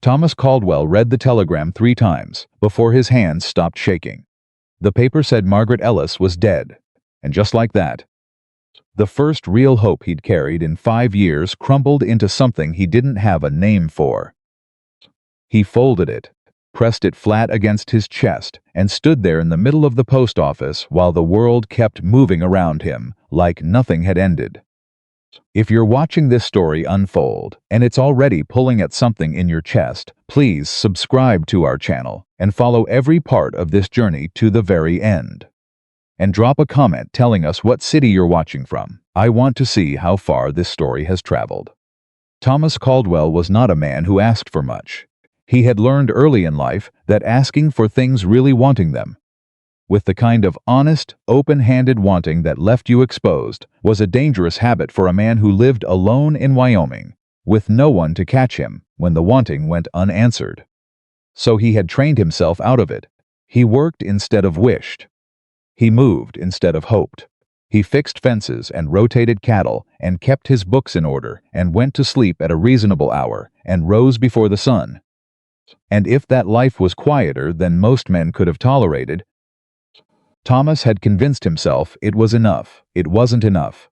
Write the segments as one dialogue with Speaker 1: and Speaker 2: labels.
Speaker 1: Thomas Caldwell read the telegram 3 times before his hands stopped shaking. The paper said Margaret Ellis was dead, and just like that, the first real hope he'd carried in 5 years crumbled into something he didn't have a name for. He folded it, pressed it flat against his chest, and stood there in the middle of the post office while the world kept moving around him like nothing had ended. If you're watching this story unfold, and it's already pulling at something in your chest, please subscribe to our channel and follow every part of this journey to the very end. And drop a comment telling us what city you're watching from. I want to see how far this story has traveled. Thomas Caldwell was not a man who asked for much. He had learned early in life that asking for things, really wanting them, with the kind of honest, open-handed wanting that left you exposed, was a dangerous habit for a man who lived alone in Wyoming, with no one to catch him when the wanting went unanswered. So he had trained himself out of it. He worked instead of wished. He moved instead of hoped. He fixed fences and rotated cattle and kept his books in order and went to sleep at a reasonable hour and rose before the sun. And if that life was quieter than most men could have tolerated, Thomas had convinced himself it was enough. It wasn't enough.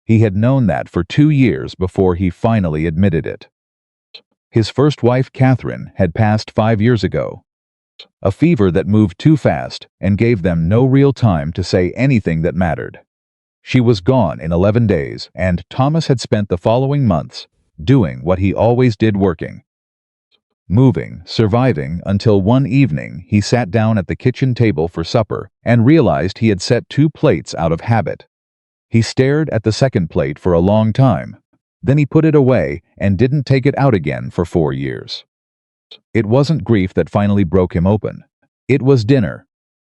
Speaker 1: He had known that for 2 years before he finally admitted it. His first wife, Catherine, had passed 5 years ago. A fever that moved too fast and gave them no real time to say anything that mattered. She was gone in 11 days, and Thomas had spent the following months doing what he always did, working, moving, surviving, until one evening he sat down at the kitchen table for supper and realized he had set 2 plates out of habit. He stared at the second plate for a long time. Then he put it away and didn't take it out again for 4 years. It wasn't grief that finally broke him open. It was dinner.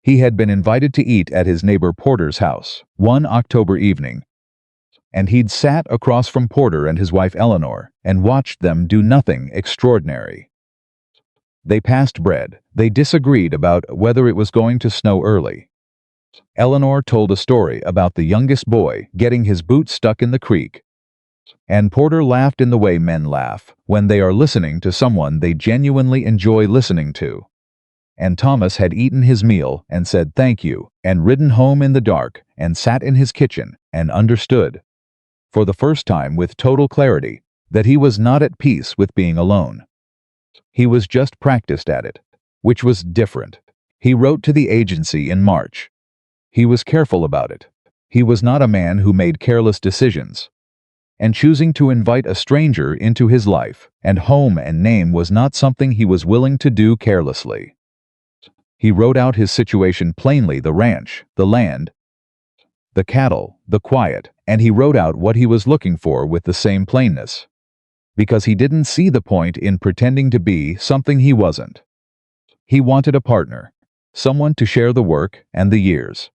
Speaker 1: He had been invited to eat at his neighbor Porter's house one October evening, and he'd sat across from Porter and his wife Eleanor and watched them do nothing extraordinary. They passed bread. They disagreed about whether it was going to snow early. Eleanor told a story about the youngest boy getting his boot stuck in the creek, and Porter laughed in the way men laugh when they are listening to someone they genuinely enjoy listening to. And Thomas had eaten his meal and said thank you and ridden home in the dark and sat in his kitchen and understood, for the first time with total clarity, that he was not at peace with being alone. He was just practiced at it, which was different. He wrote to the agency in March. He was careful about it. He was not a man who made careless decisions. And choosing to invite a stranger into his life and home and name was not something he was willing to do carelessly. He wrote out his situation plainly: the ranch, the land, the cattle, the quiet, and he wrote out what he was looking for with the same plainness. Because he didn't see the point in pretending to be something he wasn't. He wanted a partner, someone to share the work and the years.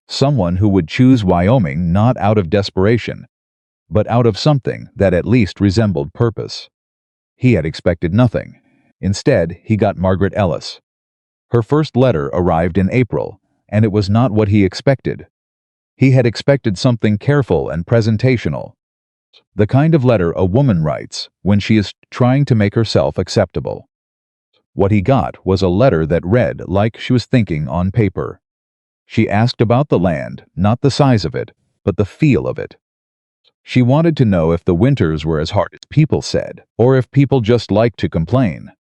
Speaker 1: Someone who would choose Wyoming not out of desperation, but out of something that at least resembled purpose. He had expected nothing. Instead, he got Margaret Ellis. Her first letter arrived in April, and it was not what he expected. He had expected something careful and presentational. The kind of letter a woman writes when she is trying to make herself acceptable. What he got was a letter that read like she was thinking on paper. She asked about the land, not the size of it, but the feel of it. She wanted to know if the winters were as hard as people said, or if people just liked to complain.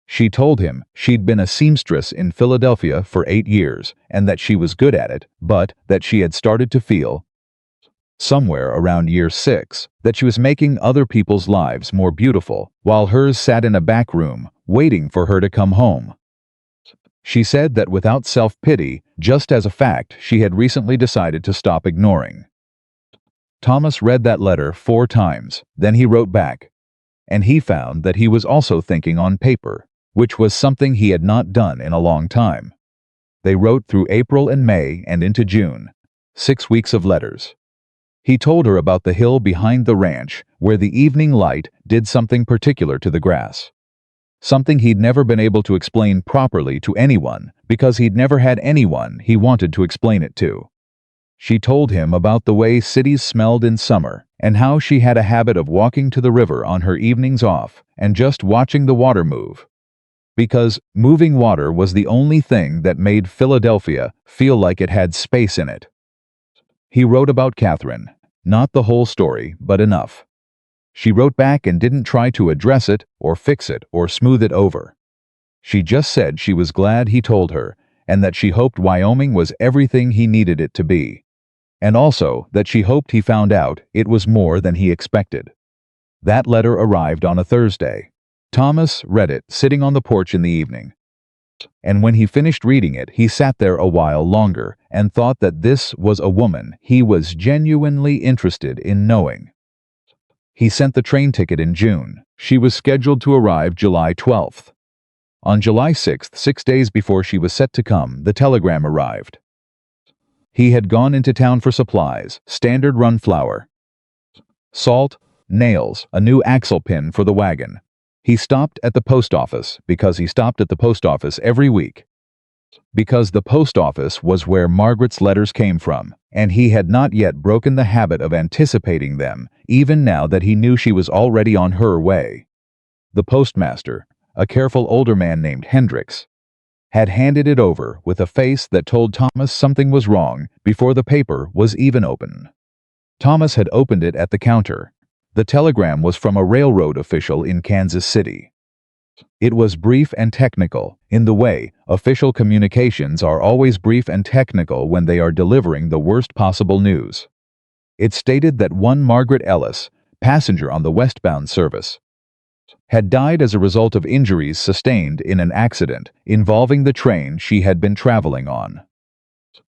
Speaker 1: She told him she'd been a seamstress in Philadelphia for 8 years, and that she was good at it, but that she had started to feel, somewhere around year 6, that she was making other people's lives more beautiful, while hers sat in a back room, waiting for her to come home. She said that without self-pity, just as a fact she had recently decided to stop ignoring. Thomas read that letter 4 times, then he wrote back, and he found that he was also thinking on paper, which was something he had not done in a long time. They wrote through April and May and into June, 6 weeks of letters. He told her about the hill behind the ranch, where the evening light did something particular to the grass. Something he'd never been able to explain properly to anyone, because he'd never had anyone he wanted to explain it to. She told him about the way cities smelled in summer, and how she had a habit of walking to the river on her evenings off and just watching the water move. Because moving water was the only thing that made Philadelphia feel like it had space in it. He wrote about Catherine, not the whole story, but enough. She wrote back and didn't try to address it or fix it or smooth it over. She just said she was glad he told her and that she hoped Wyoming was everything he needed it to be. And also that she hoped he found out it was more than he expected. That letter arrived on a Thursday. Thomas read it sitting on the porch in the evening. And when he finished reading it, he sat there a while longer and thought that this was a woman he was genuinely interested in knowing. He sent the train ticket in June. She was scheduled to arrive July 12th. On July 6th, 6 days before she was set to come, the telegram arrived. He had gone into town for supplies, standard run flour, salt, nails, a new axle pin for the wagon. He stopped at the post office because he stopped at the post office every week. Because the post office was where Margaret's letters came from, and he had not yet broken the habit of anticipating them, even now that he knew she was already on her way. The postmaster, a careful older man named Hendricks, had handed it over with a face that told Thomas something was wrong before the paper was even open. Thomas had opened it at the counter. The telegram was from a railroad official in Kansas City. It was brief and technical, in the way official communications are always brief and technical when they are delivering the worst possible news. It stated that one Margaret Ellis, passenger on the westbound service, had died as a result of injuries sustained in an accident involving the train she had been traveling on.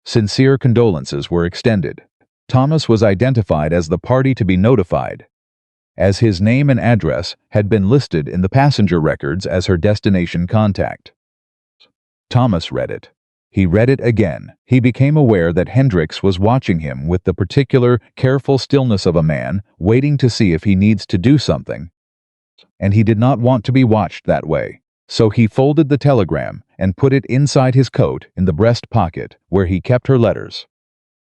Speaker 1: Sincere condolences were extended. Thomas was identified as the party to be notified, as his name and address had been listed in the passenger records as her destination contact. Thomas read it. He read it again. He became aware that Hendricks was watching him with the particular, careful stillness of a man waiting to see if he needs to do something. And he did not want to be watched that way. So he folded the telegram and put it inside his coat in the breast pocket where he kept her letters.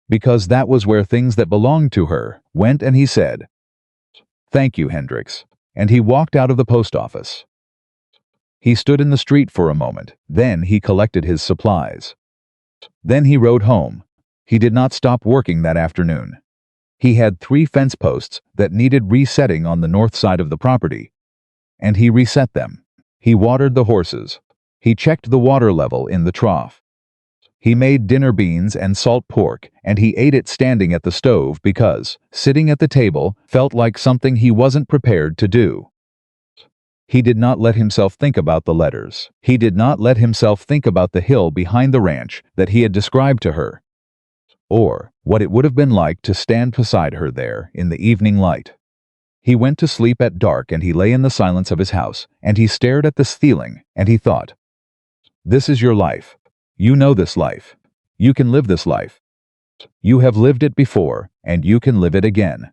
Speaker 1: Because that was where things that belonged to her went, and he said, "Thank you, Hendricks," and he walked out of the post office. He stood in the street for a moment, then he collected his supplies. Then he rode home. He did not stop working that afternoon. He had 3 fence posts that needed resetting on the north side of the property, and he reset them. He watered the horses. He checked the water level in the trough. He made dinner beans and salt pork, and he ate it standing at the stove because sitting at the table felt like something he wasn't prepared to do. He did not let himself think about the letters. He did not let himself think about the hill behind the ranch that he had described to her, or what it would have been like to stand beside her there in the evening light. He went to sleep at dark, and he lay in the silence of his house, and he stared at the ceiling, and he thought, "This is your life. You know this life. You can live this life. You have lived it before, and you can live it again."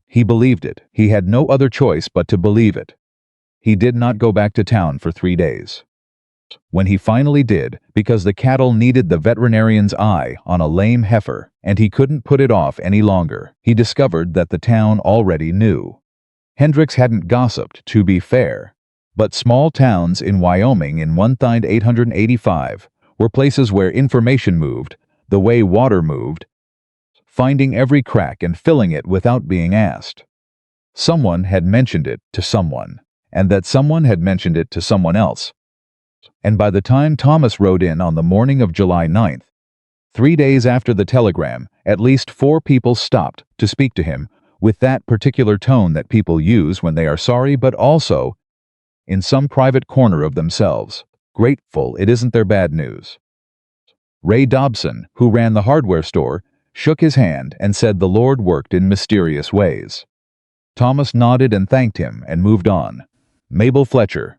Speaker 1: He believed it. He had no other choice but to believe it. He did not go back to town for 3 days. When he finally did, because the cattle needed the veterinarian's eye on a lame heifer, and he couldn't put it off any longer, he discovered that the town already knew. Hendricks hadn't gossiped, to be fair, but small towns in Wyoming in 1885 were places where information moved, the way water moved, finding every crack and filling it without being asked. Someone had mentioned it to someone, and that someone had mentioned it to someone else. And by the time Thomas rode in on the morning of July 9th, 3 days after the telegram, at least 4 people stopped to speak to him with that particular tone that people use when they are sorry, but also, in some private corner of themselves, grateful it isn't their bad news. Ray Dobson, who ran the hardware store, shook his hand and said the Lord worked in mysterious ways. Thomas nodded and thanked him and moved on. Mabel Fletcher,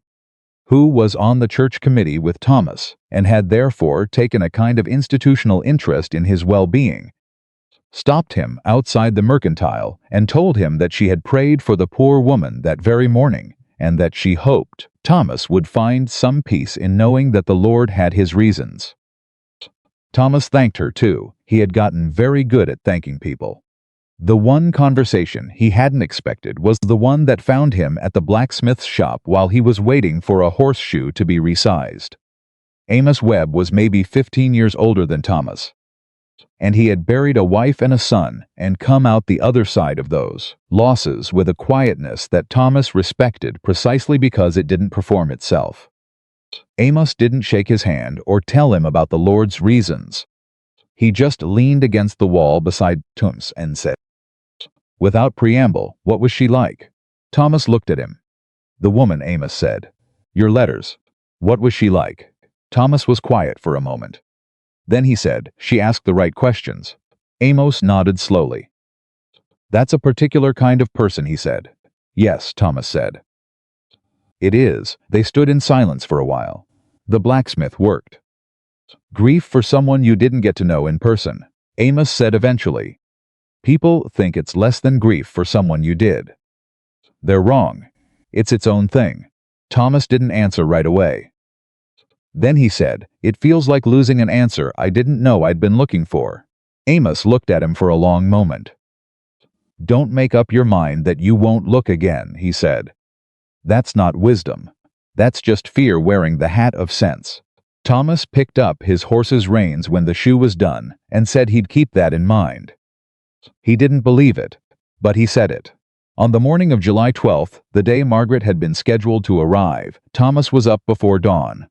Speaker 1: who was on the church committee with Thomas and had therefore taken a kind of institutional interest in his well-being, stopped him outside the mercantile and told him that she had prayed for the poor woman that very morning and that she hoped Thomas would find some peace in knowing that the Lord had his reasons. Thomas thanked her too. He had gotten very good at thanking people. The one conversation he hadn't expected was the one that found him at the blacksmith's shop while he was waiting for a horseshoe to be resized. Amos Webb was maybe 15 years older than Thomas, and he had buried a wife and a son and come out the other side of those losses with a quietness that Thomas respected precisely because it didn't perform itself. Amos didn't shake his hand or tell him about the Lord's reasons. He just leaned against the wall beside Thomas and said, without preamble, "What was she like?" Thomas looked at him. "The woman," Amos said. "Your letters. What was she like?" Thomas was quiet for a moment. Then he said, "She asked the right questions." Amos nodded slowly. "That's a particular kind of person," he said. "Yes," Thomas said. "It is." They stood in silence for a while. The blacksmith worked. "Grief for someone you didn't get to know in person," Amos said eventually. "People think it's less than grief for someone you did. They're wrong. It's its own thing." Thomas didn't answer right away. Then he said, "It feels like losing an answer I didn't know I'd been looking for." Amos looked at him for a long moment. "Don't make up your mind that you won't look again," he said. "That's not wisdom. That's just fear wearing the hat of sense." Thomas picked up his horse's reins when the shoe was done and said he'd keep that in mind. He didn't believe it, but he said it. On the morning of July 12th, the day Margaret had been scheduled to arrive, Thomas was up before dawn.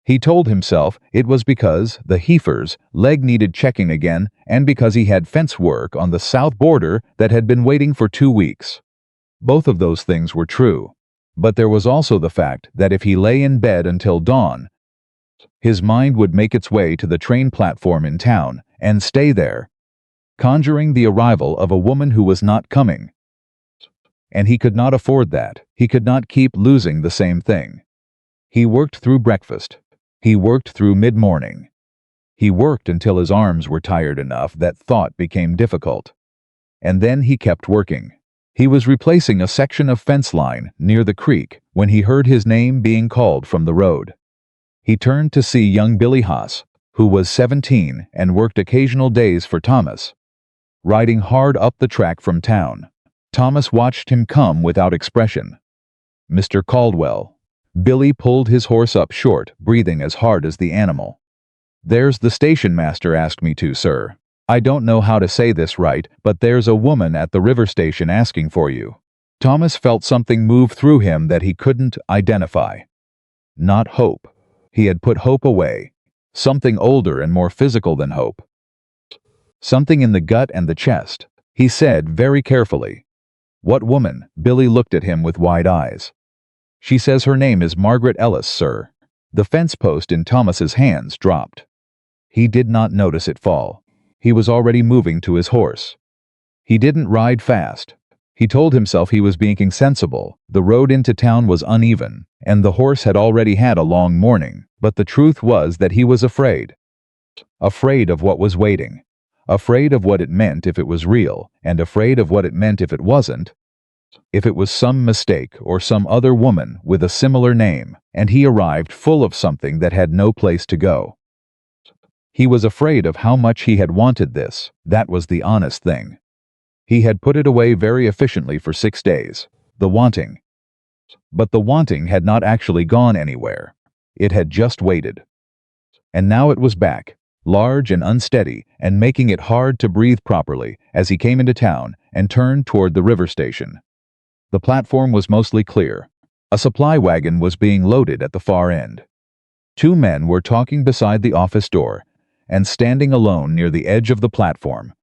Speaker 1: He told himself it was because the heifer's leg needed checking again and because he had fence work on the south border that had been waiting for 2 weeks. Both of those things were true, but there was also the fact that if he lay in bed until dawn, his mind would make its way to the train platform in town and stay there, conjuring the arrival of a woman who was not coming. And he could not afford that. He could not keep losing the same thing. He worked through breakfast. He worked through mid-morning. He worked until his arms were tired enough that thought became difficult. And then he kept working. He was replacing a section of fence line near the creek when he heard his name being called from the road. He turned to see young Billy Haas, who was 17 and worked occasional days for Thomas, riding hard up the track from town. Thomas watched him come without expression. "Mr. Caldwell." Billy pulled his horse up short, breathing as hard as the animal. "There's the station master asked me to, sir. I don't know how to say this right, but there's a woman at the river station asking for you." Thomas felt something move through him that he couldn't identify. Not hope. He had put hope away. Something older and more physical than hope. Something in the gut and the chest. He said very carefully, "What woman?" Billy looked at him with wide eyes. "She says her name is Margaret Ellis, sir." The fence post in Thomas's hands dropped. He did not notice it fall. He was already moving to his horse. He didn't ride fast. He told himself he was being sensible. The road into town was uneven, and the horse had already had a long morning, but the truth was that he was afraid. Afraid of what was waiting. Afraid of what it meant if it was real, and afraid of what it meant if it wasn't. If it was some mistake or some other woman with a similar name, and he arrived full of something that had no place to go. He was afraid of how much he had wanted this. That was the honest thing. He had put it away very efficiently for 6 days. The wanting. But the wanting had not actually gone anywhere. It had just waited. And now it was back, large and unsteady, and making it hard to breathe properly as he came into town and turned toward the river station. The platform was mostly clear. A supply wagon was being loaded at the far end. 2 men were talking beside the office door, and standing alone near the edge of the platform,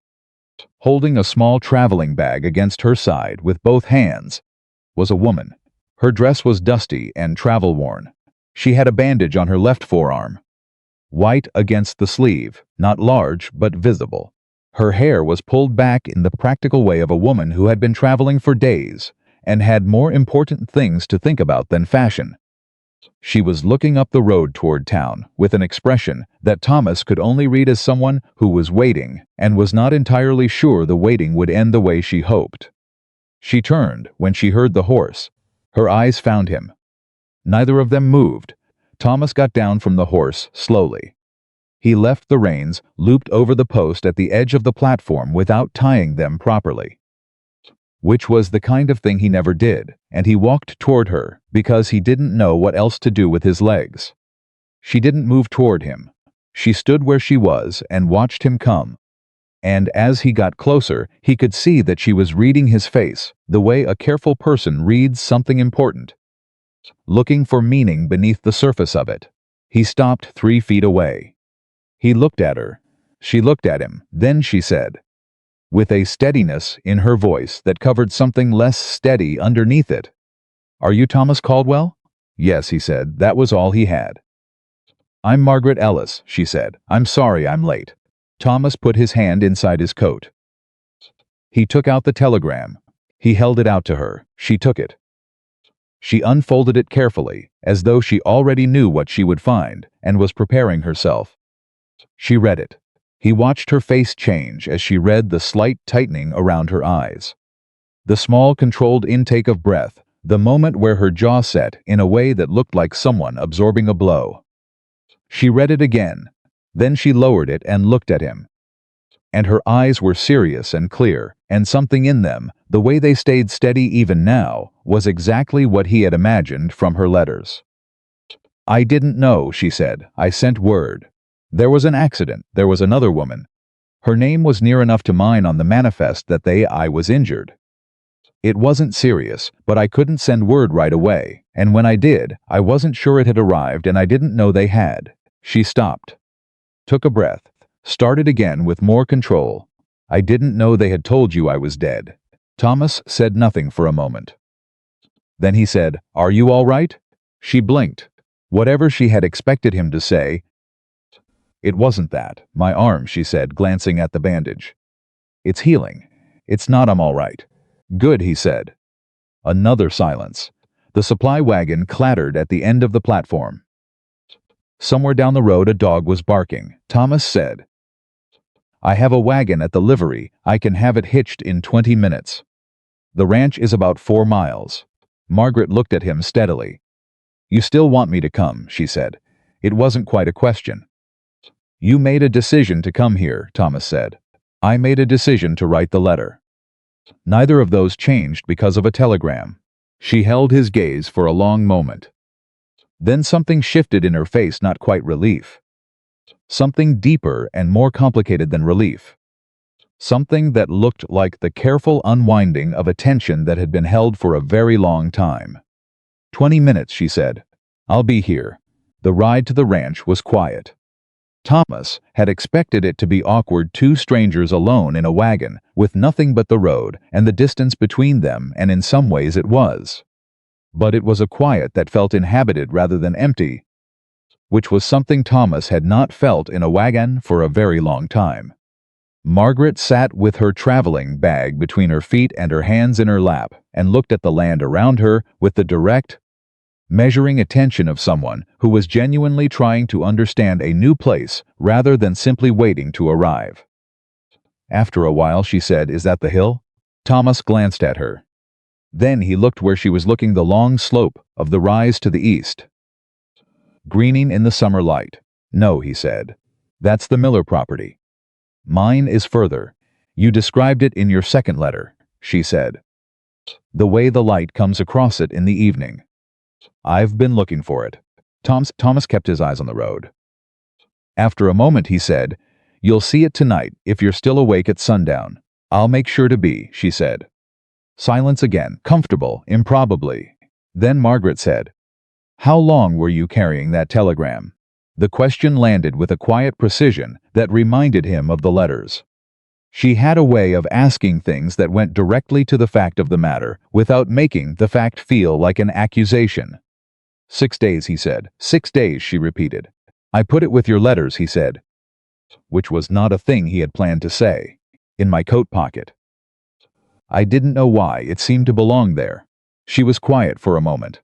Speaker 1: holding a small traveling bag against her side with both hands, was a woman. Her dress was dusty and travel-worn. She had a bandage on her left forearm, white against the sleeve, not large but visible. Her hair was pulled back in the practical way of a woman who had been traveling for days and had more important things to think about than fashion. She was looking up the road toward town with an expression that Thomas could only read as someone who was waiting and was not entirely sure the waiting would end the way she hoped. She turned when she heard the horse. Her eyes found him. Neither of them moved. Thomas got down from the horse slowly. He left the reins, looped over the post at the edge of the platform without tying them properly, which was the kind of thing he never did, and he walked toward her because he didn't know what else to do with his legs. She didn't move toward him. She stood where she was and watched him come. And as he got closer, he could see that she was reading his face, the way a careful person reads something important, looking for meaning beneath the surface of it. He stopped 3 feet away. He looked at her. She looked at him. Then she said, with a steadiness in her voice that covered something less steady underneath it, "Are you Thomas Caldwell?" "Yes," he said. That was all he had. "I'm Margaret Ellis," she said. "I'm sorry I'm late." Thomas put his hand inside his coat. He took out the telegram. He held it out to her. She took it. She unfolded it carefully, as though she already knew what she would find, and was preparing herself. She read it. He watched her face change as she read, the slight tightening around her eyes, the small controlled intake of breath, the moment where her jaw set in a way that looked like someone absorbing a blow. She read it again. Then she lowered it and looked at him. And her eyes were serious and clear, and something in them, the way they stayed steady even now, was exactly what he had imagined from her letters. "I didn't know," she said. "I sent word. There was an accident. There was another woman. Her name was near enough to mine on the manifest that I was injured. It wasn't serious, but I couldn't send word right away, and when I did, I wasn't sure it had arrived and I didn't know they had." She stopped, took a breath, started again with more control. "I didn't know they had told you I was dead." Thomas said nothing for a moment. Then he said, "Are you all right?" She blinked. Whatever she had expected him to say, it wasn't that. "My arm," she said, glancing at the bandage. "It's healing. It's not. I'm all right." "Good," he said. Another silence. The supply wagon clattered at the end of the platform. Somewhere down the road a dog was barking. Thomas said, "I have a wagon at the livery. I can have it hitched in 20 minutes. The ranch is about 4 miles. Margaret looked at him steadily. "You still want me to come," she said. It wasn't quite a question. "You made a decision to come here," Thomas said. "I made a decision to write the letter." Neither of those changed because of a telegram. She held his gaze for a long moment. Then something shifted in her face, not quite relief. Something deeper and more complicated than relief. Something that looked like the careful unwinding of a tension that had been held for a very long time. 20 minutes, she said. "I'll be here." The ride to the ranch was quiet. Thomas had expected it to be awkward, 2 strangers alone in a wagon, with nothing but the road and the distance between them, and in some ways it was. But it was a quiet that felt inhabited rather than empty, which was something Thomas had not felt in a wagon for a very long time. Margaret sat with her traveling bag between her feet and her hands in her lap, and looked at the land around her with the direct, measuring attention of someone who was genuinely trying to understand a new place rather than simply waiting to arrive. After a while she said, "Is that the hill?" Thomas glanced at her. Then he looked where she was looking, the long slope of the rise to the east, greening in the summer light. "No," he said. "That's the Miller property. Mine is further. You described it in your second letter," she said. "The way the light comes across it in the evening. I've been looking for it." Thomas kept his eyes on the road. After a moment he said, "You'll see it tonight if you're still awake at sundown." "I'll make sure to be," she said. Silence again, comfortable, improbably. Then Margaret said, "How long were you carrying that telegram?" The question landed with a quiet precision that reminded him of the letters. She had a way of asking things that went directly to the fact of the matter, without making the fact feel like an accusation. 6 days, he said. 6 days, she repeated. "I put it with your letters," he said, which was not a thing he had planned to say, "in my coat pocket. I didn't know why, it seemed to belong there." She was quiet for a moment.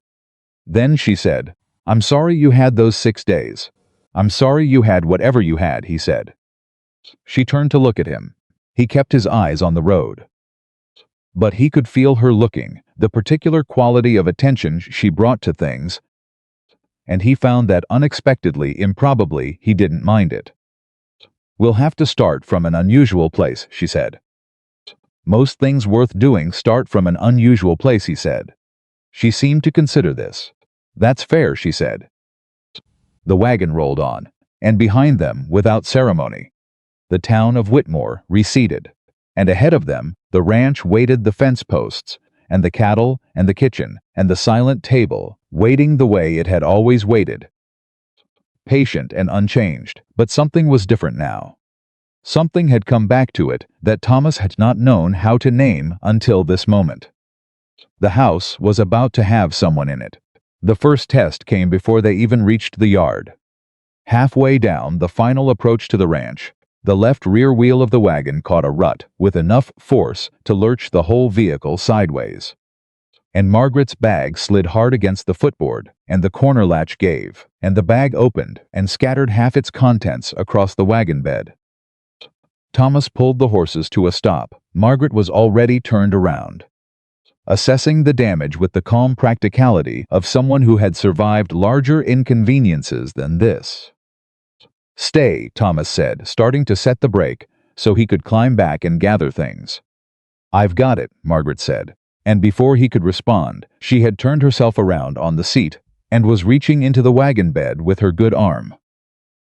Speaker 1: Then she said, "I'm sorry you had those 6 days. I'm sorry you had whatever you had," he said. She turned to look at him. He kept his eyes on the road. But he could feel her looking, the particular quality of attention she brought to things, and he found that unexpectedly, improbably, he didn't mind it. We'll have to start from an unusual place, she said. Most things worth doing start from an unusual place, he said. She seemed to consider this. That's fair, she said. The wagon rolled on, and behind them, without ceremony, the town of Whitmore receded, and ahead of them, the ranch waited, the fence posts, and the cattle, and the kitchen, and the silent table, waiting the way it had always waited. Patient and unchanged, but something was different now. Something had come back to it that Thomas had not known how to name until this moment. The house was about to have someone in it. The first test came before they even reached the yard. Halfway down the final approach to the ranch, the left rear wheel of the wagon caught a rut with enough force to lurch the whole vehicle sideways. And Margaret's bag slid hard against the footboard, and the corner latch gave, and the bag opened and scattered half its contents across the wagon bed. Thomas pulled the horses to a stop. Margaret was already turned around, assessing the damage with the calm practicality of someone who had survived larger inconveniences than this. "Stay," Thomas said, starting to set the brake so he could climb back and gather things. "I've got it," Margaret said, and before he could respond, she had turned herself around on the seat and was reaching into the wagon bed with her good arm,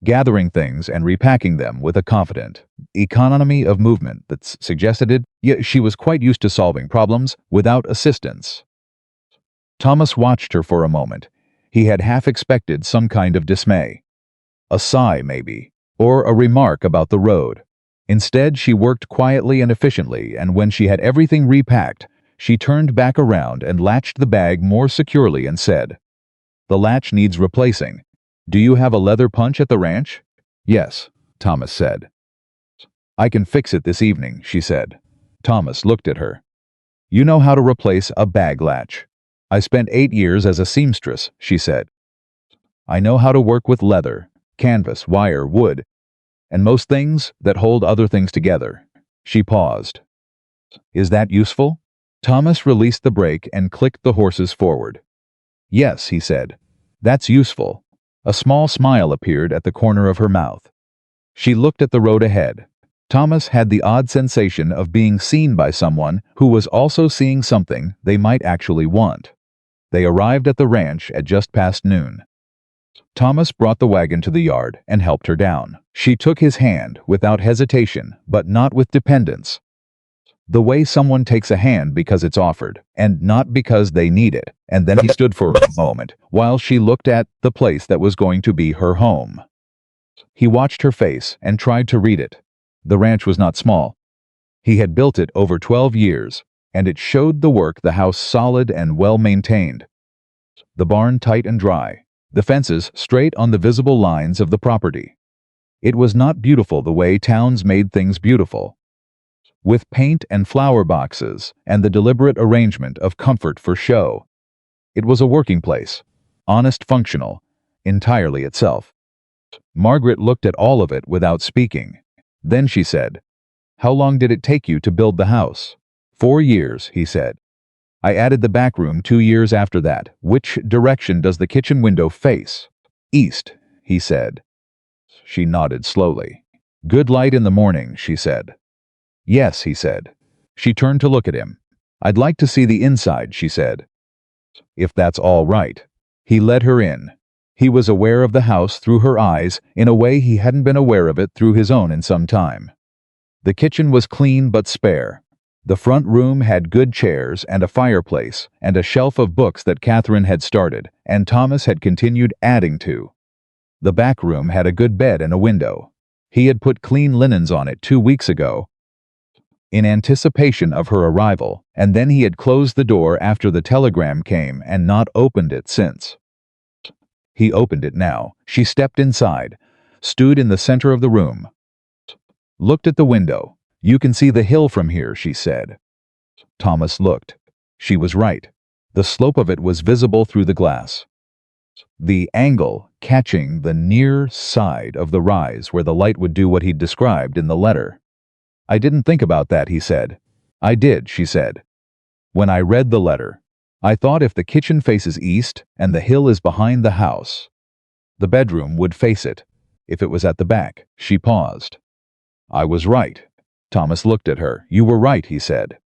Speaker 1: gathering things and repacking them with a confident economy of movement that suggested it, yet she was quite used to solving problems without assistance. Thomas watched her for a moment. He had half expected some kind of dismay. A sigh, maybe, or a remark about the road. Instead, she worked quietly and efficiently, and when she had everything repacked, she turned back around and latched the bag more securely and said, "The latch needs replacing. Do you have a leather punch at the ranch?" "Yes," Thomas said. "I can fix it this evening," she said. Thomas looked at her. "You know how to replace a bag latch." "I spent 8 years as a seamstress," she said. "I know how to work with leather, canvas, wire, wood, and most things that hold other things together." She paused. "Is that useful?" Thomas released the brake and clicked the horses forward. "Yes," he said. "That's useful." A small smile appeared at the corner of her mouth. She looked at the road ahead. Thomas had the odd sensation of being seen by someone who was also seeing something they might actually want. They arrived at the ranch at just past noon. Thomas brought the wagon to the yard and helped her down. She took his hand without hesitation, but not with dependence. The way someone takes a hand because it's offered, and not because they need it. And then he stood for a moment while she looked at the place that was going to be her home. He watched her face and tried to read it. The ranch was not small. He had built it over 12 years, and it showed the work, the house solid and well maintained, the barn tight and dry, the fences straight on the visible lines of the property. It was not beautiful the way towns made things beautiful, with paint and flower boxes and the deliberate arrangement of comfort for show. It was a working place, honest, functional, entirely itself. Margaret looked at all of it without speaking. Then she said, "How long did it take you to build the house?" 4 years, he said. "I added the back room 2 years after that." "Which direction does the kitchen window face?" "East," he said. She nodded slowly. "Good light in the morning," she said. "Yes," he said. She turned to look at him. "I'd like to see the inside," she said. "If that's all right." He led her in. He was aware of the house through her eyes in a way he hadn't been aware of it through his own in some time. The kitchen was clean but spare. The front room had good chairs and a fireplace and a shelf of books that Catherine had started and Thomas had continued adding to. The back room had a good bed and a window. He had put clean linens on it 2 weeks ago, in anticipation of her arrival, and then he had closed the door after the telegram came and not opened it since. He opened it now. She stepped inside, stood in the center of the room, looked at the window. "You can see the hill from here," she said. Thomas looked. She was right. The slope of it was visible through the glass, the angle catching the near side of the rise where the light would do what he'd described in the letter. "I didn't think about that," he said. "I did," she said. "When I read the letter, I thought if the kitchen faces east and the hill is behind the house, the bedroom would face it, if it was at the back." She paused. I was right. Thomas looked at her. You were right, he said.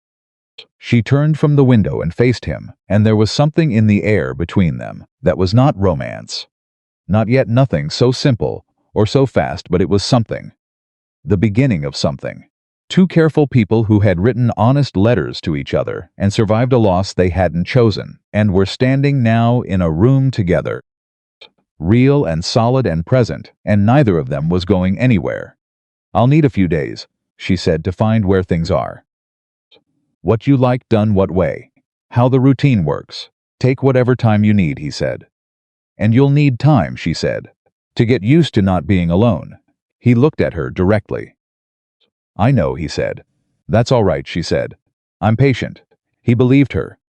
Speaker 1: She turned from the window and faced him, and there was something in the air between them that was not romance. Not yet nothing so simple or so fast, but it was something. The beginning of something. Two careful people who had written honest letters to each other and survived a loss they hadn't chosen, and were standing now in a room together. Real and solid and present, and neither of them was going anywhere. I'll need a few days, she said, to find where things are. What you like done what way. How the routine works. Take whatever time you need, he said. And you'll need time, she said, to get used to not being alone. He looked at her directly. I know, he said. That's all right, she said. I'm patient. He believed her.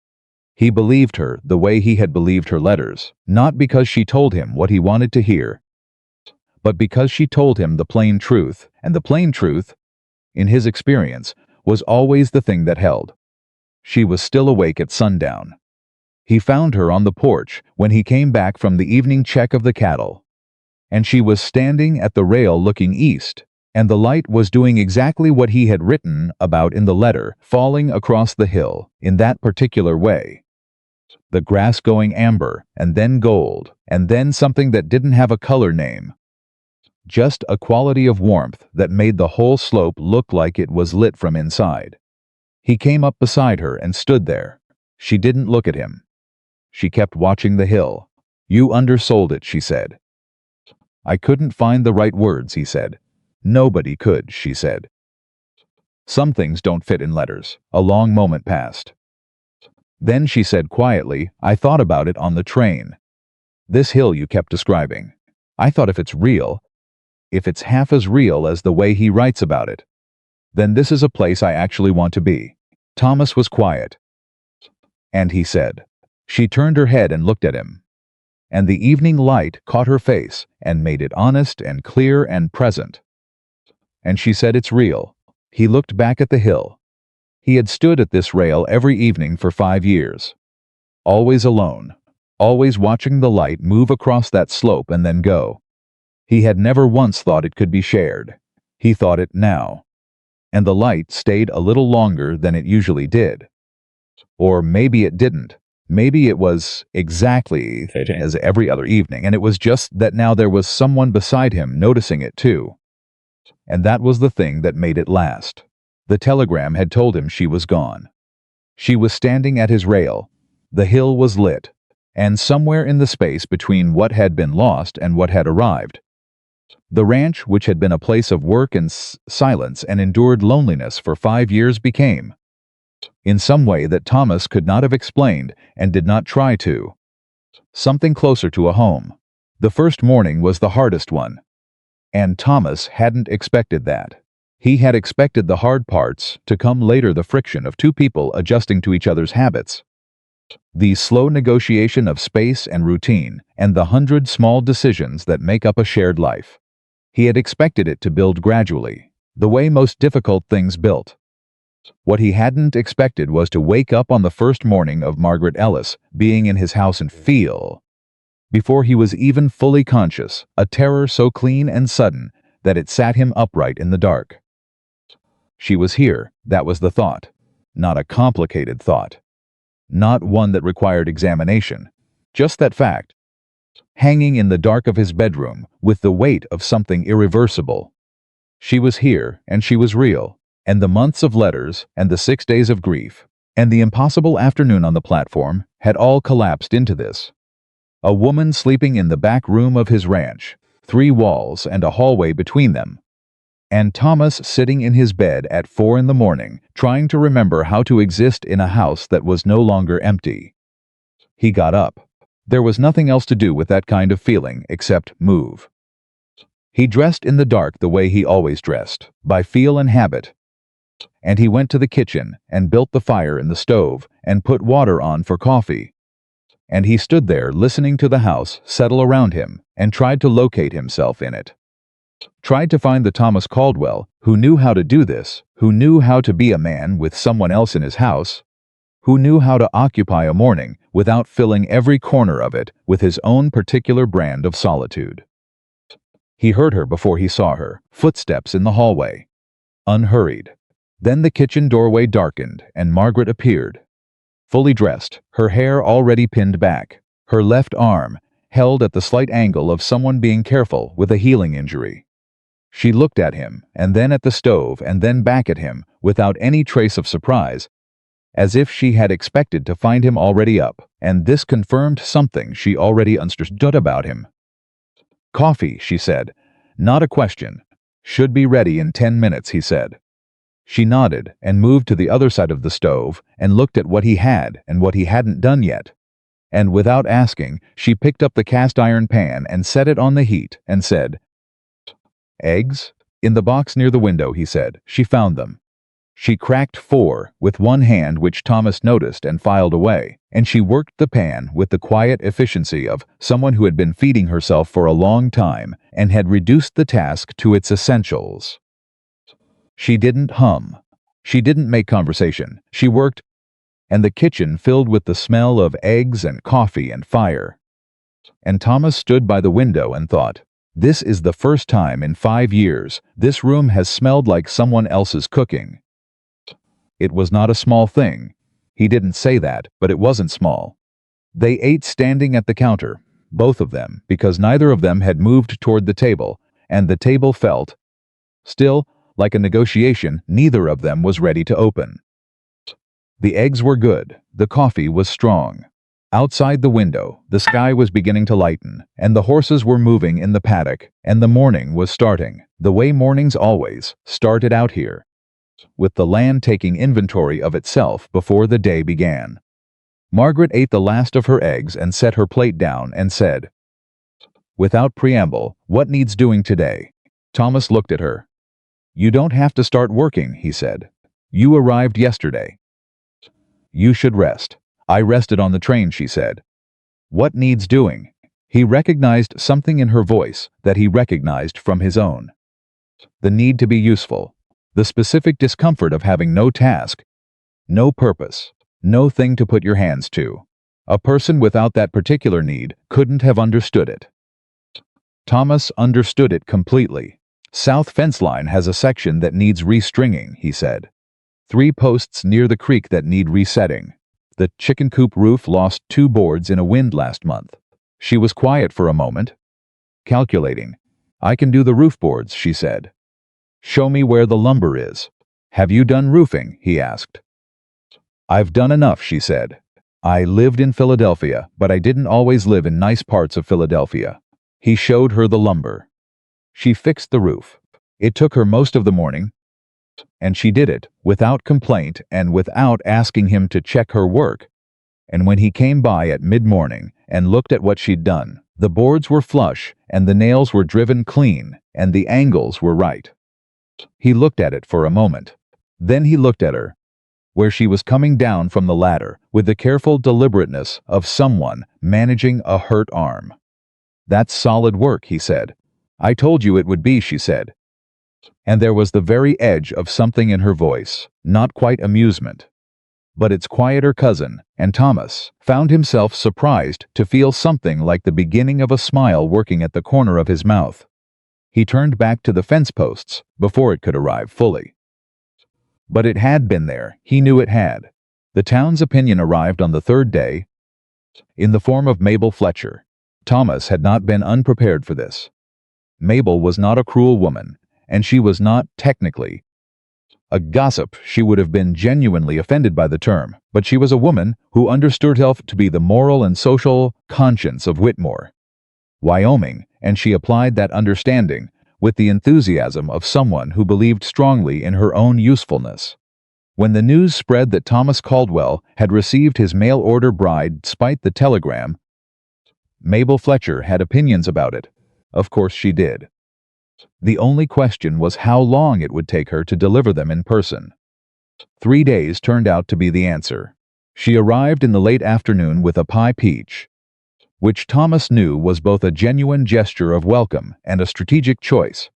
Speaker 1: He believed her the way he had believed her letters, not because she told him what he wanted to hear, but because she told him the plain truth, and the plain truth, in his experience, was always the thing that held. She was still awake at sundown. He found her on the porch when he came back from the evening check of the cattle, and she was standing at the rail looking east, and the light was doing exactly what he had written about in the letter, falling across the hill in that particular way. The grass going amber, and then gold, and then something that didn't have a color name. Just a quality of warmth that made the whole slope look like it was lit from inside. He came up beside her and stood there. She didn't look at him. She kept watching the hill. You undersold it, she said. I couldn't find the right words, he said. Nobody could, she said. Some things don't fit in letters. A long moment passed. Then she said quietly, I thought about it on the train. This hill you kept describing. I thought if it's real, if it's half as real as the way he writes about it, then this is a place I actually want to be. Thomas was quiet. And he said. She turned her head and looked at him. And the evening light caught her face and made it honest and clear and present. And she said, it's real. He looked back at the hill. He had stood at this rail every evening for 5 years. Always alone. Always watching the light move across that slope and then go. He had never once thought it could be shared. He thought it now. And the light stayed a little longer than it usually did. Or maybe it didn't. Maybe it was exactly as every other evening, and it was just that now there was someone beside him noticing it too. And that was the thing that made it last. The telegram had told him she was gone. She was standing at his rail. The hill was lit, and somewhere in the space between what had been lost and what had arrived, the ranch, which had been a place of work and silence and endured loneliness for 5 years, became, in some way that Thomas could not have explained and did not try to, something closer to a home. The first morning was the hardest one, and Thomas hadn't expected that. He had expected the hard parts to come later, the friction of two people adjusting to each other's habits, the slow negotiation of space and routine, and the 100 small decisions that make up a shared life. He had expected it to build gradually, the way most difficult things built. What he hadn't expected was to wake up on the first morning of Margaret Ellis being in his house and feel, before he was even fully conscious, a terror so clean and sudden that it sat him upright in the dark. She was here, that was the thought. Not a complicated thought. Not one that required examination. Just that fact. Hanging in the dark of his bedroom with the weight of something irreversible. She was here, and she was real. And the months of letters, and the 6 days of grief, and the impossible afternoon on the platform had all collapsed into this. A woman sleeping in the back room of his ranch, 3 walls and a hallway between them. And Thomas sitting in his bed at 4 in the morning, trying to remember how to exist in a house that was no longer empty. He got up. There was nothing else to do with that kind of feeling except move. He dressed in the dark the way he always dressed, by feel and habit. And he went to the kitchen and built the fire in the stove and put water on for coffee. And he stood there listening to the house settle around him and tried to locate himself in it. Tried to find the Thomas Caldwell who knew how to do this, who knew how to be a man with someone else in his house, who knew how to occupy a morning without filling every corner of it with his own particular brand of solitude. He heard her before he saw her, footsteps in the hallway. unhurried. Then the kitchen doorway darkened, and Margaret appeared, fully dressed, her hair already pinned back, her left arm held at the slight angle of someone being careful with a healing injury. She looked at him, and then at the stove, and then back at him, without any trace of surprise, as if she had expected to find him already up, and this confirmed something she already understood about him. "Coffee," she said. "Not a question. Should be ready in 10 minutes, he said. She nodded and moved to the other side of the stove and looked at what he had and what he hadn't done yet. And without asking, she picked up the cast iron pan and set it on the heat and said, "Eggs?" "In the box near the window," he said. She found them. She cracked 4 with one hand, which Thomas noticed and filed away, and she worked the pan with the quiet efficiency of someone who had been feeding herself for a long time and had reduced the task to its essentials. She didn't hum. She didn't make conversation. She worked, and the kitchen filled with the smell of eggs and coffee and fire. And Thomas stood by the window and thought, "This is the first time in 5 years this room has smelled like someone else's cooking." It was not a small thing. He didn't say that, but it wasn't small. They ate standing at the counter, both of them, because neither of them had moved toward the table, and the table felt, still, like a negotiation neither of them was ready to open. The eggs were good, the coffee was strong. Outside the window, the sky was beginning to lighten, and the horses were moving in the paddock, and the morning was starting, the way mornings always started out here, with the land taking inventory of itself before the day began. Margaret ate the last of her eggs and set her plate down and said, without preamble, "What needs doing today?" Thomas looked at her. "You don't have to start working," he said. "You arrived yesterday. You should rest." "I rested on the train," she said. "What needs doing?" He recognized something in her voice that he recognized from his own. The need to be useful. The specific discomfort of having no task, no purpose, no thing to put your hands to. A person without that particular need couldn't have understood it. Thomas understood it completely. "South fence line has a section that needs restringing," he said. 3 posts near the creek that need resetting. The chicken coop roof lost 2 boards in a wind last month. She was quiet for a moment, calculating. "I can do the roof boards," she said. "Show me where the lumber is." "Have you done roofing?" he asked. "I've done enough," she said. "I lived in Philadelphia, but I didn't always live in nice parts of Philadelphia." He showed her the lumber. She fixed the roof. It took her most of the morning, and she did it without complaint and without asking him to check her work. And when he came by at mid-morning and looked at what she'd done, the boards were flush and the nails were driven clean and the angles were right. He looked at it for a moment. Then he looked at her, where she was coming down from the ladder with the careful deliberateness of someone managing a hurt arm. "That's solid work," he said. "I told you it would be," she said. And there was the very edge of something in her voice, not quite amusement, but its quieter cousin, and Thomas found himself surprised to feel something like the beginning of a smile working at the corner of his mouth. He turned back to the fence posts before it could arrive fully. But it had been there, he knew it had. The town's opinion arrived on the 3rd day, in the form of Mabel Fletcher. Thomas had not been unprepared for this. Mabel was not a cruel woman, and she was not, technically, a gossip. She would have been genuinely offended by the term, but she was a woman who understood herself to be the moral and social conscience of Whitmore, Wyoming, and she applied that understanding with the enthusiasm of someone who believed strongly in her own usefulness. When the news spread that Thomas Caldwell had received his mail-order bride despite the telegram, Mabel Fletcher had opinions about it. Of course she did. The only question was how long it would take her to deliver them in person. 3 days turned out to be the answer. She arrived in the late afternoon with a pie peach, which Thomas knew was both a genuine gesture of welcome and a strategic choice,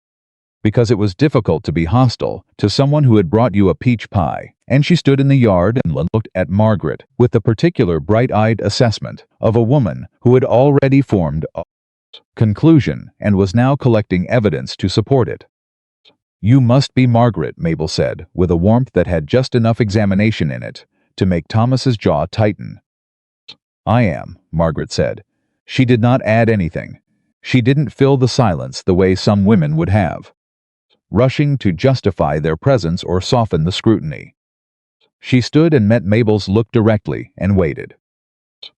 Speaker 1: because it was difficult to be hostile to someone who had brought you a peach pie, and she stood in the yard and looked at Margaret with the particular bright-eyed assessment of a woman who had already formed a conclusion and was now collecting evidence to support it. "You must be Margaret," Mabel said, with a warmth that had just enough examination in it to make Thomas's jaw tighten. "I am," Margaret said. She did not add anything. She didn't fill the silence the way some women would have, rushing to justify their presence or soften the scrutiny. She stood and met Mabel's look directly and waited.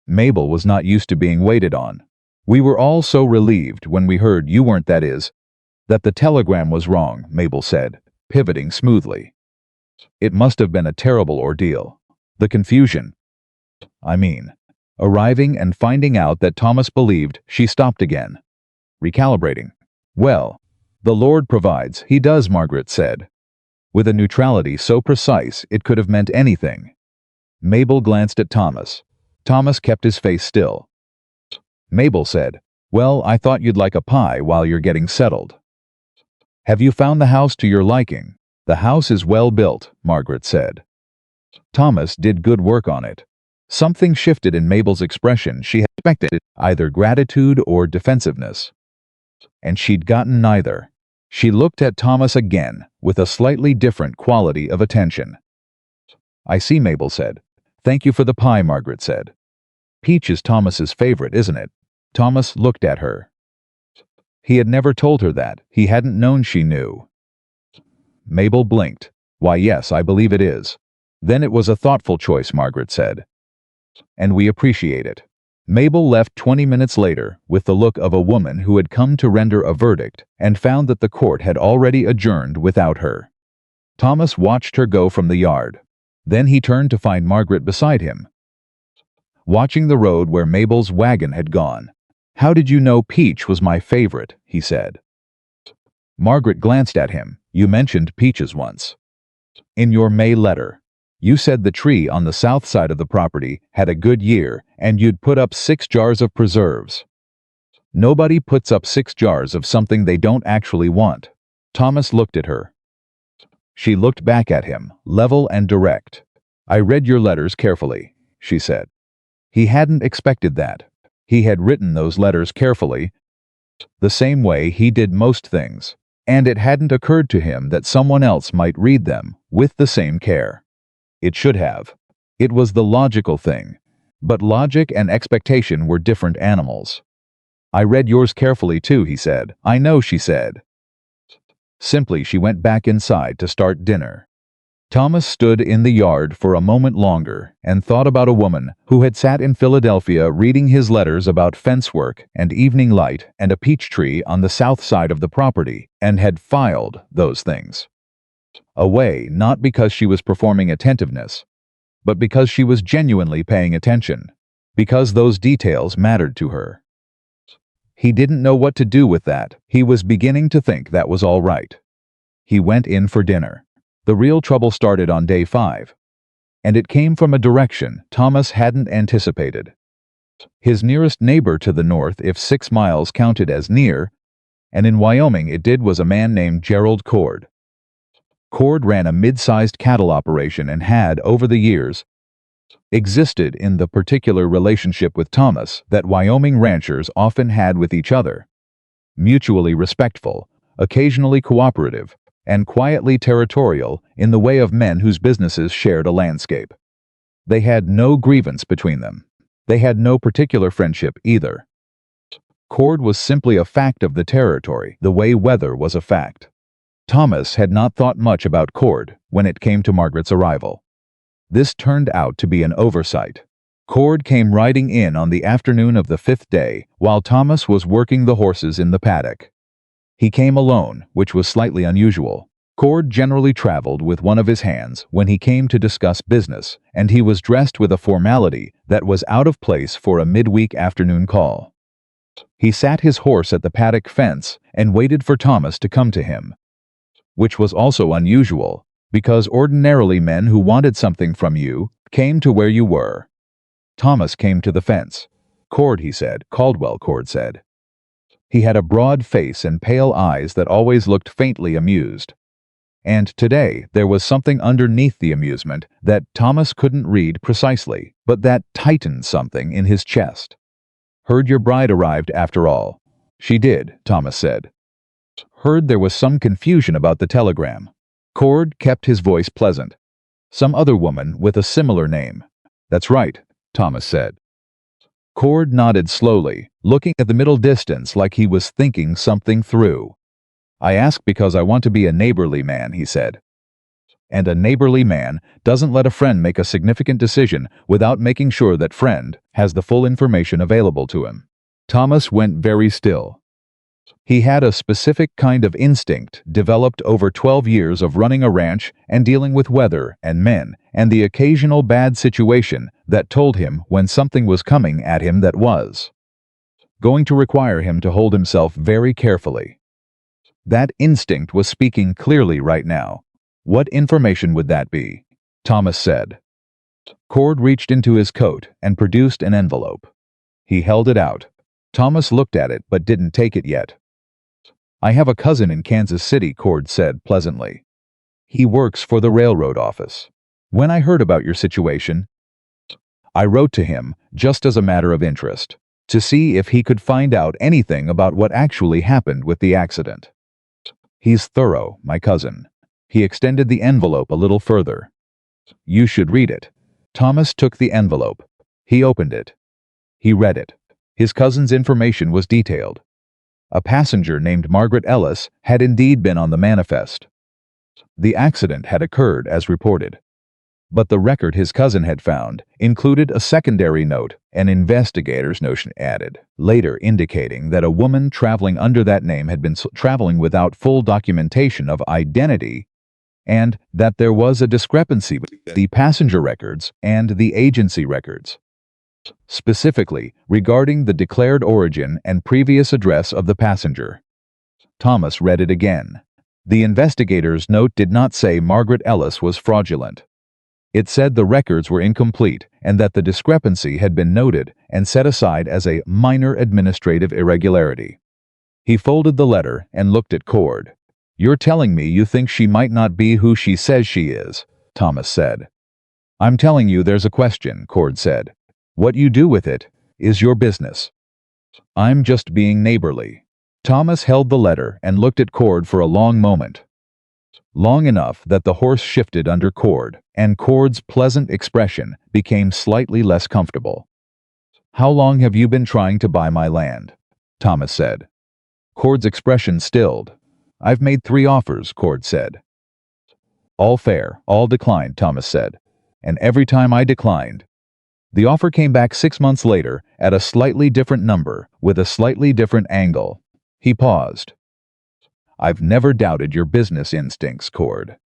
Speaker 1: Mabel was not used to being waited on. "We were all so relieved when we heard you weren't, that the telegram was wrong," Mabel said, pivoting smoothly. "It must have been a terrible ordeal. The confusion. Arriving and finding out that Thomas believed." She stopped again, recalibrating. "Well, the Lord provides, He does," Margaret said, with a neutrality so precise it could have meant anything. Mabel glanced at Thomas. Thomas kept his face still. Mabel said, "Well, I thought you'd like a pie while you're getting settled." "Have you found the house to your liking?" "The house is well built," Margaret said. "Thomas did good work on it." Something shifted in Mabel's expression. She had expected either gratitude or defensiveness, and she'd gotten neither. She looked at Thomas again with a slightly different quality of attention. "I see," Mabel said. "Thank you for the pie," Margaret said. "Peach is Thomas's favorite, isn't it?" Thomas looked at her. He had never told her that. He hadn't known she knew. Mabel blinked. "Why, yes, I believe it is." "Then it was a thoughtful choice," Margaret said. "And we appreciate it." Mabel left 20 minutes later with the look of a woman who had come to render a verdict and found that the court had already adjourned without her. Thomas watched her go from the yard. Then he turned to find Margaret beside him, watching the road where Mabel's wagon had gone. "How did you know Peach was my favorite?" he said. Margaret glanced at him. "You mentioned peaches once. In your May letter. You said the tree on the south side of the property had a good year and you'd put up 6 jars of preserves." "Nobody puts up 6 jars of something they don't actually want." Thomas looked at her. She looked back at him, level and direct. "I read your letters carefully," she said. He hadn't expected that. He had written those letters carefully, the same way he did most things, and it hadn't occurred to him that someone else might read them with the same care. It should have. It was the logical thing. But logic and expectation were different animals. "I read yours carefully too," he said. "I know," she said. Simply, she went back inside to start dinner. Thomas stood in the yard for a moment longer and thought about a woman who had sat in Philadelphia reading his letters about fence work and evening light and a peach tree on the south side of the property and had filed those things away, not because she was performing attentiveness, but because she was genuinely paying attention, because those details mattered to her. He didn't know what to do with that. He was beginning to think that was all right. He went in for dinner. The real trouble started on day 5, and it came from a direction Thomas hadn't anticipated. His nearest neighbor to the north, if 6 miles counted as near, and in Wyoming it did, was a man named Gerald Cord. Cord ran a mid-sized cattle operation and had, over the years, existed in the particular relationship with Thomas that Wyoming ranchers often had with each other: mutually respectful, occasionally cooperative, and quietly territorial in the way of men whose businesses shared a landscape. They had no grievance between them. They had no particular friendship either. Cord was simply a fact of the territory, the way weather was a fact. Thomas had not thought much about Cord when it came to Margaret's arrival. This turned out to be an oversight. Cord came riding in on the afternoon of the 5th day while Thomas was working the horses in the paddock. He came alone, which was slightly unusual. Cord generally traveled with one of his hands when he came to discuss business, and he was dressed with a formality that was out of place for a midweek afternoon call. He sat his horse at the paddock fence and waited for Thomas to come to him, which was also unusual, because ordinarily men who wanted something from you came to where you were. Thomas came to the fence. "Cord," he said. "Caldwell," Cord said. He had a broad face and pale eyes that always looked faintly amused. And today there was something underneath the amusement that Thomas couldn't read precisely, but that tightened something in his chest. "Heard your bride arrived after all." "She did," Thomas said. Heard there was some confusion about the telegram. Cord kept his voice pleasant. Some other woman with a similar name. That's right, Thomas said. Cord nodded slowly, looking at the middle distance like he was thinking something through. I ask because I want to be a neighborly man, he said. And a neighborly man doesn't let a friend make a significant decision without making sure that friend has the full information available to him. Thomas went very still. He had a specific kind of instinct developed over 12 years of running a ranch and dealing with weather and men and the occasional bad situation that told him when something was coming at him that was going to require him to hold himself very carefully. That instinct was speaking clearly right now. What information would that be? Thomas said. Cord reached into his coat and produced an envelope. He held it out. Thomas looked at it but didn't take it yet. I have a cousin in Kansas City, Cord said pleasantly. He works for the railroad office. When I heard about your situation, I wrote to him just as a matter of interest, to see if he could find out anything about what actually happened with the accident. He's thorough, my cousin. He extended the envelope a little further. You should read it. Thomas took the envelope. He opened it. He read it. His cousin's information was detailed. A passenger named Margaret Ellis had indeed been on the manifest. The accident had occurred as reported. But the record his cousin had found included a secondary note, an investigator's notion added, later indicating that a woman traveling under that name had been traveling without full documentation of identity, and that there was a discrepancy between the passenger records and the agency records, specifically regarding the declared origin and previous address of the passenger. Thomas read it again. The investigator's note did not say Margaret Ellis was fraudulent. It said the records were incomplete and that the discrepancy had been noted and set aside as a minor administrative irregularity. He folded the letter and looked at Cord. You're telling me you think she might not be who she says she is, Thomas said. I'm telling you there's a question, Cord said. What you do with it is your business. I'm just being neighborly. Thomas held the letter and looked at Cord for a long moment. Long enough that the horse shifted under Cord, and Cord's pleasant expression became slightly less comfortable. How long have you been trying to buy my land? Thomas said. Cord's expression stilled. I've made 3 offers, Cord said. All fair, all declined, Thomas said. And every time I declined. The offer came back 6 months later at a slightly different number with a slightly different angle. He paused. I've never doubted your business instincts, Cord.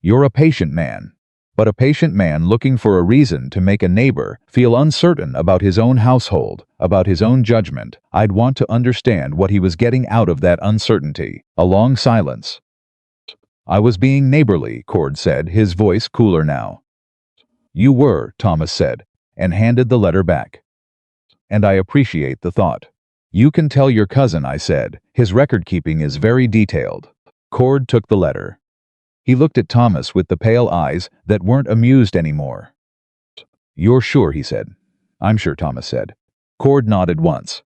Speaker 1: You're a patient man, but a patient man looking for a reason to make a neighbor feel uncertain about his own household, about his own judgment. I'd want to understand what he was getting out of that uncertainty. A long silence. I was being neighborly, Cord said, his voice cooler now. You were, Thomas said, and handed the letter back. And I appreciate the thought. You can tell your cousin, I said. His record-keeping is very detailed. Cord took the letter. He looked at Thomas with the pale eyes that weren't amused anymore. You're sure, he said. I'm sure, Thomas said. Cord nodded once,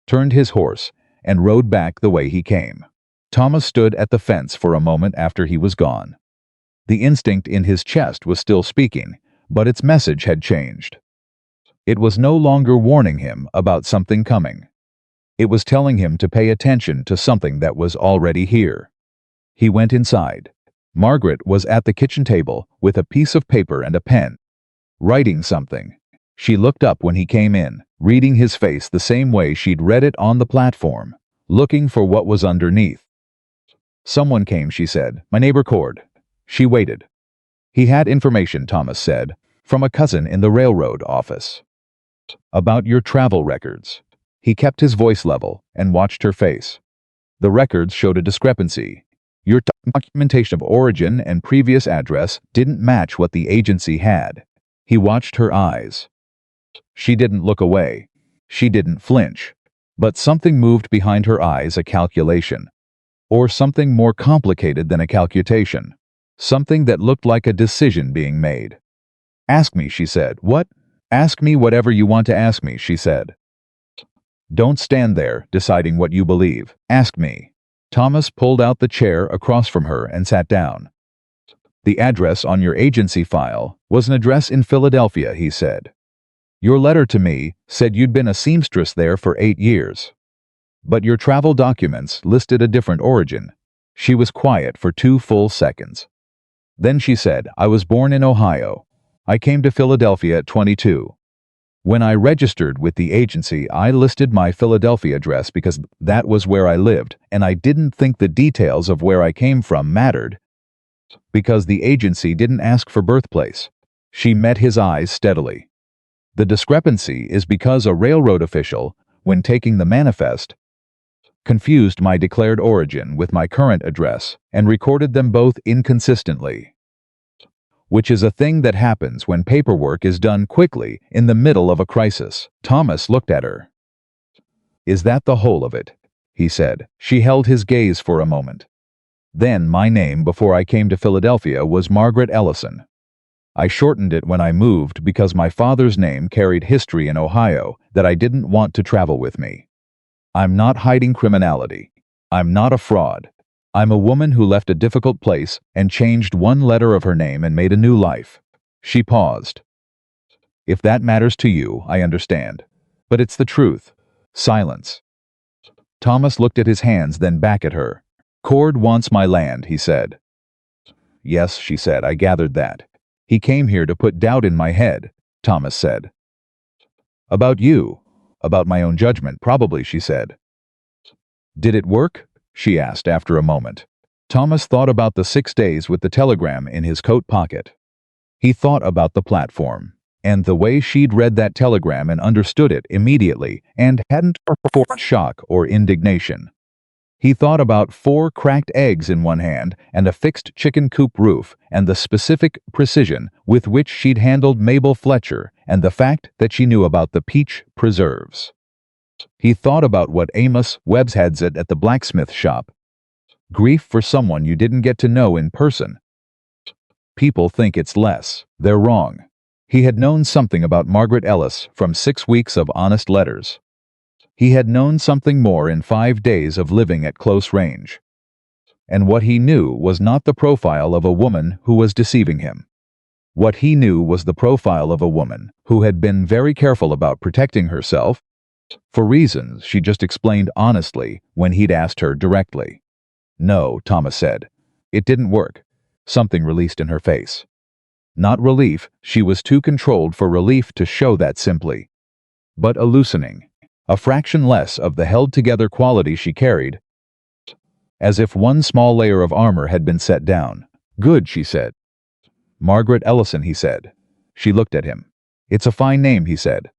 Speaker 1: turned his horse, and rode back the way he came. Thomas stood at the fence for a moment after he was gone. The instinct in his chest was still speaking, but its message had changed. It was no longer warning him about something coming. It was telling him to pay attention to something that was already here. He went inside. Margaret was at the kitchen table with a piece of paper and a pen, writing something. She looked up when he came in, reading his face the same way she'd read it on the platform, looking for what was underneath. Someone came, she said. My neighbor Cord. She waited. He had information, Thomas said, from a cousin in the railroad office. About your travel records. He kept his voice level and watched her face. The records showed a discrepancy. Your documentation of origin and previous address didn't match what the agency had. He watched her eyes. She didn't look away. She didn't flinch. But something moved behind her eyes, a calculation. Or something more complicated than a calculation. Something that looked like a decision being made. Ask me, she said. What? Ask me whatever you want to ask me, she said. Don't stand there, deciding what you believe. Ask me. Thomas pulled out the chair across from her and sat down. The address on your agency file was an address in Philadelphia, he said. Your letter to me said you'd been a seamstress there for 8 years. But your travel documents listed a different origin. She was quiet for 2 full seconds. Then she said, I was born in Ohio. I came to Philadelphia at 22. When I registered with the agency, I listed my Philadelphia address because that was where I lived, and I didn't think the details of where I came from mattered because the agency didn't ask for birthplace. She met his eyes steadily. The discrepancy is because a railroad official, when taking the manifest, confused my declared origin with my current address and recorded them both inconsistently, which is a thing that happens when paperwork is done quickly in the middle of a crisis. Thomas looked at her. Is that the whole of it? He said. She held his gaze for a moment. Then my name before I came to Philadelphia was Margaret Ellison. I shortened it when I moved because my father's name carried history in Ohio that I didn't want to travel with me. I'm not hiding criminality. I'm not a fraud. I'm a woman who left a difficult place and changed one letter of her name and made a new life. She paused. If that matters to you, I understand. But it's the truth. Silence. Thomas looked at his hands, then back at her. Cord wants my land, he said. Yes, she said, I gathered that. He came here to put doubt in my head, Thomas said. About you. About my own judgment, probably, she said. Did it work? She asked after a moment. Thomas thought about the 6 days with the telegram in his coat pocket. He thought about the platform, and the way she'd read that telegram and understood it immediately and hadn't performed shock or indignation. He thought about 4 cracked eggs in one hand and a fixed chicken coop roof and the specific precision with which she'd handled Mabel Fletcher and the fact that she knew about the peach preserves. He thought about what Amos Webbs had said at the blacksmith shop. Grief for someone you didn't get to know in person. People think it's less. They're wrong. He had known something about Margaret Ellis from 6 weeks of honest letters. He had known something more in 5 days of living at close range. And what he knew was not the profile of a woman who was deceiving him. What he knew was the profile of a woman who had been very careful about protecting herself, for reasons she just explained honestly when he'd asked her directly. No, Thomas said. It didn't work. Something released in her face. Not relief, she was too controlled for relief to show that simply. But a loosening. A fraction less of the held-together quality she carried, as if one small layer of armor had been set down. Good, she said. Margaret Ellison, he said. She looked at him. It's a fine name, he said.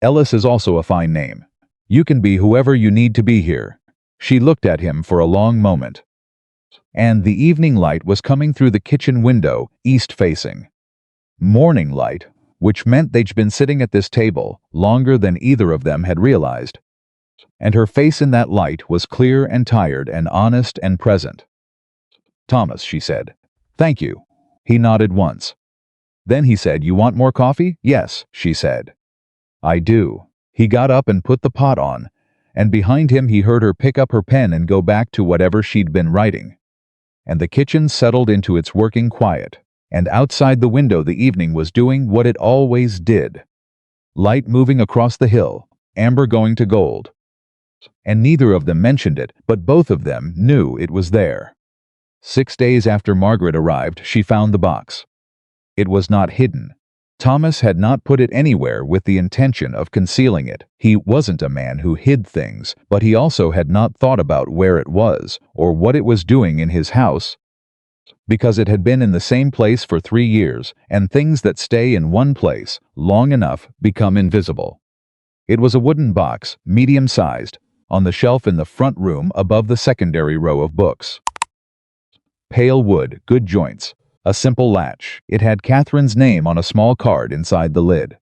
Speaker 1: Ellis is also a fine name. You can be whoever you need to be here. She looked at him for a long moment. And the evening light was coming through the kitchen window, east-facing. Morning light, which meant they'd been sitting at this table longer than either of them had realized. And her face in that light was clear and tired and honest and present. Thomas, she said. Thank you. He nodded once. Then he said, You want more coffee? Yes, she said. I do. He got up and put the pot on, and behind him he heard her pick up her pen and go back to whatever she'd been writing. And the kitchen settled into its working quiet, and outside the window the evening was doing what it always did. Light moving across the hill, amber going to gold. And neither of them mentioned it, but both of them knew it was there. 6 days after Margaret arrived, she found the box. It was not hidden. Thomas had not put it anywhere with the intention of concealing it. He wasn't a man who hid things, but he also had not thought about where it was or what it was doing in his house, because it had been in the same place for 3 years, and things that stay in one place long enough become invisible. It was a wooden box, medium-sized, on the shelf in the front room above the secondary row of books. Pale wood, good joints. A simple latch. It had Catherine's name on a small card inside the lid.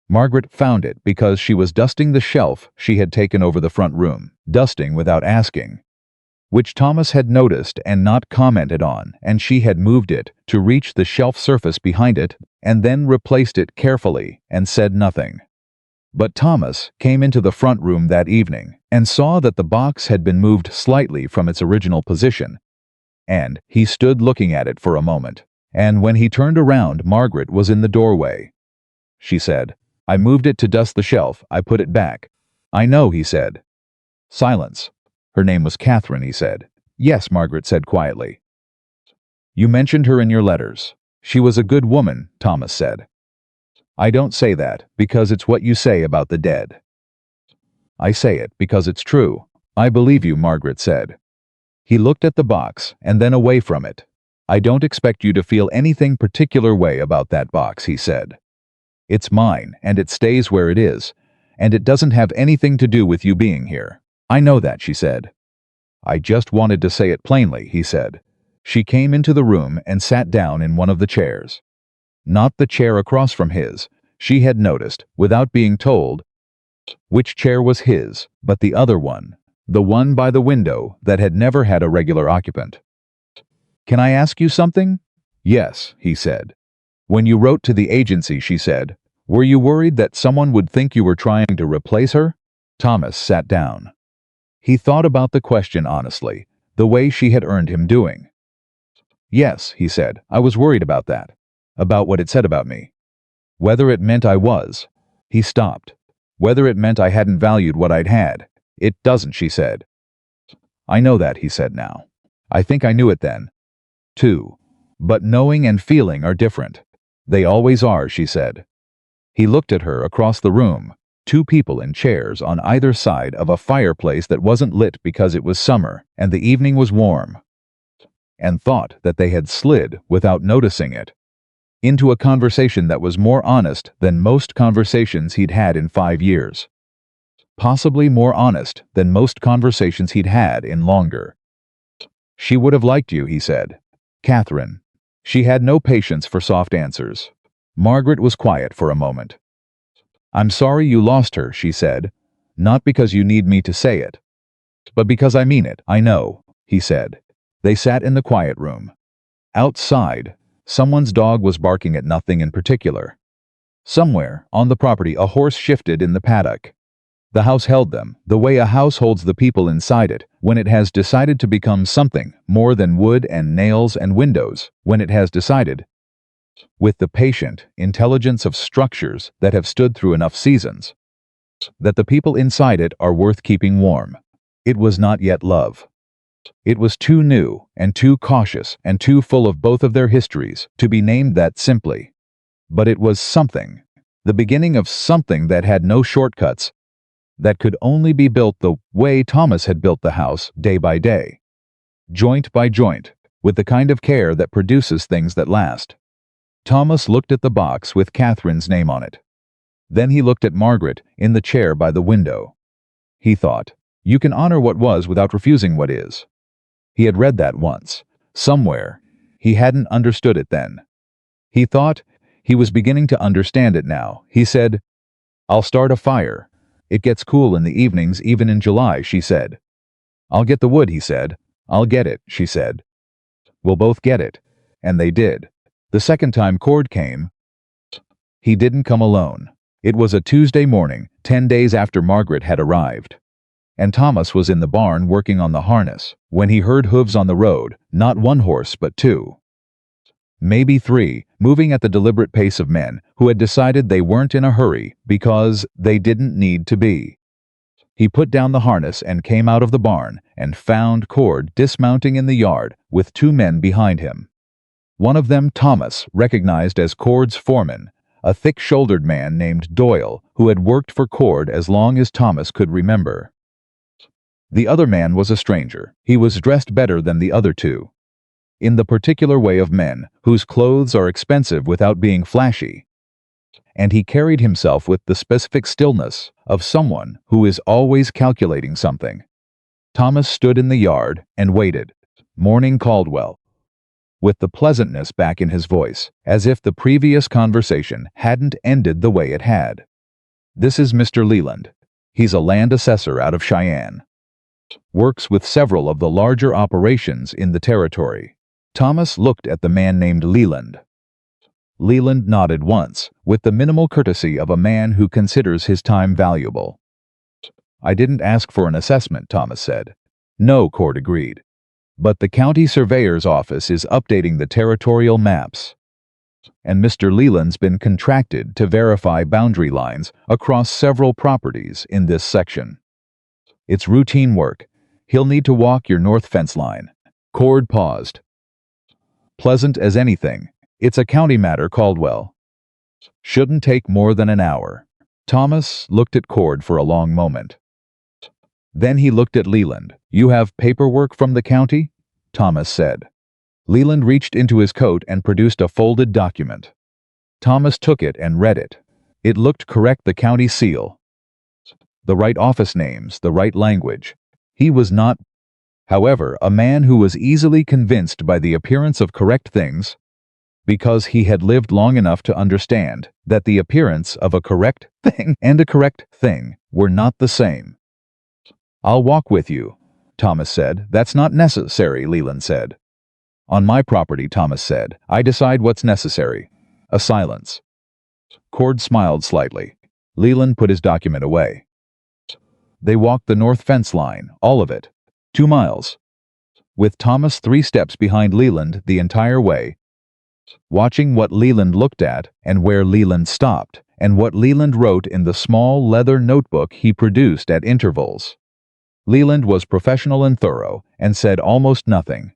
Speaker 1: Margaret found it because she was dusting the shelf she had taken over the front room, dusting without asking, which Thomas had noticed and not commented on, and she had moved it to reach the shelf surface behind it and then replaced it carefully and said nothing. But Thomas came into the front room that evening, and saw that the box had been moved slightly from its original position, and he stood looking at it for a moment. And when he turned around, Margaret was in the doorway. She said, "I moved it to dust the shelf. I put it back." "I know," he said. Silence. "Her name was Catherine," he said. "Yes," Margaret said quietly. "You mentioned her in your letters. She was a good woman," Thomas said. "I don't say that, because it's what you say about the dead. I say it because it's true." "I believe you," Margaret said. He looked at the box and then away from it. "I don't expect you to feel anything particular way about that box," he said. "It's mine, and it stays where it is, and it doesn't have anything to do with you being here." "I know that," she said. "I just wanted to say it plainly," he said. She came into the room and sat down in one of the chairs. Not the chair across from his. She had noticed, without being told, which chair was his, but the other one, the one by the window that had never had a regular occupant. "Can I ask you something?" "Yes," he said. "When you wrote to the agency," she said, "were you worried that someone would think you were trying to replace her?" Thomas sat down. He thought about the question honestly, the way she had earned him doing. "Yes," he said, "I was worried about that, about what it said about me. Whether it meant I was." He stopped. "Whether it meant I hadn't valued what I'd had." "It doesn't," she said. "I know that," he said now. "I think I knew it then, too. But knowing and feeling are different." "They always are," she said. He looked at her across the room, two people in chairs on either side of a fireplace that wasn't lit because it was summer and the evening was warm, and thought that they had slid, without noticing it, into a conversation that was more honest than most conversations he'd had in 5 years. Possibly more honest than most conversations he'd had in longer. "She would have liked you," he said. "Catherine." She had no patience for soft answers. Margaret was quiet for a moment. "I'm sorry you lost her," she said. "Not because you need me to say it, but because I mean it." "I know," he said. They sat in the quiet room. Outside, someone's dog was barking at nothing in particular. Somewhere, on the property, a horse shifted in the paddock. The house held them, the way a house holds the people inside it, when it has decided to become something more than wood and nails and windows, when it has decided, with the patient intelligence of structures that have stood through enough seasons, that the people inside it are worth keeping warm. It was not yet love. It was too new, and too cautious, and too full of both of their histories, to be named that simply. But it was something, the beginning of something that had no shortcuts, that could only be built the way Thomas had built the house, day by day, joint by joint, with the kind of care that produces things that last. Thomas looked at the box with Catherine's name on it. Then he looked at Margaret in the chair by the window. He thought, "You can honor what was without refusing what is." He had read that once, somewhere. He hadn't understood it then. He thought he was beginning to understand it now. He said, "I'll start a fire. It gets cool in the evenings, even in July," she said. "I'll get the wood," he said. "I'll get it," she said. "We'll both get it." And they did. The second time Cord came, he didn't come alone. It was a Tuesday morning, 10 days after Margaret had arrived. And Thomas was in the barn working on the harness, when he heard hooves on the road, not one horse but two. Maybe three, moving at the deliberate pace of men who had decided they weren't in a hurry because they didn't need to be. He put down the harness and came out of the barn and found Cord dismounting in the yard with two men behind him. One of them Thomas recognized as Cord's foreman, a thick-shouldered man named Doyle who had worked for Cord as long as Thomas could remember. The other man was a stranger. He was dressed better than the other two, in the particular way of men whose clothes are expensive without being flashy, and he carried himself with the specific stillness of someone who is always calculating something. Thomas stood in the yard and waited. "Morning, Caldwell," with the pleasantness back in his voice, as if the previous conversation hadn't ended the way it had. "This is Mr. Leland. He's a land assessor out of Cheyenne. Works with several of the larger operations in the territory." Thomas looked at the man named Leland. Leland nodded once, with the minimal courtesy of a man who considers his time valuable. I didn't ask for an assessment, Thomas said. No, Cord agreed. But the county surveyor's office is updating the territorial maps. And Mr. Leland's been contracted to verify boundary lines across several properties in this section. It's routine work. He'll need to walk your north fence line. Cord paused. Pleasant as anything. It's a county matter, Caldwell. Shouldn't take more than an hour. Thomas looked at Cord for a long moment. Then he looked at Leland. You have paperwork from the county? Thomas said. Leland reached into his coat and produced a folded document. Thomas took it and read it. It looked correct, the county seal. The right office names, the right language. He was not, however, a man who was easily convinced by the appearance of correct things, because he had lived long enough to understand that the appearance of a correct thing and a correct thing were not the same. I'll walk with you, Thomas said. That's not necessary, Leland said. On my property, Thomas said. I decide what's necessary. A silence. Cord smiled slightly. Leland put his document away. They walked the north fence line, all of it. 2 miles. With Thomas 3 steps behind Leland the entire way, watching what Leland looked at and where Leland stopped, and what Leland wrote in the small leather notebook he produced at intervals. Leland was professional and thorough, and said almost nothing,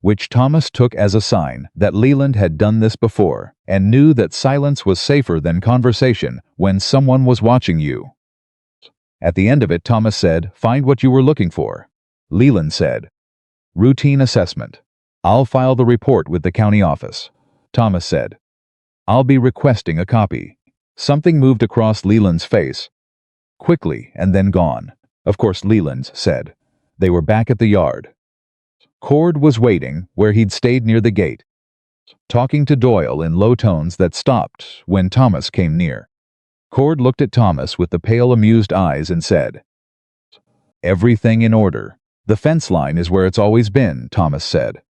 Speaker 1: which Thomas took as a sign that Leland had done this before, and knew that silence was safer than conversation when someone was watching you. At the end of it, Thomas said, "Find what you were looking for." Leland said, "Routine assessment. I'll file the report with the county office." Thomas said, "I'll be requesting a copy." Something moved across Leland's face, quickly, and then gone. Of course, Leland said. They were back at the yard. Cord was waiting where he'd stayed near the gate, talking to Doyle in low tones that stopped when Thomas came near. Cord looked at Thomas with the pale, amused eyes and said, "Everything in order. The fence line is where it's always been," Thomas said.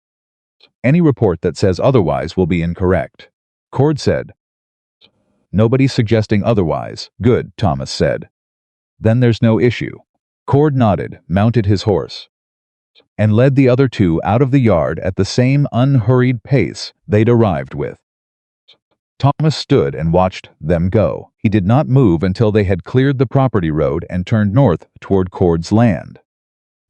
Speaker 1: "Any report that says otherwise will be incorrect." Cord said. "Nobody's suggesting otherwise." "Good," Thomas said. "Then there's no issue." Cord nodded, mounted his horse, and led the other 2 out of the yard at the same unhurried pace they'd arrived with. Thomas stood and watched them go. He did not move until they had cleared the property road and turned north toward Cord's land.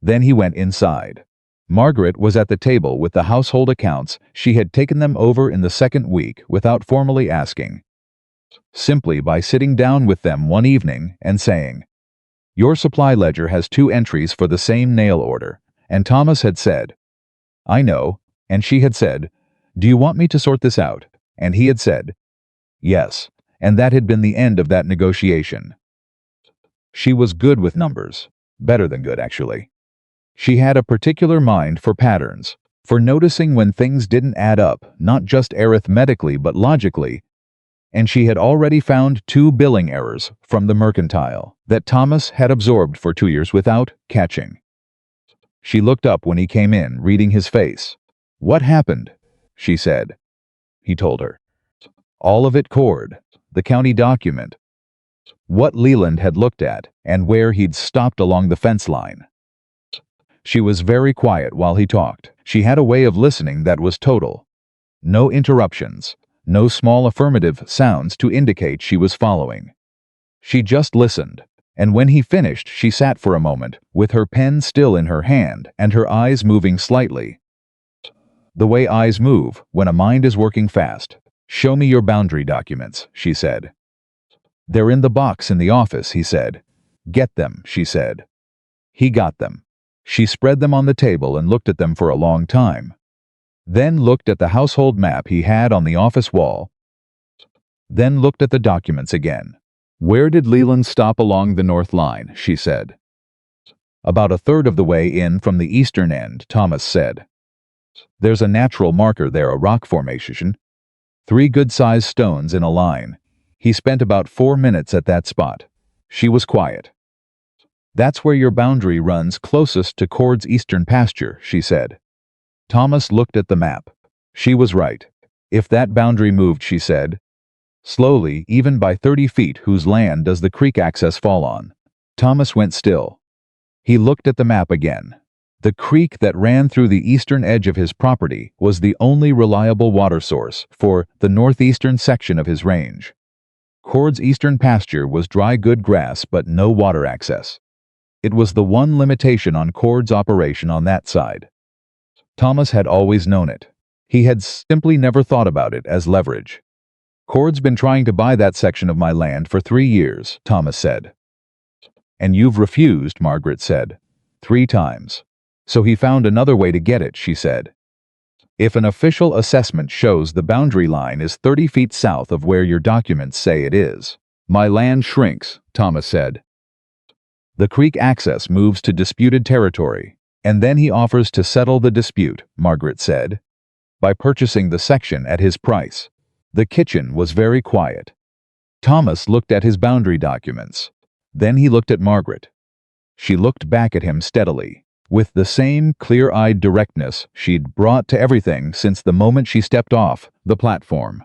Speaker 1: Then he went inside. Margaret was at the table with the household accounts. She had taken them over in the 2nd week without formally asking, simply by sitting down with them one evening and saying, "Your supply ledger has 2 entries for the same nail order." And Thomas had said, "I know," and she had said, "Do you want me to sort this out?" And he had said, "Yes," and that had been the end of that negotiation. She was good with numbers. Better than good, actually. She had a particular mind for patterns, for noticing when things didn't add up, not just arithmetically but logically, and she had already found 2 billing errors from the mercantile that Thomas had absorbed for 2 years without catching. She looked up when he came in, reading his face. "What happened?" she said. He told her. All of it, Cord. The county document. What Leland had looked at, and where he'd stopped along the fence line. She was very quiet while he talked. She had a way of listening that was total. No interruptions, no small affirmative sounds to indicate she was following. She just listened, and when he finished, she sat for a moment, with her pen still in her hand and her eyes moving slightly. The way eyes move when a mind is working fast. "Show me your boundary documents," she said. "They're in the box in the office," he said. "Get them," she said. He got them. She spread them on the table and looked at them for a long time. Then looked at the household map he had on the office wall. Then looked at the documents again. "Where did Leland stop along the north line?" she said. "About 1/3 of the way in from the eastern end," Thomas said. "There's a natural marker there, a rock formation. 3 good-sized stones in a line. He spent about 4 minutes at that spot." She was quiet. "That's where your boundary runs closest to Cord's eastern pasture," she said. Thomas looked at the map. She was right. "If that boundary moved," she said, "slowly, even by 30 feet, whose land does the creek access fall on?" Thomas went still. He looked at the map again. The creek that ran through the eastern edge of his property was the only reliable water source for the northeastern section of his range. Cord's eastern pasture was dry good grass but no water access. It was the one limitation on Cord's operation on that side. Thomas had always known it. He had simply never thought about it as leverage. Cord's been trying to buy that section of my land for 3 years, Thomas said. And you've refused, Margaret said. 3 times. So he found another way to get it, she said. If an official assessment shows the boundary line is 30 feet south of where your documents say it is, my land shrinks, Thomas said. The creek access moves to disputed territory, and then he offers to settle the dispute, Margaret said, by purchasing the section at his price. The kitchen was very quiet. Thomas looked at his boundary documents. Then he looked at Margaret. She looked back at him steadily, with the same clear-eyed directness she'd brought to everything since the moment she stepped off the platform.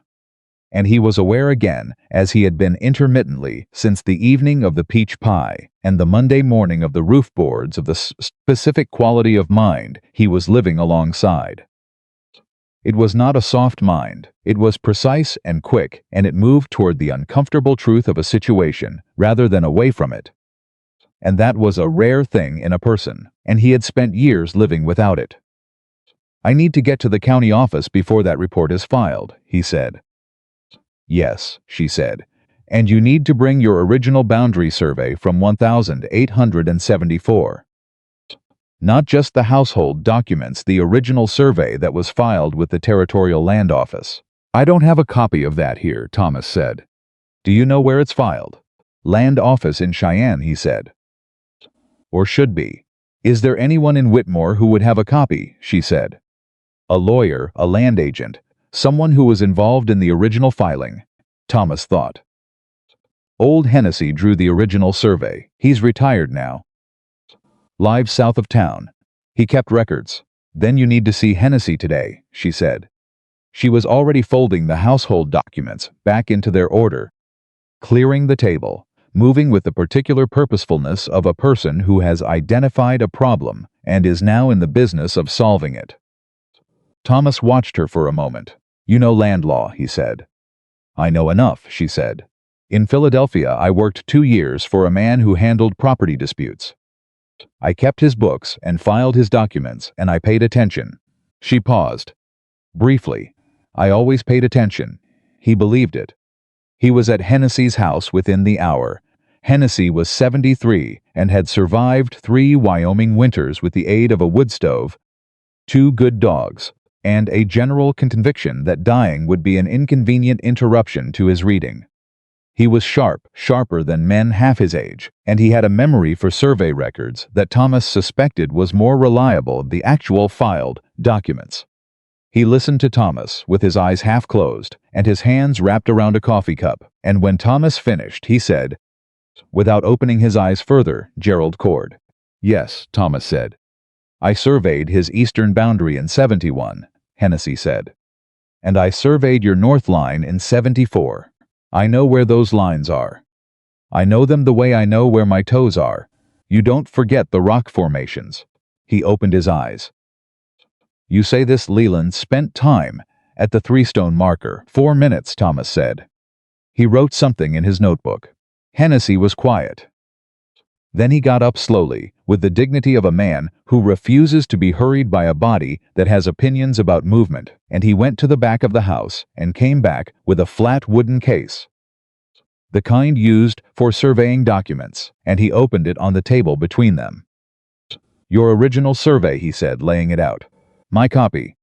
Speaker 1: And he was aware again, as he had been intermittently since the evening of the peach pie and the Monday morning of the roof boards, of the specific quality of mind he was living alongside. It was not a soft mind. It was precise and quick, and it moved toward the uncomfortable truth of a situation rather than away from it. And that was a rare thing in a person, and he had spent years living without it. I need to get to the county office before that report is filed, he said. Yes, she said, and you need to bring your original boundary survey from 1874. Not just the household documents, the original survey that was filed with the Territorial Land Office. I don't have a copy of that here, Thomas said. Do you know where it's filed? Land Office in Cheyenne, he said. Or should be. Is there anyone in Whitmore who would have a copy? She said. A lawyer, a land agent, someone who was involved in the original filing, Thomas thought. Old Hennessy drew the original survey. He's retired now. Lives south of town. He kept records. Then you need to see Hennessy today, she said. She was already folding the household documents back into their order, clearing the table, moving with the particular purposefulness of a person who has identified a problem and is now in the business of solving it. Thomas watched her for a moment. You know land law, he said. I know enough, she said. In Philadelphia, I worked 2 years for a man who handled property disputes. I kept his books and filed his documents, and I paid attention. She paused. Briefly. I always paid attention. He believed it. He was at Hennessy's house within the hour. Hennessy was 73 and had survived 3 Wyoming winters with the aid of a wood stove, 2 good dogs, and a general conviction that dying would be an inconvenient interruption to his reading. He was sharp, sharper than men half his age, and he had a memory for survey records that Thomas suspected was more reliable than the actual filed documents. He listened to Thomas with his eyes half closed and his hands wrapped around a coffee cup, and when Thomas finished, he said, without opening his eyes further, Gerald Cord. Yes, Thomas said. I surveyed his eastern boundary in 71, Hennessy said. And I surveyed your north line in 74. I know where those lines are. I know them the way I know where my toes are. You don't forget the rock formations. He opened his eyes. You say this Leland spent time at the 3-stone marker. 4 minutes, Thomas said. He wrote something in his notebook. Hennessy was quiet. Then he got up slowly, with the dignity of a man who refuses to be hurried by a body that has opinions about movement, and he went to the back of the house and came back with a flat wooden case, the kind used for surveying documents, and he opened it on the table between them. Your original survey, he said, laying it out. My copy.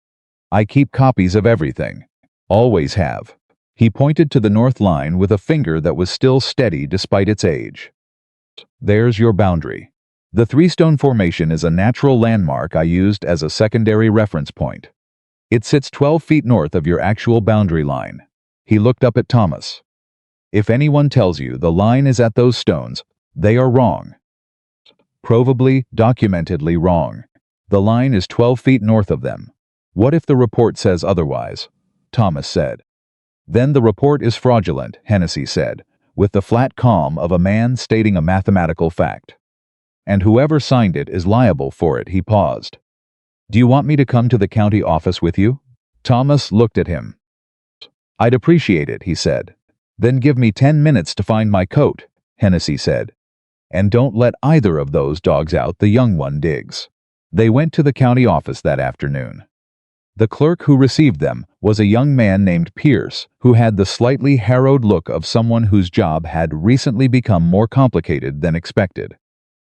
Speaker 1: I keep copies of everything. Always have. He pointed to the north line with a finger that was still steady despite its age. There's your boundary. The 3-stone formation is a natural landmark I used as a secondary reference point. It sits 12 feet north of your actual boundary line. He looked up at Thomas. If anyone tells you the line is at those stones, they are wrong. Provably, documentedly wrong. The line is 12 feet north of them. What if the report says otherwise? Thomas said. Then the report is fraudulent, Hennessy said. with the flat calm of a man stating a mathematical fact. "And whoever signed it is liable for it," he paused. "Do you want me to come to the county office with you?" Thomas looked at him. "I'd appreciate it," he said. "Then give me 10 minutes to find my coat," Hennessy said. "And don't let either of those dogs out," the young one digs. They went to the county office that afternoon. The clerk who received them was a young man named Pierce, who had the slightly harrowed look of someone whose job had recently become more complicated than expected.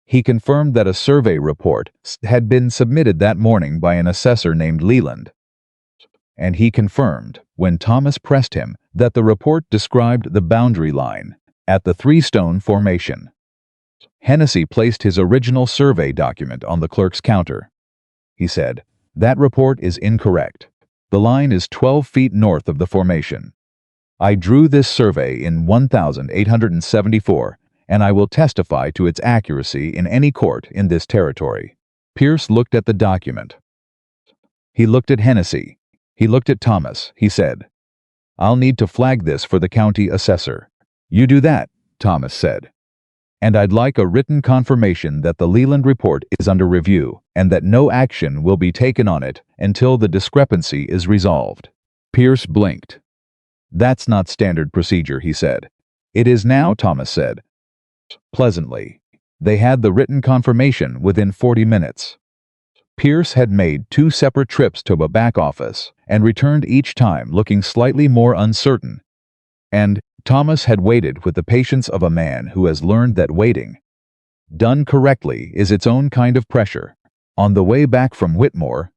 Speaker 1: He confirmed that a survey report had been submitted that morning by an assessor named Leland. And he confirmed, when Thomas pressed him, that the report described the boundary line at the Three-Stone Formation. Hennessy placed his original survey document on the clerk's counter. He said, "That report is incorrect. The line is 12 feet north of the formation. I drew this survey in 1874, and I will testify to its accuracy in any court in this territory." Pierce looked at the document. He looked at Hennessy. He looked at Thomas. He said, "I'll need to flag this for the county assessor." "You do that," Thomas said. "And I'd like a written confirmation that the Leland report is under review and that no action will be taken on it until the discrepancy is resolved." Pierce blinked. "That's not standard procedure," he said. "It is now," Thomas said. Pleasantly. They had the written confirmation within 40 minutes. Pierce had made 2 separate trips to a back office and returned each time looking slightly more uncertain. And Thomas had waited with the patience of a man who has learned that waiting, done correctly, is its own kind of pressure. On the way back from Whitmore,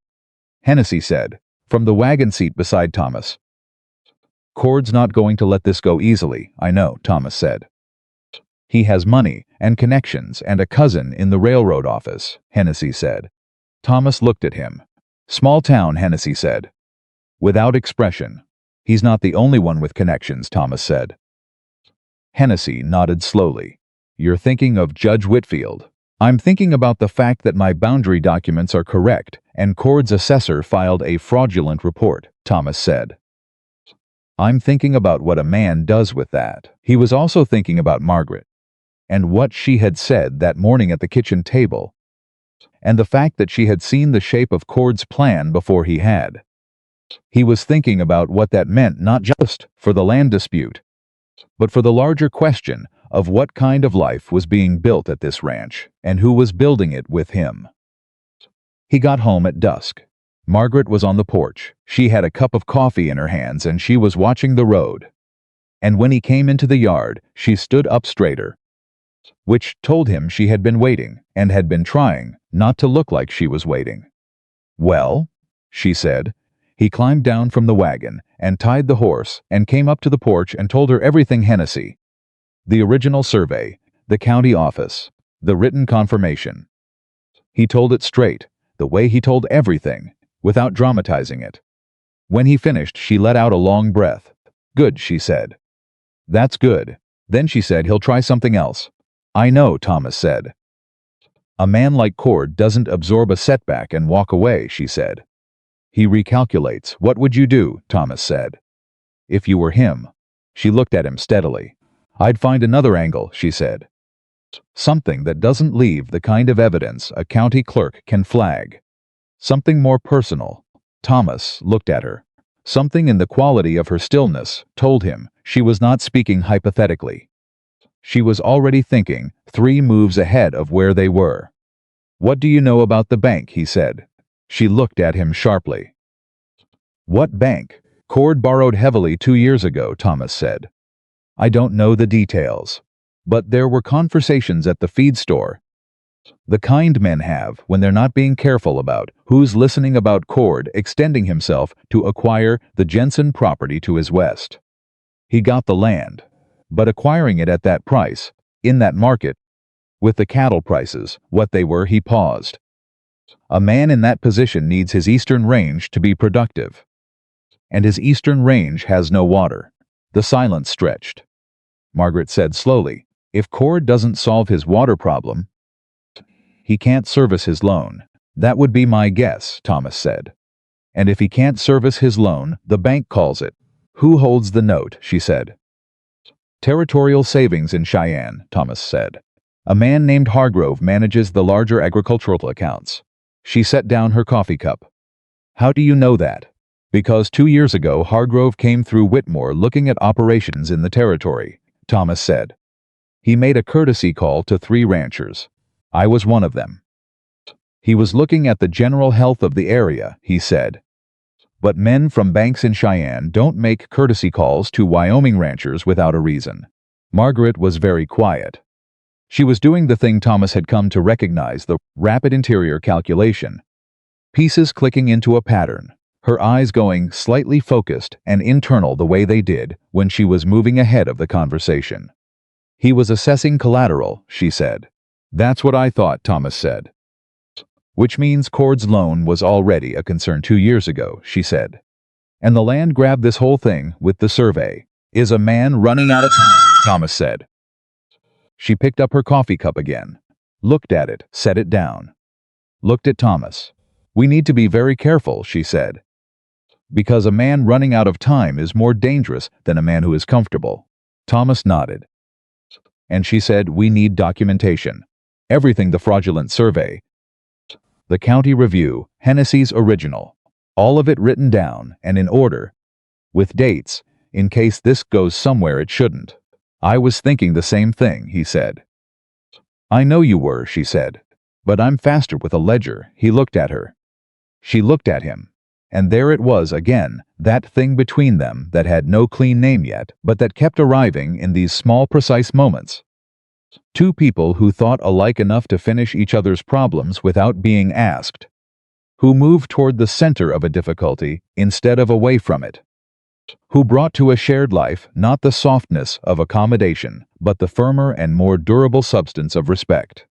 Speaker 1: Hennessy said, from the wagon seat beside Thomas, "Cord's not going to let this go easily, I know," Thomas said. "He has money and connections and a cousin in the railroad office," Hennessy said. Thomas looked at him. "Small town," Hennessy said. Without expression. "He's not the only one with connections," Thomas said. Hennessy nodded slowly. "You're thinking of Judge Whitfield." "I'm thinking about the fact that my boundary documents are correct and Cord's assessor filed a fraudulent report," Thomas said. "I'm thinking about what a man does with that." He was also thinking about Margaret and what she had said that morning at the kitchen table, and the fact that she had seen the shape of Cord's plan before he had. He was thinking about what that meant not just for the land dispute, but for the larger question of what kind of life was being built at this ranch and who was building it with him. He got home at dusk. Margaret was on the porch. She had a cup of coffee in her hands and she was watching the road. And when he came into the yard, she stood up straighter, which told him she had been waiting and had been trying not to look like she was waiting. "Well?" she said. He climbed down from the wagon and tied the horse and came up to the porch and told her everything. Hennessy. The original survey, the county office, the written confirmation. He told it straight, the way he told everything, without dramatizing it. When he finished, she let out a long breath. "Good," she said. "That's good." Then she said, "He'll try something else." "I know," Thomas said. "A man like Cord doesn't absorb a setback and walk away," she said. "He recalculates." "What would you do?" Thomas said. "If you were him." She looked at him steadily. "I'd find another angle," she said. "Something that doesn't leave the kind of evidence a county clerk can flag. Something more personal." Thomas looked at her. Something in the quality of her stillness told him she was not speaking hypothetically. She was already thinking 3 moves ahead of where they were. "What do you know about the bank?" he said. She looked at him sharply. "What bank?" "Cord borrowed heavily 2 years ago," Thomas said. "I don't know the details. But there were conversations at the feed store. The kind men have when they're not being careful about who's listening about Cord extending himself to acquire the Jensen property to his west. He got the land, but acquiring it at that price, in that market, with the cattle prices, what they were, he paused. A man in that position needs his eastern range to be productive. And his eastern range has no water." The silence stretched. Margaret said slowly, "If Cord doesn't solve his water problem, he can't service his loan." "That would be my guess," Thomas said. "And if he can't service his loan, the bank calls it." "Who holds the note?" she said. Territorial savings in Cheyenne, Thomas said. A man named Hargrove manages the larger agricultural accounts. She set down her coffee cup. How do you know that? Because 2 years ago Hargrove came through Whitmore looking at operations in the territory, Thomas said. He made a courtesy call to 3 ranchers. I was one of them. He was looking at the general health of the area, he said. But men from banks in Cheyenne don't make courtesy calls to Wyoming ranchers without a reason. Margaret was very quiet. She was doing the thing Thomas had come to recognize, the rapid interior calculation. Pieces clicking into a pattern, her eyes going slightly focused and internal the way they did when she was moving ahead of the conversation. He was assessing collateral, she said. That's what I thought, Thomas said. Which means Cord's loan was already a concern 2 years ago, she said. And the land grabbed this whole thing with the survey. Is a man running out of time? Thomas said. She picked up her coffee cup again, looked at it, set it down. Looked at Thomas. We need to be very careful, she said. Because a man running out of time is more dangerous than a man who is comfortable. Thomas nodded. And she said, we need documentation. Everything, the fraudulent survey, the county review, Hennessy's original. All of it written down and in order, with dates, in case this goes somewhere it shouldn't. I was thinking the same thing, he said. I know you were, she said. But I'm faster with a ledger. He looked at her. She looked at him. And there it was again, that thing between them that had no clean name yet, but that kept arriving in these small precise moments. 2 people who thought alike enough to finish each other's problems without being asked. Who moved toward the center of a difficulty instead of away from it. Who brought to a shared life not the softness of accommodation, but the firmer and more durable substance of respect.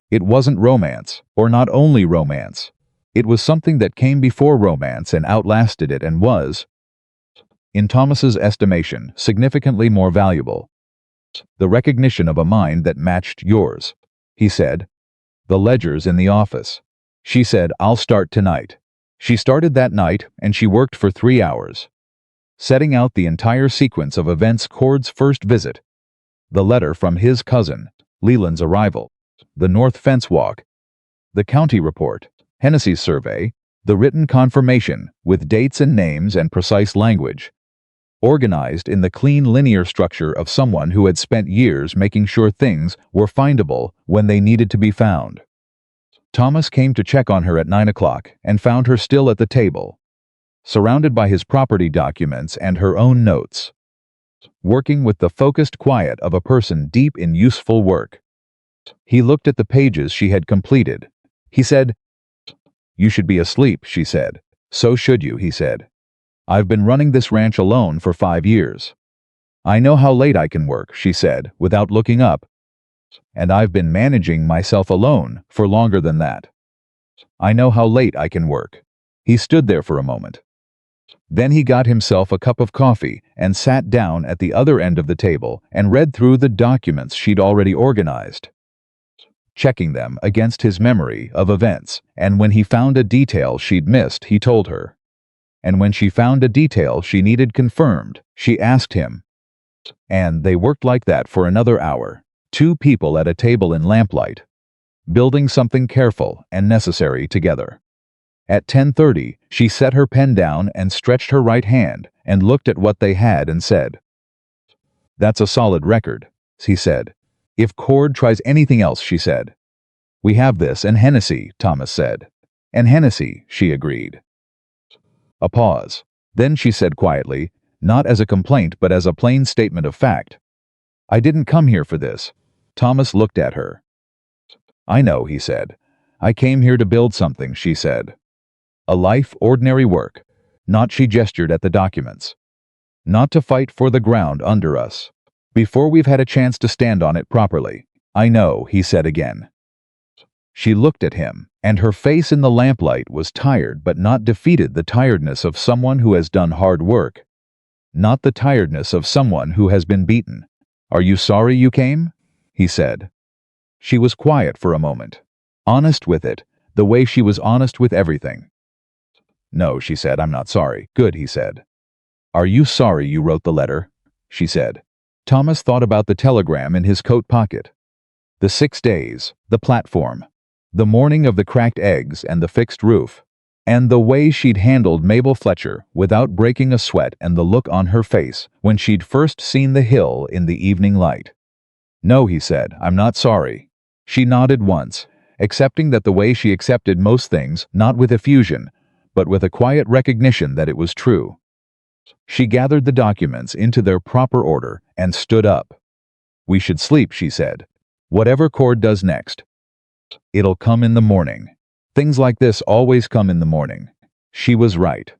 Speaker 1: It wasn't romance, or not only romance. It was something that came before romance and outlasted it and was, in Thomas's estimation, significantly more valuable. The recognition of a mind that matched yours, he said. The ledgers in the office. She said, I'll start tonight. She started that night, and she worked for 3 hours, setting out the entire sequence of events: Cord's first visit, the letter from his cousin, Leland's arrival, the north fence walk, the county report, Hennessy's survey, the written confirmation with dates and names and precise language, organized in the clean linear structure of someone who had spent years making sure things were findable when they needed to be found. Thomas came to check on her at 9 o'clock and found her still at the table, surrounded by his property documents and her own notes, working with the focused quiet of a person deep in useful work. He looked at the pages she had completed. He said, You should be asleep, she said. So should you, he said. I've been running this ranch alone for 5 years. I know how late I can work, she said, without looking up. And I've been managing myself alone for longer than that. I know how late I can work. He stood there for a moment. Then he got himself a cup of coffee and sat down at the other end of the table and read through the documents she'd already organized, checking them against his memory of events, and when he found a detail she'd missed, he told her. And when she found a detail she needed confirmed, she asked him. And they worked like that for another hour, 2 people at a table in lamplight, building something careful and necessary together. At 10:30, she set her pen down and stretched her right hand and looked at what they had and said, That's a solid record, he said. If Cord tries anything else, she said. We have this and Hennessy, Thomas said. And Hennessy, she agreed. A pause. Then she said quietly, not as a complaint but as a plain statement of fact. I didn't come here for this. Thomas looked at her. I know, he said. I came here to build something, she said. A life, ordinary work. Not, she gestured at the documents. Not to fight for the ground under us, before we've had a chance to stand on it properly. I know, he said again. She looked at him, and her face in the lamplight was tired but not defeated, the tiredness of someone who has done hard work. Not the tiredness of someone who has been beaten. Are you sorry you came? He said. She was quiet for a moment, honest with it, the way she was honest with everything. No, she said, I'm not sorry. Good, he said. Are you sorry you wrote the letter? She said. Thomas thought about the telegram in his coat pocket. The 6 days, the platform, the morning of the cracked eggs and the fixed roof, and the way she'd handled Mabel Fletcher without breaking a sweat, and the look on her face when she'd first seen the hill in the evening light. "No," he said, "I'm not sorry." She nodded once, accepting that the way she accepted most things, not with effusion, but with a quiet recognition that it was true. She gathered the documents into their proper order and stood up. "We should sleep," she said. "Whatever Cord does next, it'll come in the morning. Things like this always come in the morning." She was right.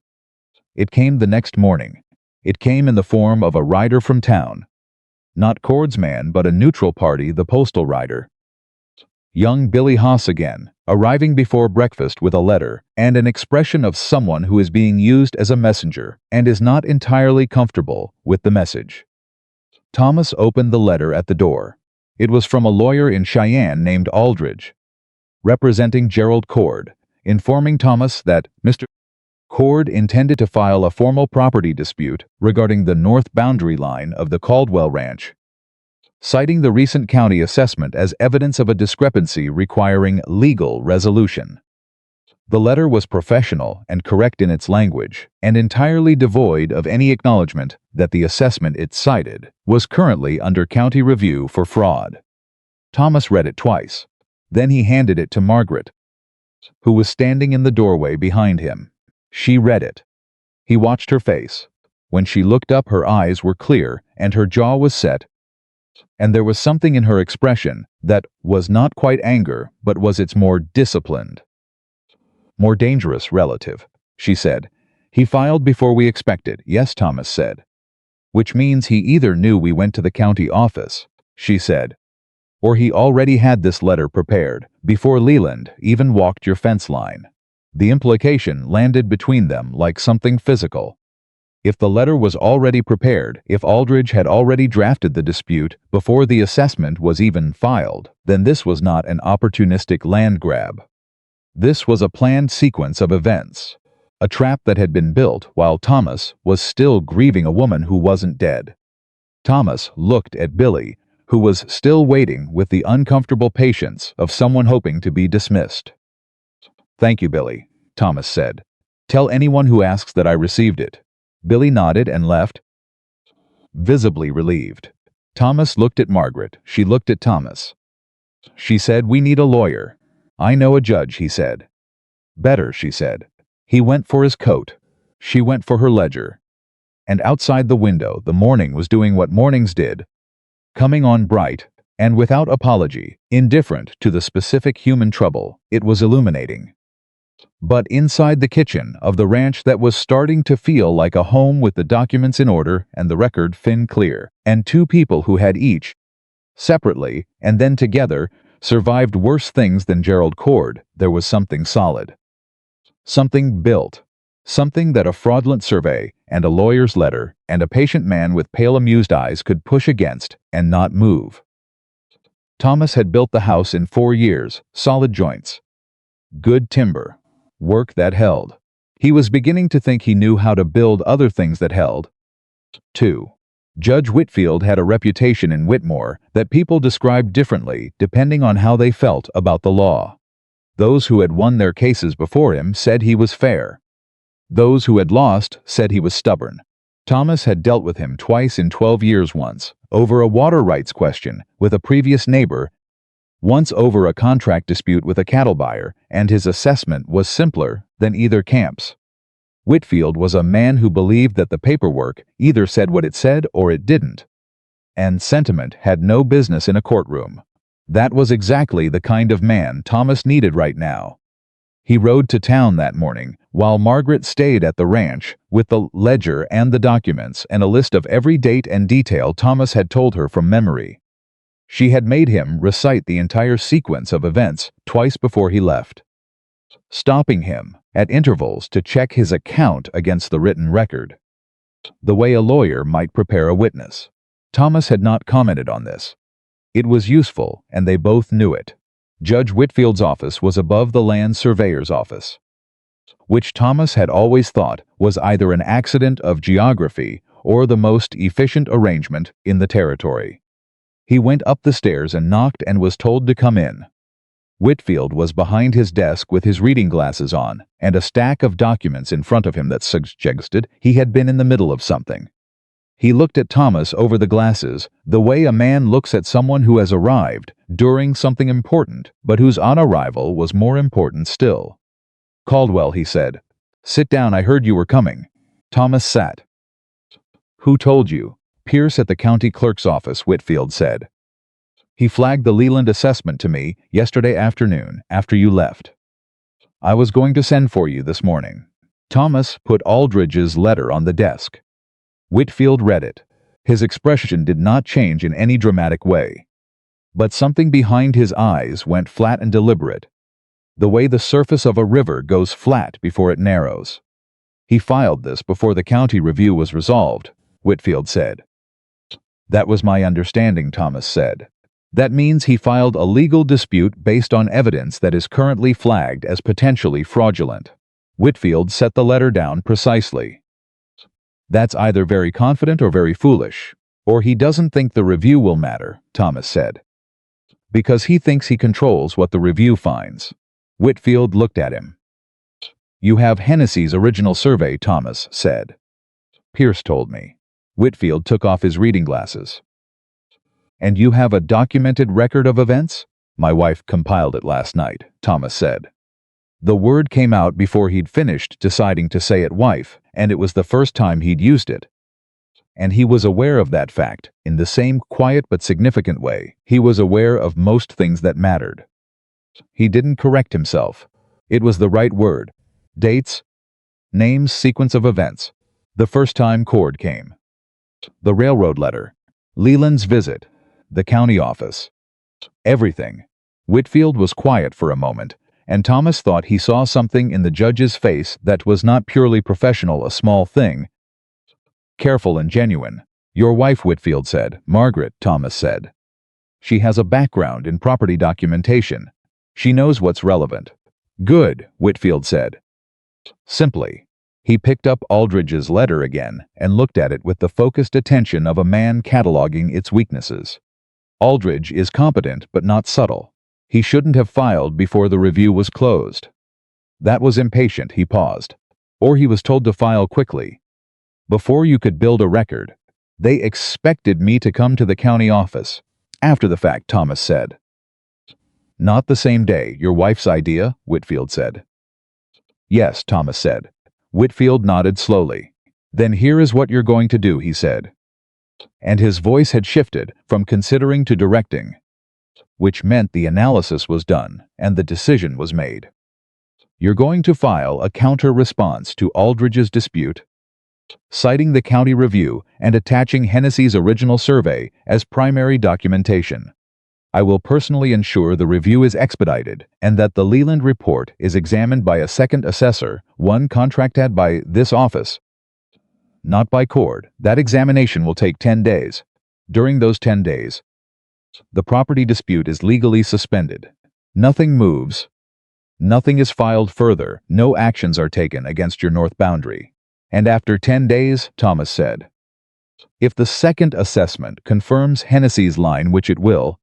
Speaker 1: It came the next morning. It came in the form of a rider from town. Not Cord's man, but a neutral party, the postal rider. Young Billy Haas again, arriving before breakfast with a letter and an expression of someone who is being used as a messenger and is not entirely comfortable with the message. Thomas opened the letter at the door. It was from a lawyer in Cheyenne named Aldridge, representing Gerald Cord, informing Thomas that Mr. Cord intended to file a formal property dispute regarding the north boundary line of the Caldwell Ranch, citing the recent county assessment as evidence of a discrepancy requiring legal resolution. The letter was professional and correct in its language, and entirely devoid of any acknowledgement that the assessment it cited was currently under county review for fraud. Thomas read it twice. Then he handed it to Margaret, who was standing in the doorway behind him. She read it. He watched her face. When she looked up, her eyes were clear and her jaw was set, and there was something in her expression that was not quite anger, but was its more disciplined, more dangerous relative. She said, "He filed before we expected." "Yes," Thomas said. "Which means he either knew we went to the county office," she said, "or he already had this letter prepared before Leland even walked your fence line." The implication landed between them like something physical. If the letter was already prepared, if Aldridge had already drafted the dispute before the assessment was even filed, then this was not an opportunistic land grab. This was a planned sequence of events, a trap that had been built while Thomas was still grieving a woman who wasn't dead. Thomas looked at Billy, who was still waiting with the uncomfortable patience of someone hoping to be dismissed. "Thank you, Billy," Thomas said. "Tell anyone who asks that I received it." Billy nodded and left, visibly relieved. Thomas looked at Margaret. She looked at Thomas. She said, "We need a lawyer." "I know a judge," he said. "Better," she said. He went for his coat. She went for her ledger. And outside the window, the morning was doing what mornings did, coming on bright, and without apology, indifferent to the specific human trouble. It was illuminating. But inside the kitchen of the ranch that was starting to feel like a home, with the documents in order and the record fin clear, and two people who had each, separately and then together, survived worse things than Gerald Cord, there was something solid. Something built. Something that a fraudulent survey and a lawyer's letter and a patient man with pale amused eyes could push against and not move. Thomas had built the house in 4 years, solid joints, good timber, work that held. He was beginning to think he knew how to build other things that held, too. Judge Whitfield had a reputation in Whitmore that people described differently depending on how they felt about the law. Those who had won their cases before him said he was fair. Those who had lost said he was stubborn. Thomas had dealt with him twice in 12 years, once over a water rights question with a previous neighbor, once over a contract dispute with a cattle buyer, and his assessment was simpler than either camp's. Whitfield was a man who believed that the paperwork either said what it said or it didn't, and sentiment had no business in a courtroom. That was exactly the kind of man Thomas needed right now. He rode to town that morning, while Margaret stayed at the ranch, with the ledger and the documents and a list of every date and detail Thomas had told her from memory. She had made him recite the entire sequence of events twice before he left, stopping him at intervals to check his account against the written record, the way a lawyer might prepare a witness. Thomas had not commented on this. It was useful, and they both knew it. Judge Whitfield's office was above the land surveyor's office, which Thomas had always thought was either an accident of geography or the most efficient arrangement in the territory. He went up the stairs and knocked and was told to come in. Whitfield was behind his desk with his reading glasses on and a stack of documents in front of him that suggested he had been in the middle of something. He looked at Thomas over the glasses, the way a man looks at someone who has arrived during something important, but whose on-arrival was more important still. "Caldwell," he said. "Sit down, I heard you were coming." Thomas sat. "Who told you?" "Pierce at the county clerk's office," Whitfield said. "He flagged the Leland assessment to me yesterday afternoon after you left. I was going to send for you this morning." Thomas put Aldridge's letter on the desk. Whitfield read it. His expression did not change in any dramatic way. But something behind his eyes went flat and deliberate, the way the surface of a river goes flat before it narrows. "He filed this before the county review was resolved," Whitfield said. "That was my understanding," Thomas said. "That means he filed a legal dispute based on evidence that is currently flagged as potentially fraudulent." Whitfield set the letter down precisely. "That's either very confident or very foolish, or he doesn't think the review will matter," Thomas said. "Because he thinks he controls what the review finds." Whitfield looked at him. "You have Hennessy's original survey," Thomas said. "Pierce told me." Whitfield took off his reading glasses. "And you have a documented record of events?" "My wife compiled it last night," Thomas said. The word came out before he'd finished deciding to say it, wife, and it was the first time he'd used it. And he was aware of that fact, in the same quiet but significant way he was aware of most things that mattered. He didn't correct himself. It was the right word. Dates, names, sequence of events. The first time Cord came. The railroad letter. Leland's visit. The county office. Everything. Whitfield was quiet for a moment, and Thomas thought he saw something in the judge's face that was not purely professional, a small thing. Careful and genuine. "Your wife," Whitfield said. "Margaret," Thomas said. "She has a background in property documentation. She knows what's relevant." "Good," Whitfield said. Simply. He picked up Aldridge's letter again and looked at it with the focused attention of a man cataloging its weaknesses. Aldridge is competent but not subtle. He shouldn't have filed before the review was closed. That was impatient, he paused. Or he was told to file quickly. Before you could build a record. They expected me to come to the county office. After the fact, Thomas said. "Not the same day, your wife's idea?" Whitfield said. "Yes," Thomas said. Whitfield nodded slowly. "Then here is what you're going to do," he said. And his voice had shifted from considering to directing, which meant the analysis was done and the decision was made. "You're going to file a counter-response to Aldridge's dispute, citing the county review and attaching Hennessy's original survey as primary documentation. I will personally ensure the review is expedited and that the Leland report is examined by a second assessor, one contracted by this office, not by Cord. That examination will take 10 days. During those 10 days, the property dispute is legally suspended. Nothing moves. Nothing is filed further. No actions are taken against your north boundary. And after 10 days, Thomas said, if the second assessment confirms Hennessy's line, which it will,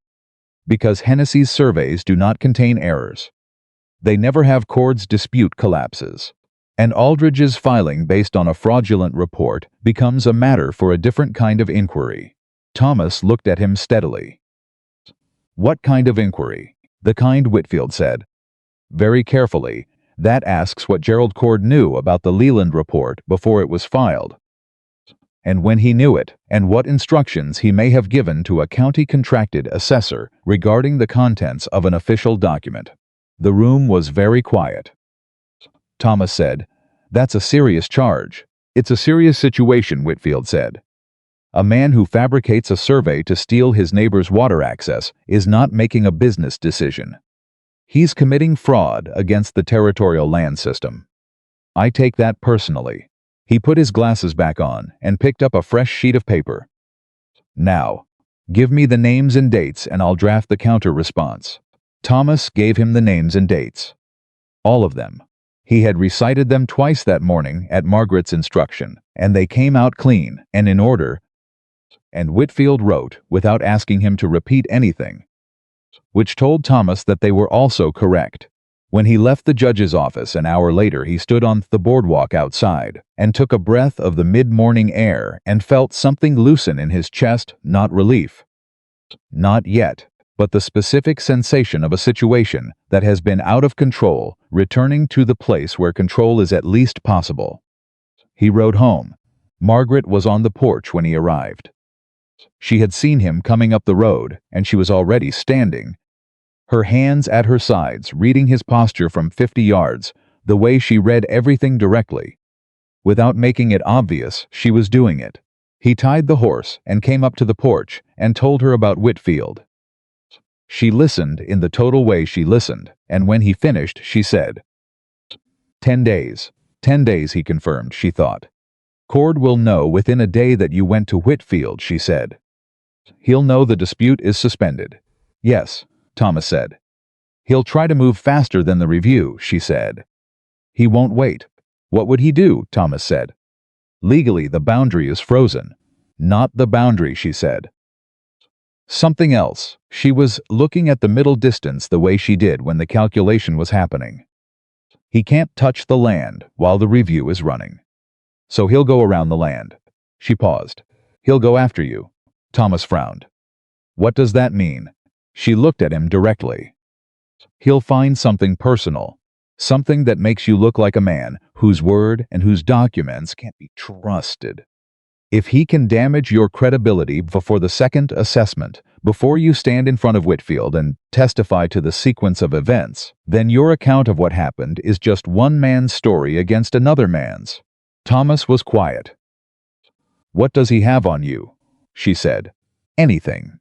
Speaker 1: because Hennessy's surveys do not contain errors, they never have, Cord's dispute collapses, and Aldridge's filing based on a fraudulent report becomes a matter for a different kind of inquiry. Thomas looked at him steadily. What kind of inquiry? The kind, Whitfield said. Very carefully, that asks what Gerald Cord knew about the Leland report before it was filed, and when he knew it, and what instructions he may have given to a county-contracted assessor regarding the contents of an official document. The room was very quiet. Thomas said, "That's a serious charge." "It's a serious situation," Whitfield said. "A man who fabricates a survey to steal his neighbor's water access is not making a business decision. He's committing fraud against the territorial land system. I take that personally." He put his glasses back on and picked up a fresh sheet of paper. "Now, give me the names and dates and I'll draft the counter-response." Thomas gave him the names and dates. All of them. He had recited them twice that morning at Margaret's instruction, and they came out clean and in order, and Whitfield wrote, without asking him to repeat anything, which told Thomas that they were also correct. When he left the judge's office an hour later, he stood on the boardwalk outside and took a breath of the mid-morning air and felt something loosen in his chest, not relief. Not yet, but the specific sensation of a situation that has been out of control, returning to the place where control is at least possible. He rode home. Margaret was on the porch when he arrived. She had seen him coming up the road, and she was already standing, her hands at her sides, reading his posture from 50 yards, the way she read everything directly. Without making it obvious, she was doing it. He tied the horse and came up to the porch and told her about Whitfield. She listened in the total way she listened, and when he finished, she said, 10 days. 10 days, he confirmed, she thought. Cord will know within a day that you went to Whitfield, she said. He'll know the dispute is suspended. Yes, Thomas said. He'll try to move faster than the review, she said. He won't wait. What would he do? Thomas said. Legally, the boundary is frozen. Not the boundary, she said. Something else. She was looking at the middle distance the way she did when the calculation was happening. He can't touch the land while the review is running. So he'll go around the land. She paused. He'll go after you. Thomas frowned. What does that mean? She looked at him directly. He'll find something personal, something that makes you look like a man whose word and whose documents can't be trusted. If he can damage your credibility before the second assessment, before you stand in front of Whitfield and testify to the sequence of events, then your account of what happened is just one man's story against another man's. Thomas was quiet. What does he have on you? She said. Anything.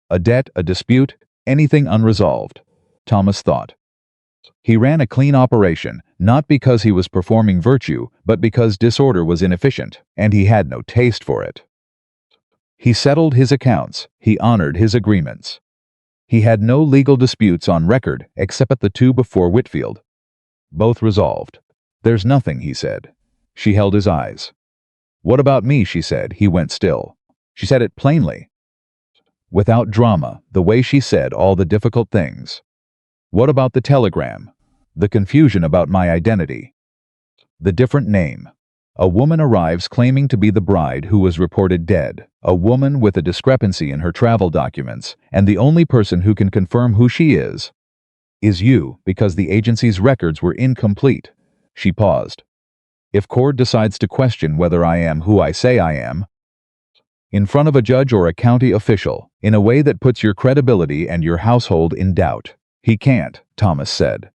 Speaker 1: A debt, a dispute, anything unresolved, Thomas thought. He ran a clean operation, not because he was performing virtue, but because disorder was inefficient, and he had no taste for it. He settled his accounts, he honored his agreements. He had no legal disputes on record except at the two before Whitfield. Both resolved. There's nothing, he said. She held his eyes. What about me, she said. He went still. She said it plainly. Without drama, the way she said all the difficult things. What about the telegram? The confusion about my identity. The different name. A woman arrives claiming to be the bride who was reported dead. A woman with a discrepancy in her travel documents, and the only person who can confirm who she is you, because the agency's records were incomplete. She paused. If Cord decides to question whether I am who I say I am, in front of a judge or a county official, in a way that puts your credibility and your household in doubt, he can't, Thomas said.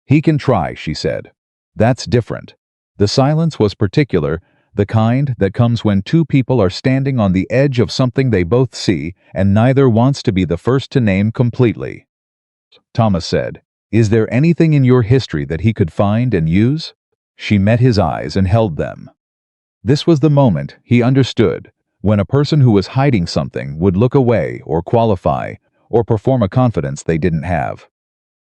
Speaker 1: He can try, she said. That's different. The silence was particular, the kind that comes when two people are standing on the edge of something they both see, and neither wants to be the first to name completely. Thomas said, Is there anything in your history that he could find and use? She met his eyes and held them. This was the moment he understood, when a person who was hiding something would look away or qualify or perform a confidence they didn't have.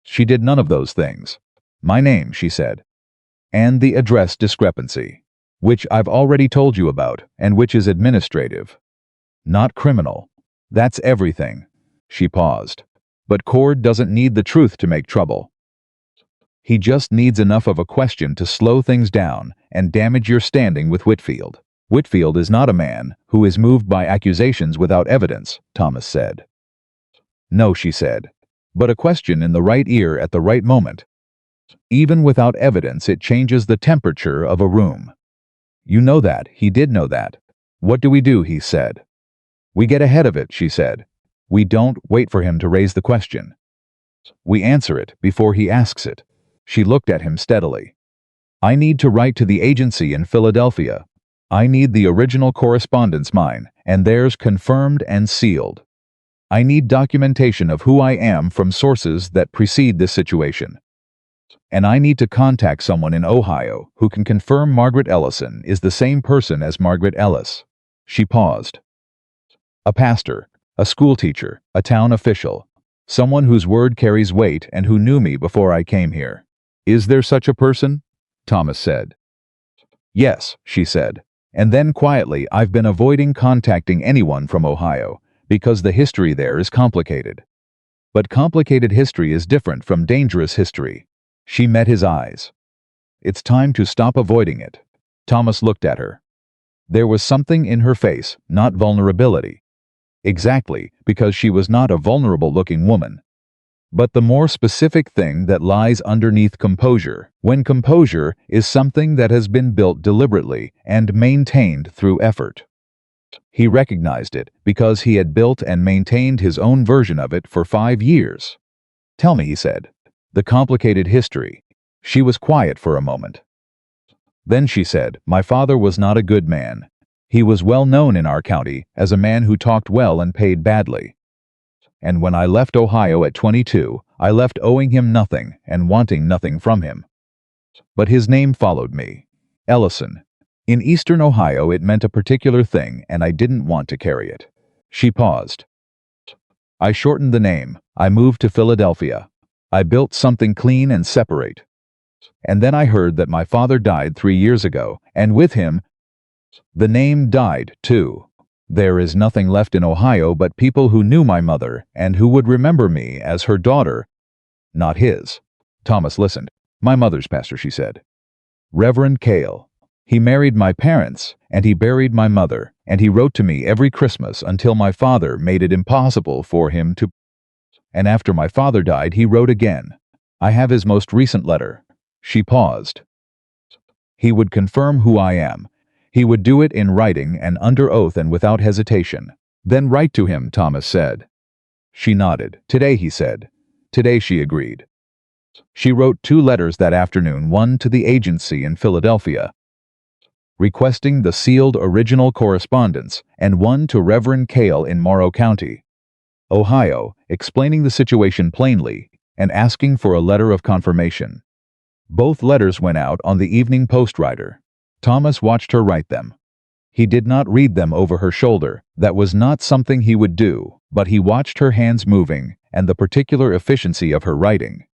Speaker 1: She did none of those things. My name, she said. And the address discrepancy, which I've already told you about and which is administrative. Not criminal. That's everything. She paused. But Cord doesn't need the truth to make trouble. He just needs enough of a question to slow things down and damage your standing with Whitfield. Whitfield is not a man who is moved by accusations without evidence, Thomas said. No, she said, but a question in the right ear at the right moment. Even without evidence, it changes the temperature of a room. You know that. He did know that. What do we do? He said. We get ahead of it, she said. We don't wait for him to raise the question. We answer it before he asks it. She looked at him steadily. I need to write to the agency in Philadelphia. I need the original correspondence, mine, and theirs confirmed and sealed. I need documentation of who I am from sources that precede this situation. And I need to contact someone in Ohio who can confirm Margaret Ellison is the same person as Margaret Ellis. She paused. A pastor, a schoolteacher, a town official, someone whose word carries weight and who knew me before I came here. Is there such a person? Thomas said. Yes, she said. And then quietly, I've been avoiding contacting anyone from Ohio, because the history there is complicated. But complicated history is different from dangerous history. She met his eyes. It's time to stop avoiding it. Thomas looked at her. There was something in her face, not vulnerability. Exactly, because she was not a vulnerable-looking woman. But the more specific thing that lies underneath composure, when composure is something that has been built deliberately and maintained through effort. He recognized it because he had built and maintained his own version of it for 5 years. Tell me, he said. The complicated history. She was quiet for a moment. Then she said, my father was not a good man. He was well known in our county as a man who talked well and paid badly. And when I left Ohio at 22, I left owing him nothing and wanting nothing from him. But his name followed me. Ellison. In eastern Ohio it meant a particular thing and I didn't want to carry it. She paused. I shortened the name. I moved to Philadelphia. I built something clean and separate. And then I heard that my father died 3 years ago, and with him, the name died too. There is nothing left in Ohio but people who knew my mother and who would remember me as her daughter, not his. Thomas listened. My mother's pastor, she said. Reverend Cale. He married my parents, and he buried my mother, and he wrote to me every Christmas until my father made it impossible for him to. And after my father died, he wrote again. I have his most recent letter. She paused. He would confirm who I am. He would do it in writing and under oath and without hesitation. Then write to him, Thomas said. She nodded. Today, he said. Today, she agreed. She wrote 2 letters that afternoon, one to the agency in Philadelphia, requesting the sealed original correspondence, and one to Reverend Cale in Morrow County, Ohio, explaining the situation plainly and asking for a letter of confirmation. Both letters went out on the Evening Post rider. Thomas watched her write them. He did not read them over her shoulder. That was not something he would do, but he watched her hands moving and the particular efficiency of her writing.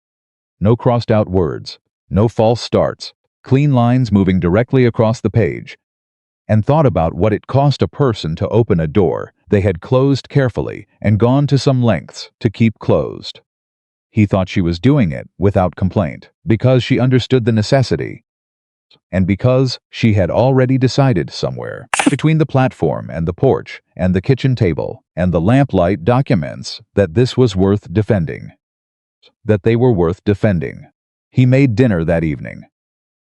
Speaker 1: No crossed-out words, no false starts, clean lines moving directly across the page, and thought about what it cost a person to open a door they had closed carefully and gone to some lengths to keep closed. He thought she was doing it without complaint, because she understood the necessity, and because she had already decided somewhere between the platform and the porch and the kitchen table and the lamplight documents that this was worth defending, that they were worth defending. He made dinner that evening.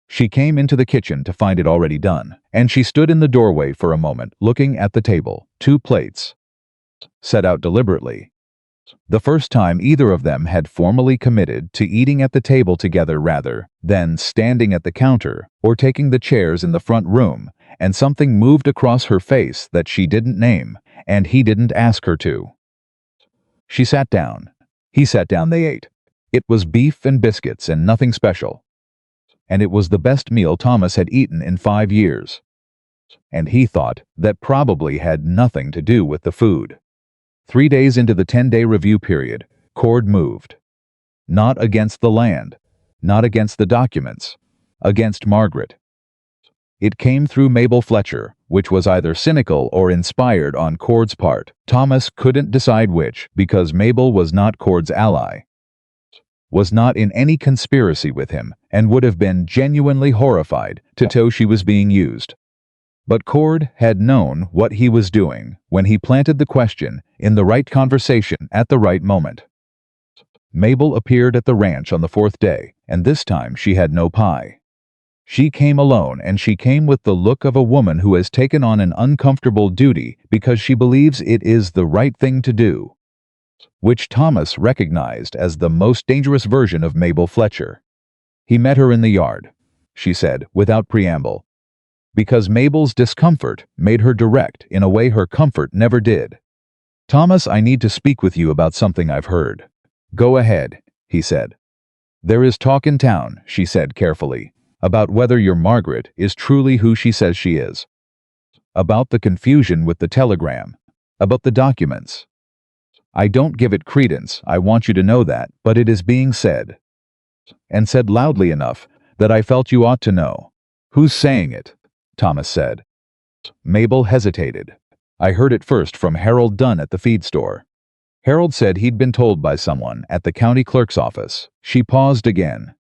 Speaker 1: She came into the kitchen to find it already done, and she stood in the doorway for a moment looking at the table, 2 plates, set out deliberately. The first time either of them had formally committed to eating at the table together rather than standing at the counter or taking the chairs in the front room, and something moved across her face that she didn't name, and he didn't ask her to. She sat down. He sat down, they ate. It was beef and biscuits and nothing special. And it was the best meal Thomas had eaten in 5 years. And he thought that probably had nothing to do with the food. 3 days into the 10-day review period, Cord moved. Not against the land, not against the documents, against Margaret. It came through Mabel Fletcher, which was either cynical or inspired on Cord's part. Thomas couldn't decide which, because Mabel was not Cord's ally, was not in any conspiracy with him, and would have been genuinely horrified to know she was being used. But Cord had known what he was doing when he planted the question in the right conversation at the right moment. Mabel appeared at the ranch on the 4th day, and this time she had no pie. She came alone, and she came with the look of a woman who has taken on an uncomfortable duty because she believes it is the right thing to do, which Thomas recognized as the most dangerous version of Mabel Fletcher. He met her in the yard, she said, without preamble, because Mabel's discomfort made her direct in a way her comfort never did. Thomas, I need to speak with you about something I've heard. Go ahead, he said. There is talk in town, she said carefully, about whether your Margaret is truly who she says she is. About the confusion with the telegram. About the documents. I don't give it credence, I want you to know that, but it is being said. and said loudly enough that I felt you ought to know. Who's saying it? Thomas said. Mabel hesitated. I heard it first from Harold Dunn at the feed store. Harold said he'd been told by someone at the county clerk's office. She paused again.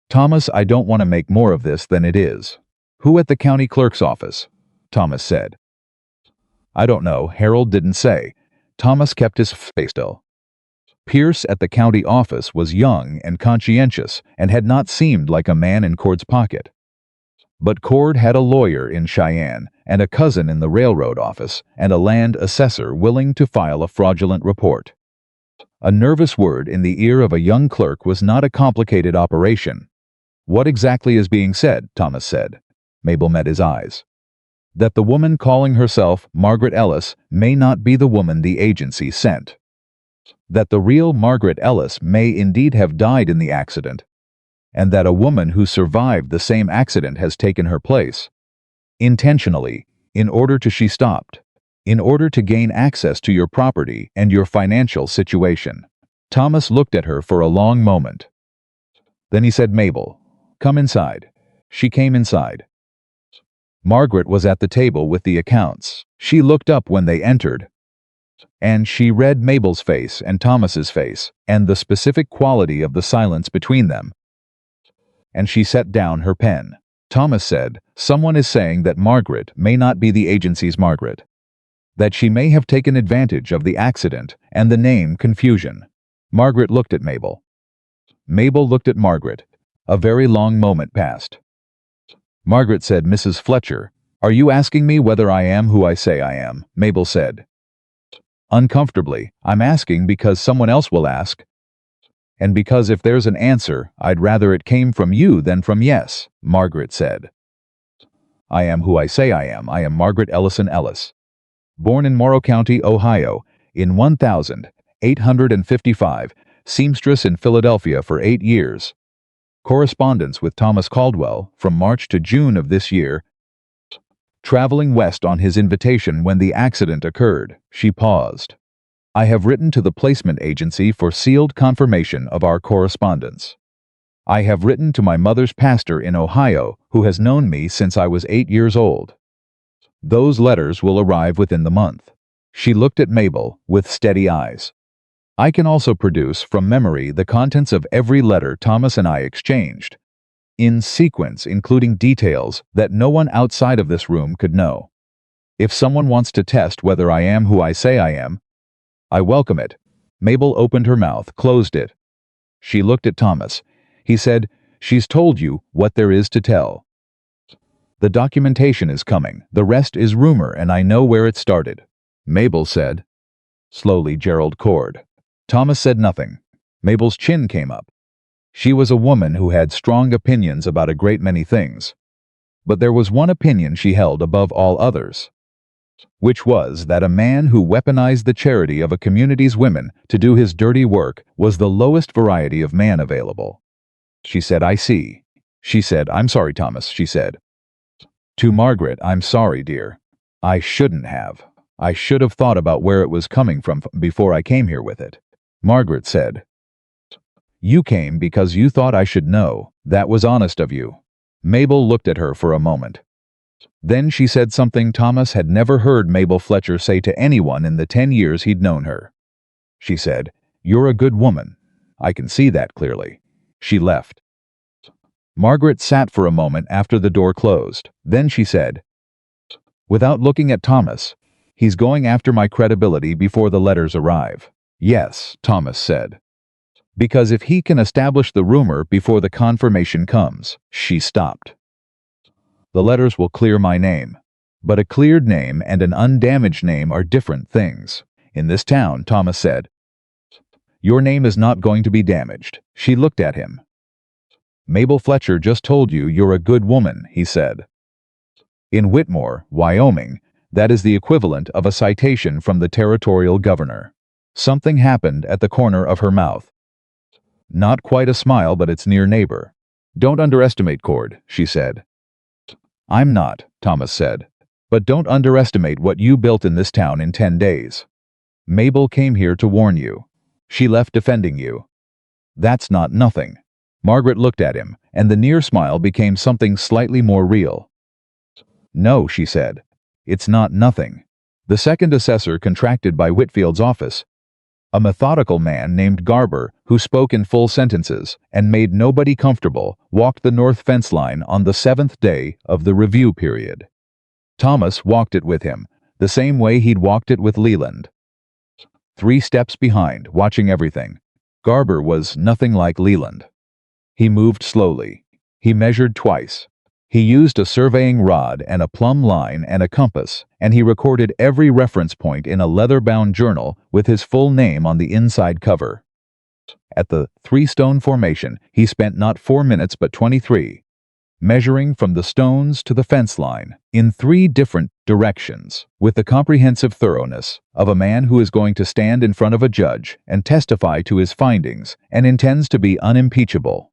Speaker 1: Thomas, I don't want to make more of this than it is. Who at the county clerk's office? Thomas said. I don't know, Harold didn't say. Thomas kept his face still. Pierce at the county office was young and conscientious and had not seemed like a man in Cord's pocket. But Cord had a lawyer in Cheyenne and a cousin in the railroad office and a land assessor willing to file a fraudulent report. A nervous word in the ear of a young clerk was not a complicated operation. What exactly is being said? Thomas said. Mabel met his eyes. That the woman calling herself Margaret Ellis may not be the woman the agency sent. That the real Margaret Ellis may indeed have died in the accident, and that a woman who survived the same accident has taken her place. Intentionally, in order to gain access to your property and your financial situation. Thomas looked at her for a long moment. Then he said, Mabel, come inside. She came inside. Margaret was at the table with the accounts. She looked up when they entered, and she read Mabel's face and Thomas's face, and the specific quality of the silence between them. And she set down her pen. Thomas said, someone is saying that Margaret may not be the agency's Margaret. That she may have taken advantage of the accident and the name confusion. Margaret looked at Mabel. Mabel looked at Margaret. A very long moment passed. Margaret said, Mrs. Fletcher, are you asking me whether I am who I say I am? Mabel said. Uncomfortably, I'm asking because someone else will ask. And because if there's an answer, I'd rather it came from you than from yes, Margaret said. I am who I say I am. I am Margaret Ellison Ellis. Born in Morrow County, Ohio, in 1855, seamstress in Philadelphia for 8 years. Correspondence with Thomas Caldwell from March to June of this year. Traveling west on his invitation when the accident occurred. She paused. I have written to the placement agency for sealed confirmation of our correspondence. I have written to my mother's pastor in Ohio, who has known me since I was 8 years old. Those letters will arrive within the month. She looked at Mabel with steady eyes. I can also produce from memory the contents of every letter Thomas and I exchanged, in sequence including details that no one outside of this room could know. If someone wants to test whether I am who I say I am, I welcome it. Mabel opened her mouth, closed it. She looked at Thomas. He said, she's told you what there is to tell. The documentation is coming. The rest is rumor, and I know where it started. Mabel said. Slowly, Gerald Cord. Thomas said nothing. Mabel's chin came up. She was a woman who had strong opinions about a great many things. But there was one opinion she held above all others, which was that a man who weaponized the charity of a community's women to do his dirty work was the lowest variety of man available. She said, I see. She said, I'm sorry, Thomas, she said. To Margaret, I'm sorry, dear. I shouldn't have. I should have thought about where it was coming from before I came here with it. Margaret said, you came because you thought I should know. That was honest of you. Mabel looked at her for a moment. Then she said something Thomas had never heard Mabel Fletcher say to anyone in the 10 years he'd known her. She said, you're a good woman. I can see that clearly. She left. Margaret sat for a moment after the door closed. Then she said, without looking at Thomas, he's going after my credibility before the letters arrive. Yes, Thomas said. Because if he can establish the rumor before the confirmation comes. She stopped. The letters will clear my name. But a cleared name and an undamaged name are different things. In this town, Thomas said. Your name is not going to be damaged. She looked at him. Mabel Fletcher just told you you're a good woman, he said. In Whitmore, Wyoming, that is the equivalent of a citation from the territorial governor. Something happened at the corner of her mouth. Not quite a smile, but its near neighbor. Don't underestimate Cord, she said. I'm not, Thomas said. But don't underestimate what you built in this town in 10 days. Mabel came here to warn you. She left defending you. That's not nothing. Margaret looked at him, and the near smile became something slightly more real. "No," she said. "It's not nothing." The second assessor contracted by Whitfield's office, a methodical man named Garber, who spoke in full sentences and made nobody comfortable, walked the north fence line on the 7th day of the review period. Thomas walked it with him, the same way he'd walked it with Leland. 3 steps behind, watching everything. Garber was nothing like Leland. He moved slowly. He measured twice. He used a surveying rod and a plumb line and a compass, and he recorded every reference point in a leather-bound journal with his full name on the inside cover. At the 3-stone formation, he spent not 4 minutes but 23, measuring from the stones to the fence line, in 3 different directions, with the comprehensive thoroughness of a man who is going to stand in front of a judge and testify to his findings and intends to be unimpeachable.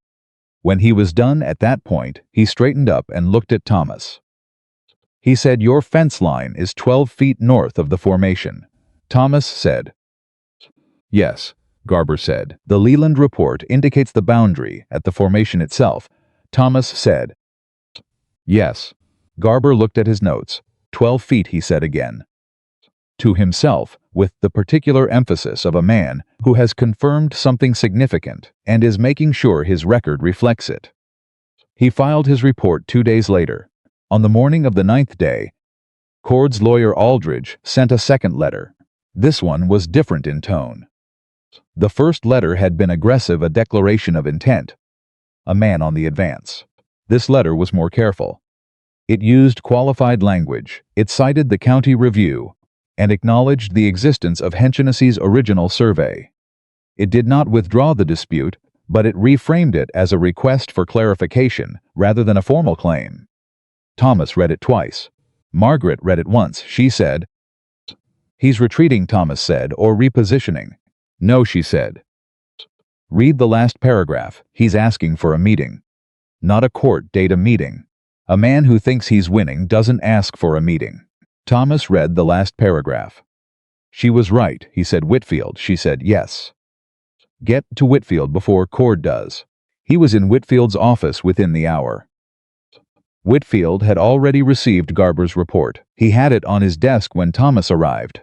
Speaker 1: When he was done at that point, he straightened up and looked at Thomas. He said, "Your fence line is 12 feet north of the formation." Thomas said, "Yes," Garber said. "The Leland report indicates the boundary at the formation itself." Thomas said, "Yes." Garber looked at his notes. 12 feet, he said again. To himself, with the particular emphasis of a man who has confirmed something significant and is making sure his record reflects it. He filed his report 2 days later. On the morning of the 9th day, Cord's lawyer Aldridge sent a second letter. This one was different in tone. The first letter had been aggressive, a declaration of intent, a man on the advance. This letter was more careful. It used qualified language. It cited the county review and acknowledged the existence of Henshaughnessy's original survey. It did not withdraw the dispute, but it reframed it as a request for clarification rather than a formal claim. Thomas read it twice. Margaret read it once. She said, "He's retreating," Thomas said, "or repositioning." "No," she said. "Read the last paragraph. He's asking for a meeting." Not a court date, a meeting. A man who thinks he's winning doesn't ask for a meeting. Thomas read the last paragraph. "She was right," he said. "Whitfield." She said, "Yes." "Get to Whitfield before Cord does." He was in Whitfield's office within the hour. Whitfield had already received Garber's report. He had it on his desk when Thomas arrived.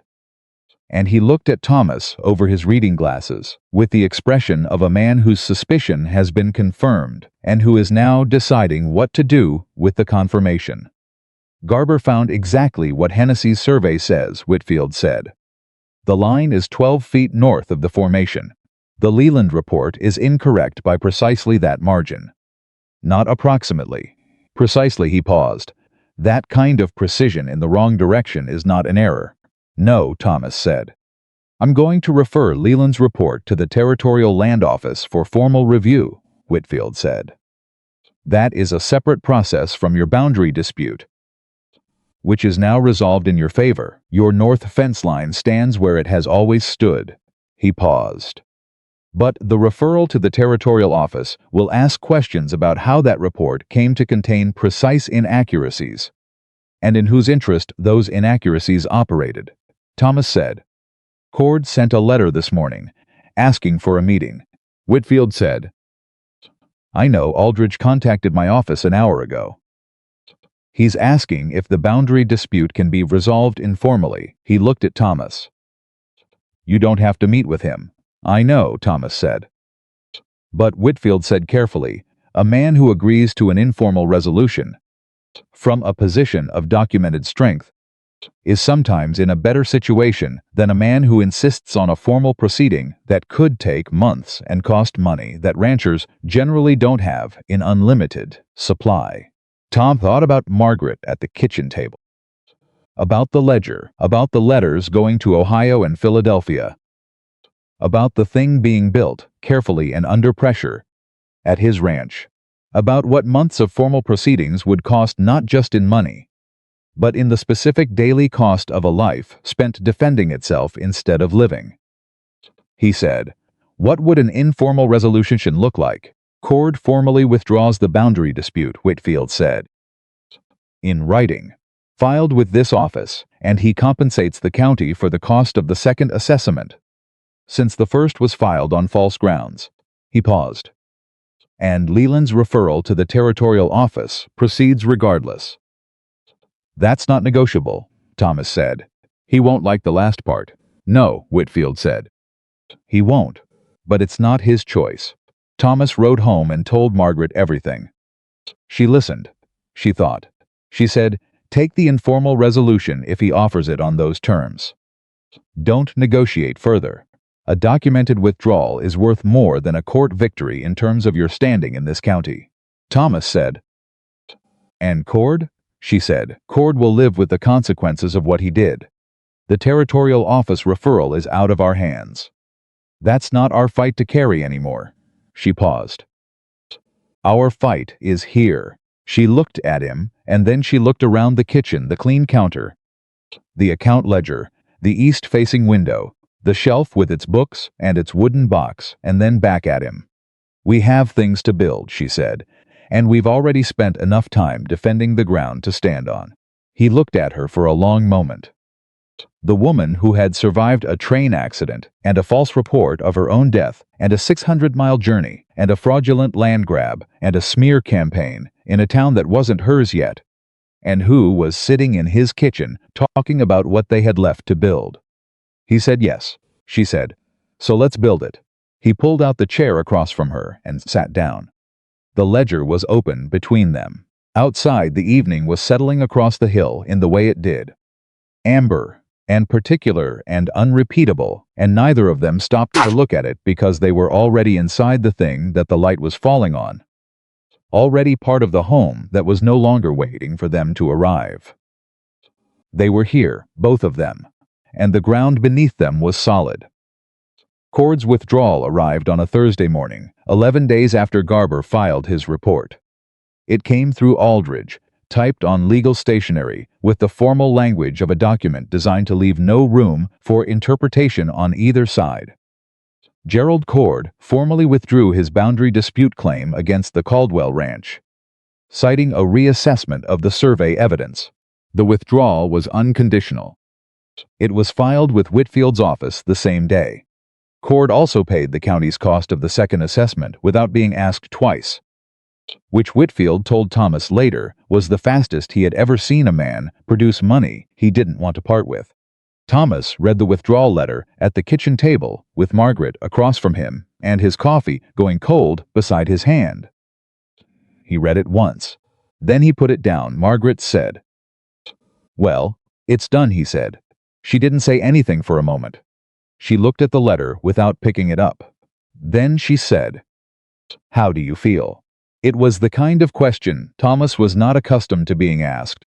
Speaker 1: And he looked at Thomas over his reading glasses, with the expression of a man whose suspicion has been confirmed and who is now deciding what to do with the confirmation. "Garber found exactly what Hennessy's survey says," Whitfield said. "The line is 12 feet north of the formation. The Leland report is incorrect by precisely that margin. Not approximately. Precisely." He paused. "That kind of precision in the wrong direction is not an error." "No," Thomas said. "I'm going to refer Leland's report to the Territorial Land Office for formal review," Whitfield said. "That is a separate process from your boundary dispute, which is now resolved in your favor. Your north fence line stands where it has always stood." He paused. "But the referral to the Territorial Office will ask questions about how that report came to contain precise inaccuracies, and in whose interest those inaccuracies operated." Thomas said, "Cord sent a letter this morning, asking for a meeting." Whitfield said, "I know. Aldridge contacted my office an hour ago. He's asking if the boundary dispute can be resolved informally." He looked at Thomas. "You don't have to meet with him." "I know," Thomas said. But Whitfield said carefully, "A man who agrees to an informal resolution from a position of documented strength is sometimes in a better situation than a man who insists on a formal proceeding that could take months and cost money that ranchers generally don't have in unlimited supply." Tom thought about Margaret at the kitchen table, about the ledger, about the letters going to Ohio and Philadelphia, about the thing being built, carefully and under pressure, at his ranch, about what months of formal proceedings would cost not just in money, but in the specific daily cost of a life spent defending itself instead of living. He said, "What would an informal resolution look like?" "Cord formally withdraws the boundary dispute," Whitfield said, "in writing, filed with this office, and he compensates the county for the cost of the second assessment, since the first was filed on false grounds." He paused. and Leland's referral to the territorial office proceeds regardless. That's not negotiable, Thomas said. He won't like the last part. No, Whitfield said. He won't, but it's not his choice. Thomas rode home and told Margaret everything. She listened. She thought. She said, take the informal resolution if he offers it on those terms. Don't negotiate further. A documented withdrawal is worth more than a court victory in terms of your standing in this county. Thomas said. And Cord? She said. Cord will live with the consequences of what he did. The territorial office referral is out of our hands. That's not our fight to carry anymore. She paused. Our fight is here. She looked at him, and then she looked around the kitchen, the clean counter, the account ledger, the east-facing window, the shelf with its books and its wooden box, and then back at him. We have things to build, she said, and we've already spent enough time defending the ground to stand on. He looked at her for a long moment. The woman who had survived a train accident and a false report of her own death and a 600-mile journey and a fraudulent land grab and a smear campaign in a town that wasn't hers yet, and who was sitting in his kitchen talking about what they had left to build. He said yes, she said. So let's build it. He pulled out the chair across from her and sat down. The ledger was open between them. Outside, the evening was settling across the hill in the way it did. Amber, and particular and unrepeatable, and neither of them stopped to look at it because they were already inside the thing that the light was falling on. Already part of the home that was no longer waiting for them to arrive. They were here, both of them, and the ground beneath them was solid. Cord's withdrawal arrived on a Thursday morning, 11 days after Garber filed his report. It came through Aldridge, typed on legal stationery, with the formal language of a document designed to leave no room for interpretation on either side. Gerald Cord formally withdrew his boundary dispute claim against the Caldwell ranch, citing a reassessment of the survey evidence. The withdrawal was unconditional. It was filed with Whitfield's office the same day. Cord also paid the county's cost of the second assessment without being asked twice, which Whitfield told Thomas later was the fastest he had ever seen a man produce money he didn't want to part with. Thomas read the withdrawal letter at the kitchen table with Margaret across from him and his coffee going cold beside his hand. He read it once. Then he put it down. Margaret said, "Well, it's done," he said. She didn't say anything for a moment. She looked at the letter without picking it up. Then she said, "How do you feel?" It was the kind of question Thomas was not accustomed to being asked,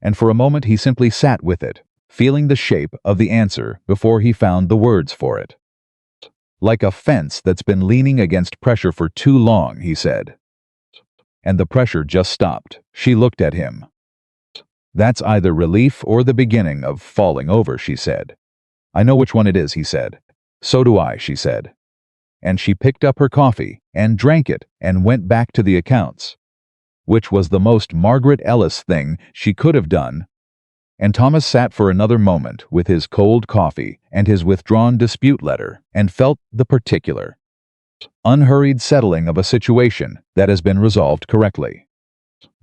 Speaker 1: and for a moment he simply sat with it, feeling the shape of the answer before he found the words for it. "Like a fence that's been leaning against pressure for too long," he said. And the pressure just stopped. She looked at him. "That's either relief or the beginning of falling over," she said. "I know which one it is," he said. "So do I," she said. And she picked up her coffee and drank it and went back to the accounts, which was the most Margaret Ellis thing she could have done. And Thomas sat for another moment with his cold coffee and his withdrawn dispute letter and felt the particular, unhurried settling of a situation that has been resolved correctly.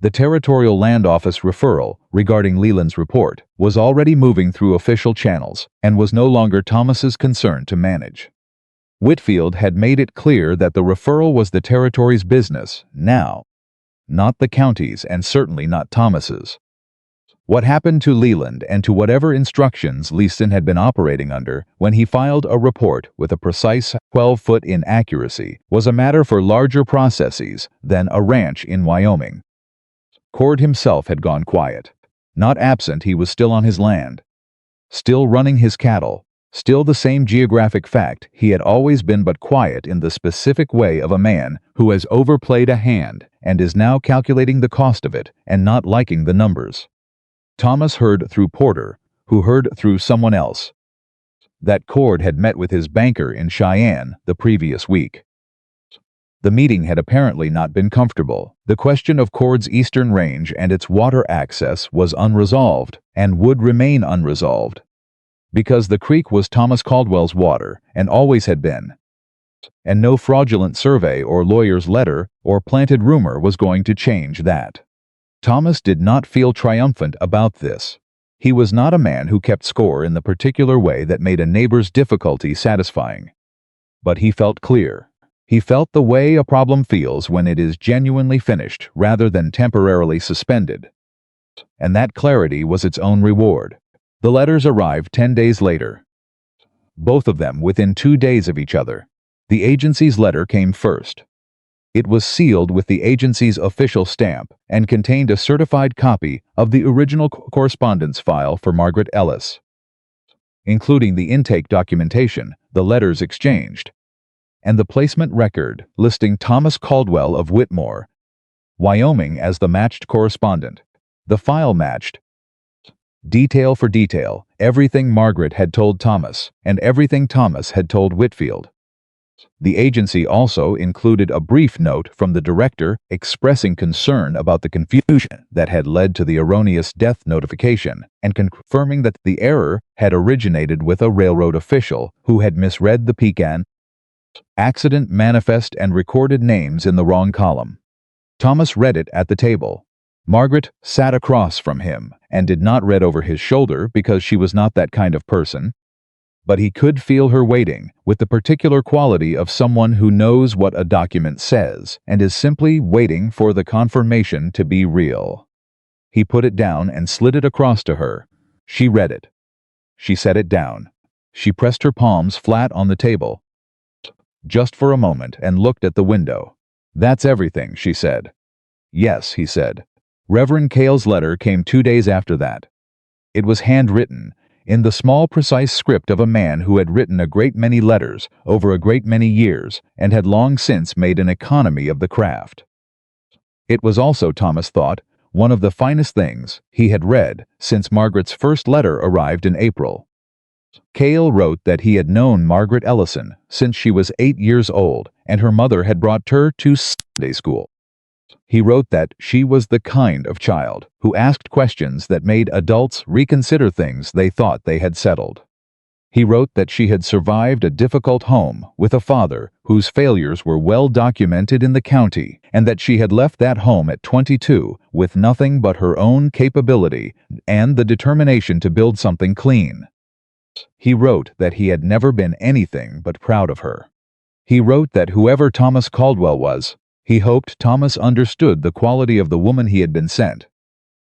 Speaker 1: The Territorial Land Office referral regarding Leland's report was already moving through official channels and was no longer Thomas's concern to manage. Whitfield had made it clear that the referral was the territory's business now, not the county's and certainly not Thomas's. What happened to Leland and to whatever instructions Leaston had been operating under when he filed a report with a precise 12-foot inaccuracy was a matter for larger processes than a ranch in Wyoming. Cord himself had gone quiet. Not absent, he was still on his land, still running his cattle, still the same geographic fact he had always been, but quiet in the specific way of a man who has overplayed a hand and is now calculating the cost of it and not liking the numbers. Thomas heard through Porter, who heard through someone else, that Cord had met with his banker in Cheyenne the previous week. The meeting had apparently not been comfortable. The question of Cord's eastern range and its water access was unresolved and would remain unresolved, because the creek was Thomas Caldwell's water and always had been. And no fraudulent survey or lawyer's letter or planted rumor was going to change that. Thomas did not feel triumphant about this. He was not a man who kept score in the particular way that made a neighbor's difficulty satisfying. But he felt clear. He felt the way a problem feels when it is genuinely finished rather than temporarily suspended. And that clarity was its own reward. The letters arrived 10 days later, both of them within 2 days of each other. The agency's letter came first. It was sealed with the agency's official stamp and contained a certified copy of the original correspondence file for Margaret Ellis, including the intake documentation, the letters exchanged, and the placement record listing Thomas Caldwell of Whitmore, Wyoming as the matched correspondent. The file matched, detail for detail, everything Margaret had told Thomas and everything Thomas had told Whitfield. The agency also included a brief note from the director expressing concern about the confusion that had led to the erroneous death notification and confirming that the error had originated with a railroad official who had misread the Pecan accident manifest and recorded names in the wrong column. Thomas read it at the table. Margaret sat across from him and did not read over his shoulder because she was not that kind of person. But he could feel her waiting, with the particular quality of someone who knows what a document says and is simply waiting for the confirmation to be real. He put it down and slid it across to her. She read it. She set it down. She pressed her palms flat on the table, just for a moment, and looked at the window. "That's everything," she said. "Yes," he said. Reverend Cale's letter came 2 days after that. It was handwritten, in the small, precise script of a man who had written a great many letters over a great many years and had long since made an economy of the craft. It was also, Thomas thought, one of the finest things he had read since Margaret's first letter arrived in April. Cale wrote that he had known Margaret Ellison since she was 8 years old and her mother had brought her to Sunday school. He wrote that she was the kind of child who asked questions that made adults reconsider things they thought they had settled. He wrote that she had survived a difficult home with a father whose failures were well documented in the county, and that she had left that home at 22 with nothing but her own capability and the determination to build something clean. He wrote that he had never been anything but proud of her. He wrote that whoever Thomas Caldwell was, he hoped Thomas understood the quality of the woman he had been sent,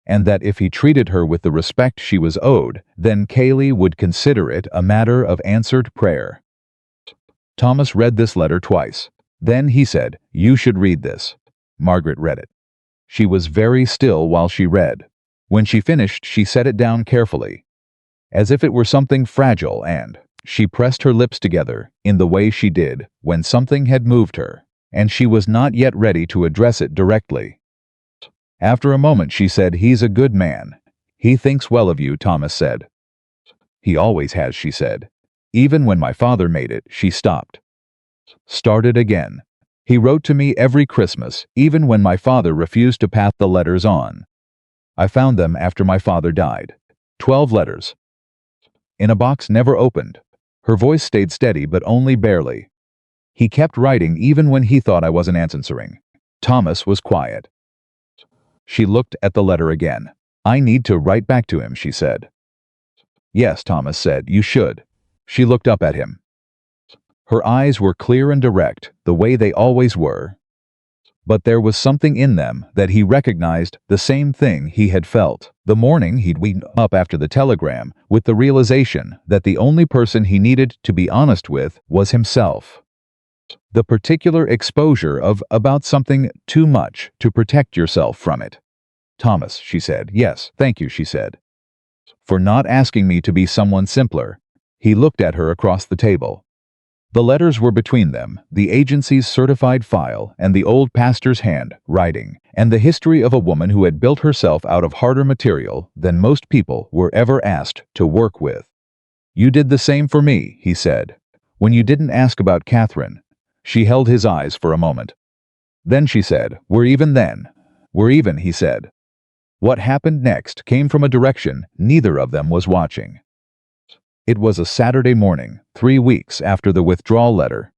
Speaker 1: and that if he treated her with the respect she was owed, then Cayley would consider it a matter of answered prayer. Thomas read this letter twice. Then he said, "You should read this." Margaret read it. She was very still while she read. When she finished, she set it down carefully, as if it were something fragile, and she pressed her lips together in the way she did when something had moved her, and she was not yet ready to address it directly. After a moment she said, "He's a good man. He thinks well of you," Thomas said. "He always has," she said. "Even when my father made it," she stopped. Started again. "He wrote to me every Christmas, even when my father refused to pass the letters on. I found them after my father died. 12 letters. In a box never opened." Her voice stayed steady, but only barely. "He kept writing even when he thought I wasn't answering." Thomas was quiet. She looked at the letter again. "I need to write back to him," she said. "Yes," Thomas said, "you should." She looked up at him. Her eyes were clear and direct, the way they always were. But there was something in them that he recognized, the same thing he had felt the morning he'd woken up after the telegram, with the realization that the only person he needed to be honest with was himself. The particular exposure of about something too much to protect yourself from it. "Thomas," she said. "Yes, thank you," she said, "for not asking me to be someone simpler." He looked at her across the table. The letters were between them, the agency's certified file and the old pastor's hand writing, and the history of a woman who had built herself out of harder material than most people were ever asked to work with. "You did the same for me," he said, "when you didn't ask about Catherine." She held his eyes for a moment. Then she said, "We're even then." "We're even," he said. What happened next came from a direction neither of them was watching. It was a Saturday morning, 3 weeks after the withdrawal letter.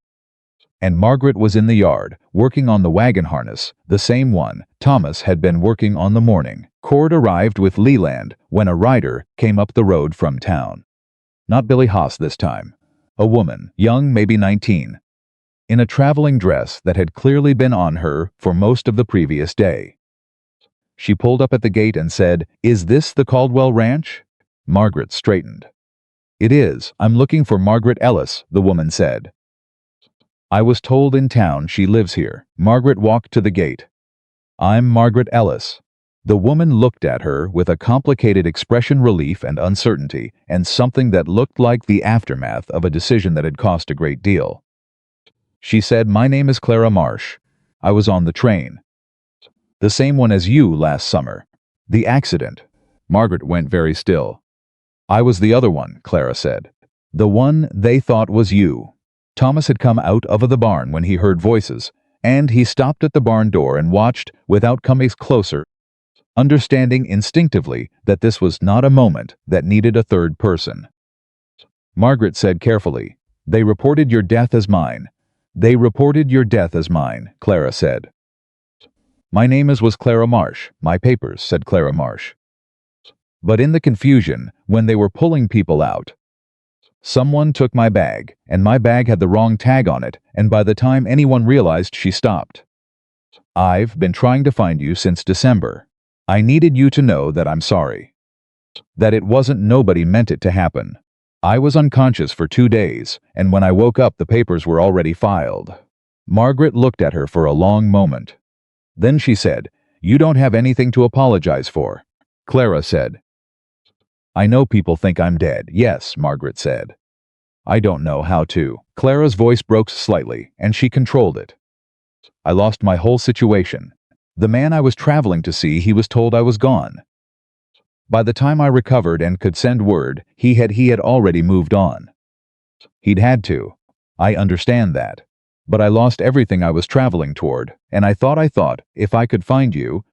Speaker 1: And Margaret was in the yard, working on the wagon harness, the same one Thomas had been working on the morning. Cord arrived with Leland when a rider came up the road from town. Not Billy Haas this time. A woman, young, maybe 19, in a traveling dress that had clearly been on her for most of the previous day. She pulled up at the gate and said, "Is this the Caldwell Ranch?" Margaret straightened. "It is. I'm looking for Margaret Ellis," the woman said. "I was told in town she lives here." Margaret walked to the gate. "I'm Margaret Ellis." The woman looked at her with a complicated expression, relief and uncertainty, and something that looked like the aftermath of a decision that had cost a great deal. She said, "My name is Clara Marsh. I was on the train. The same one as you last summer. The accident." Margaret went very still. "I was the other one," Clara said. "The one they thought was you." Thomas had come out of the barn when he heard voices, and he stopped at the barn door and watched without coming closer, understanding instinctively that this was not a moment that needed a third person. Margaret said carefully, "They reported your death as mine." "They reported your death as mine," Clara said. "My name was Clara Marsh. My papers said Clara Marsh." But in the confusion, when they were pulling people out, someone took my bag, and my bag had the wrong tag on it, and by the time anyone realized, she stopped. "I've been trying to find you since December. I needed you to know that I'm sorry. That it wasn't, nobody meant it to happen. I was unconscious for 2 days, and when I woke up the papers were already filed." Margaret looked at her for a long moment. Then she said, "You don't have anything to apologize for." Clara said, "I know people think I'm dead." "Yes," Margaret said. "I don't know how to." Clara's voice broke slightly, and she controlled it. "I lost my whole situation. The man I was traveling to see, he was told I was gone. By the time I recovered and could send word, he had already moved on. He'd had to. I understand that. But I lost everything I was traveling toward, and I thought, if I could find you,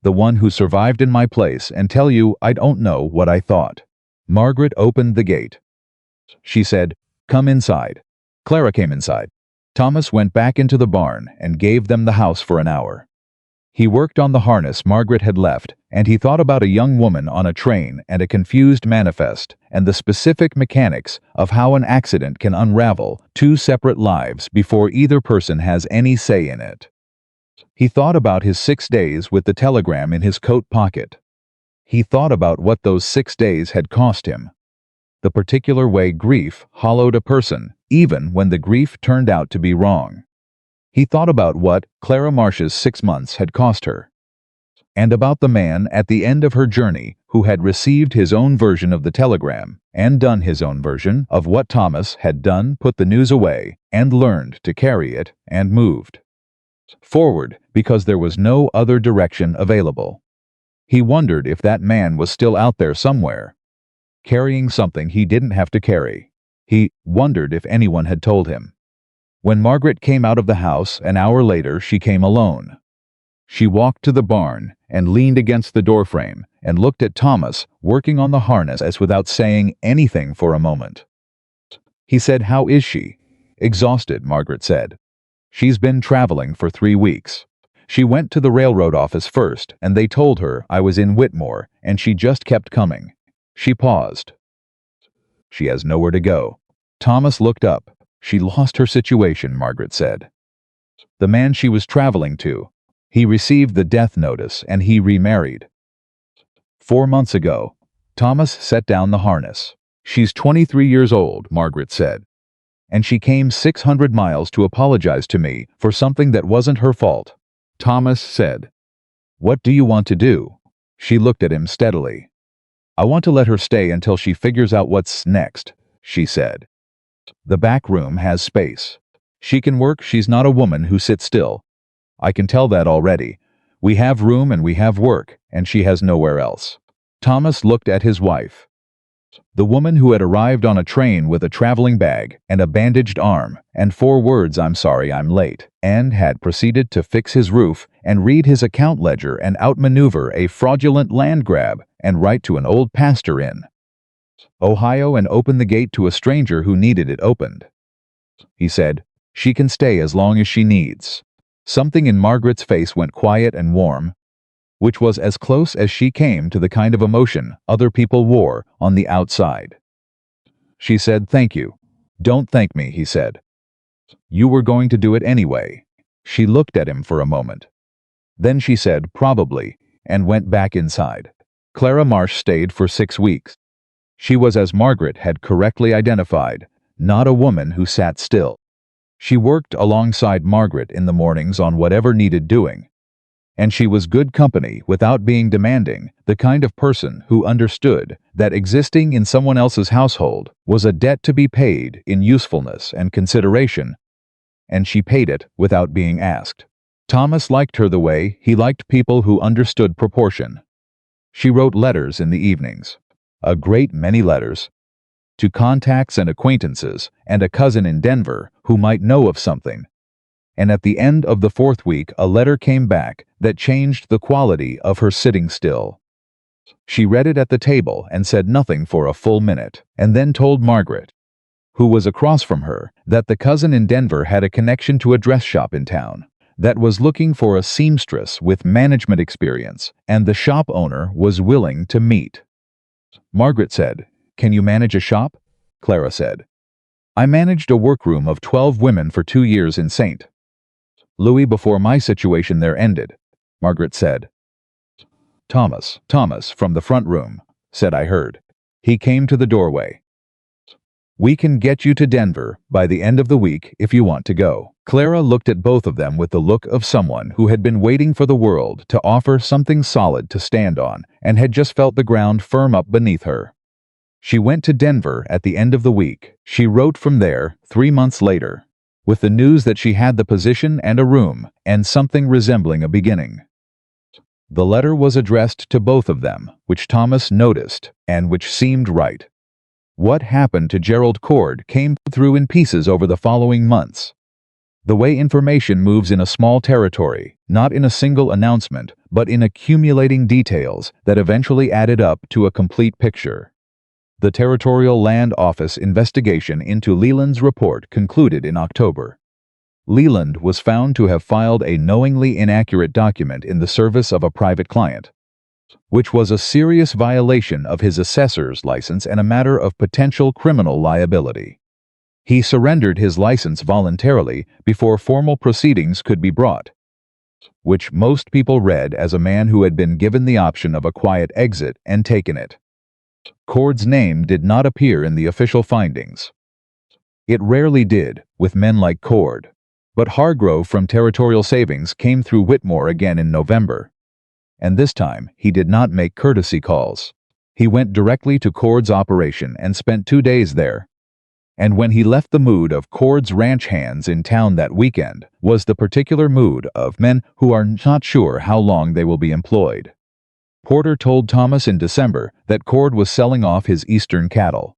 Speaker 1: the one who survived in my place, and tell you I don't know what I thought." Margaret opened the gate. She said, "Come inside." Clara came inside. Thomas went back into the barn and gave them the house for an hour. He worked on the harness Margaret had left, and he thought about a young woman on a train and a confused manifest, and the specific mechanics of how an accident can unravel 2 separate lives before either person has any say in it. He thought about his 6 days with the telegram in his coat pocket. He thought about what those 6 days had cost him. The particular way grief hollowed a person, even when the grief turned out to be wrong. He thought about what Clara Marsh's 6 months had cost her, and about the man at the end of her journey who had received his own version of the telegram and done his own version of what Thomas had done, put the news away, and learned to carry it, and moved forward because there was no other direction available. He wondered if that man was still out there somewhere, carrying something he didn't have to carry. He wondered if anyone had told him. When Margaret came out of the house an hour later, she came alone. She walked to the barn and leaned against the doorframe and looked at Thomas working on the harness as without saying anything for a moment. He said, "How is she?" "Exhausted," Margaret said. "She's been traveling for 3 weeks. She went to the railroad office first, and they told her I was in Whitmore, and she just kept coming." She paused. "She has nowhere to go." Thomas looked up. "She lost her situation," Margaret said. "The man she was traveling to, he received the death notice and he remarried 4 months ago." Thomas set down the harness. "She's 23 years old," Margaret said. "And she came 600 miles to apologize to me for something that wasn't her fault." Thomas said, "What do you want to do?" She looked at him steadily. "I want to let her stay until she figures out what's next," she said. "The back room has space. She can work. She's not a woman who sits still. I can tell that already. We have room and we have work, and she has nowhere else." Thomas looked at his wife, the woman who had arrived on a train with a traveling bag and a bandaged arm and 4 words, "I'm sorry I'm late," and had proceeded to fix his roof and read his account ledger and outmaneuver a fraudulent land grab and write to an old pastor in Ohio and open the gate to a stranger who needed it opened. He said, She can stay as long as she needs. Something in Margaret's face went quiet and warm, which was as close as she came to the kind of emotion other people wore on the outside. She said, "Thank you." "Don't thank me," he said. "You were going to do it anyway." She looked at him for a moment. Then she said, "Probably," and went back inside. Clara Marsh stayed for 6 weeks. She was, as Margaret had correctly identified, not a woman who sat still. She worked alongside Margaret in the mornings on whatever needed doing, and she was good company without being demanding, the kind of person who understood that existing in someone else's household was a debt to be paid in usefulness and consideration, and she paid it without being asked. Thomas liked her the way he liked people who understood proportion. She wrote letters in the evenings, a great many letters, to contacts and acquaintances and a cousin in Denver who might know of something. And at the end of the 4th week, a letter came back that changed the quality of her sitting still. She read it at the table and said nothing for a full minute, and then told Margaret, who was across from her, that the cousin in Denver had a connection to a dress shop in town that was looking for a seamstress with management experience, and the shop owner was willing to meet. Margaret said, "Can you manage a shop?" Clara said, "I managed a workroom of 12 women for 2 years in St. Louis before my situation there ended," Margaret said. Thomas from the front room, said I heard. He came to the doorway. "We can get you to Denver by the end of the week if you want to go." Clara looked at both of them with the look of someone who had been waiting for the world to offer something solid to stand on and had just felt the ground firm up beneath her. She went to Denver at the end of the week. She wrote from there 3 months later, with the news that she had the position and a room and something resembling a beginning. The letter was addressed to both of them, which Thomas noticed and which seemed right. What happened to Gerald Cord came through in pieces over the following months. The way information moves in a small territory, not in a single announcement, but in accumulating details that eventually added up to a complete picture. The Territorial Land Office investigation into Leland's report concluded in October. Leland was found to have filed a knowingly inaccurate document in the service of a private client, which was a serious violation of his assessor's license and a matter of potential criminal liability. He surrendered his license voluntarily before formal proceedings could be brought, which most people read as a man who had been given the option of a quiet exit and taken it. Cord's name did not appear in the official findings. It rarely did, with men like Cord. But Hargrove from Territorial Savings came through Whitmore again in November. And this time, he did not make courtesy calls. He went directly to Cord's operation and spent 2 days there. And when he left, the mood of Cord's ranch hands in town that weekend was the particular mood of men who are not sure how long they will be employed. Porter told Thomas in December that Cord was selling off his eastern cattle.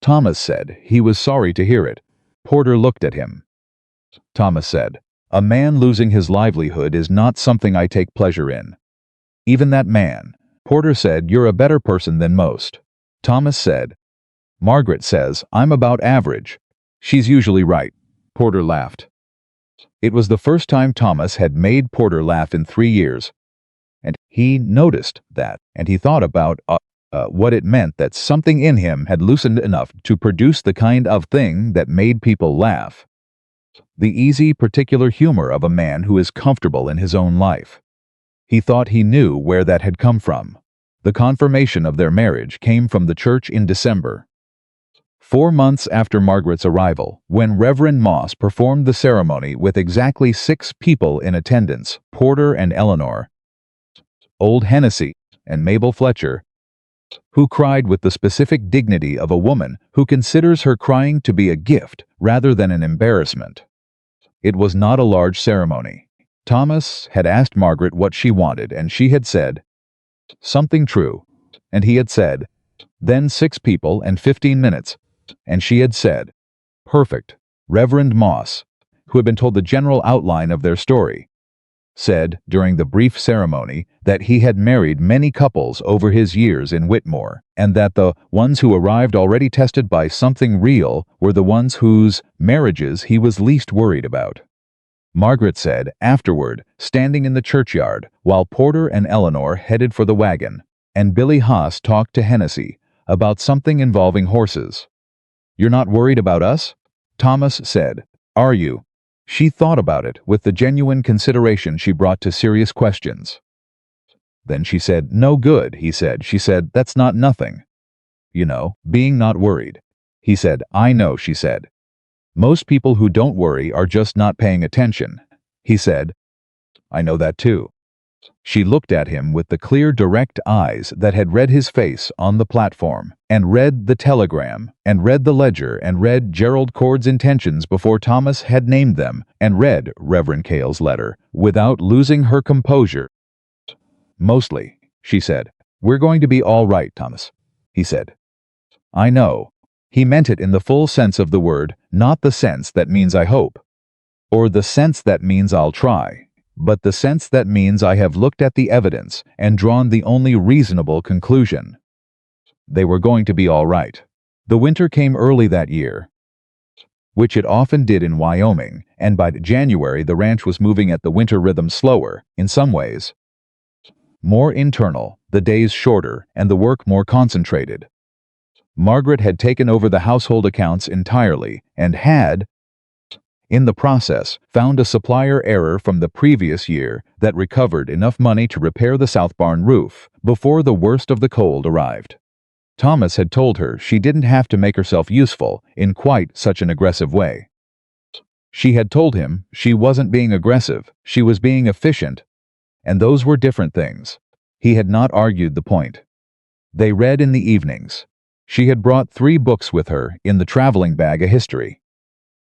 Speaker 1: Thomas said he was sorry to hear it. Porter looked at him. Thomas said, "A man losing his livelihood is not something I take pleasure in." "Even that man." Porter said, "You're a better person than most." Thomas said, "Margaret says I'm about average. She's usually right." Porter laughed. It was the first time Thomas had made Porter laugh in 3 years, and he noticed that, and he thought about what it meant that something in him had loosened enough to produce the kind of thing that made people laugh. The easy, particular humor of a man who is comfortable in his own life. He thought he knew where that had come from. The confirmation of their marriage came from the church in December. 4 months after Margaret's arrival, when Reverend Moss performed the ceremony with exactly 6 people in attendance, Porter and Eleanor, Old Hennessy, and Mabel Fletcher, who cried with the specific dignity of a woman who considers her crying to be a gift rather than an embarrassment. It was not a large ceremony. Thomas had asked Margaret what she wanted, and she had said, "Something true," and he had said, "Then 6 people and 15 minutes," and she had said, "Perfect." Reverend Moss, who had been told the general outline of their story, said, during the brief ceremony, that he had married many couples over his years in Whitmore, and that the ones who arrived already tested by something real were the ones whose marriages he was least worried about. Margaret said, afterward, standing in the churchyard, while Porter and Eleanor headed for the wagon, and Billy Haas talked to Hennessy about something involving horses. "You're not worried about us?" Thomas said. "Are you?" She thought about it with the genuine consideration she brought to serious questions. Then she said, "No good," he said. She said, "That's not nothing. You know, being not worried." He said, "I know," she said. "Most people who don't worry are just not paying attention." He said, "I know that too." She looked at him with the clear, direct eyes that had read his face on the platform, and read the telegram, and read the ledger, and read Gerald Cord's intentions before Thomas had named them, and read Reverend Cale's letter, without losing her composure. "Mostly," she said. "We're going to be all right, Thomas," he said. "I know." He meant it in the full sense of the word, not the sense that means I hope, or the sense that means I'll try, but the sense that means I have looked at the evidence and drawn the only reasonable conclusion. They were going to be all right. The winter came early that year, which it often did in Wyoming, and by January the ranch was moving at the winter rhythm slower, in some ways. More internal, the days shorter, and the work more concentrated. Margaret had taken over the household accounts entirely, and had, in the process, found a supplier error from the previous year that recovered enough money to repair the south barn roof before the worst of the cold arrived. Thomas had told her she didn't have to make herself useful in quite such an aggressive way. She had told him she wasn't being aggressive, she was being efficient, and those were different things. He had not argued the point. They read in the evenings. She had brought 3 books with her in the traveling bag: a history,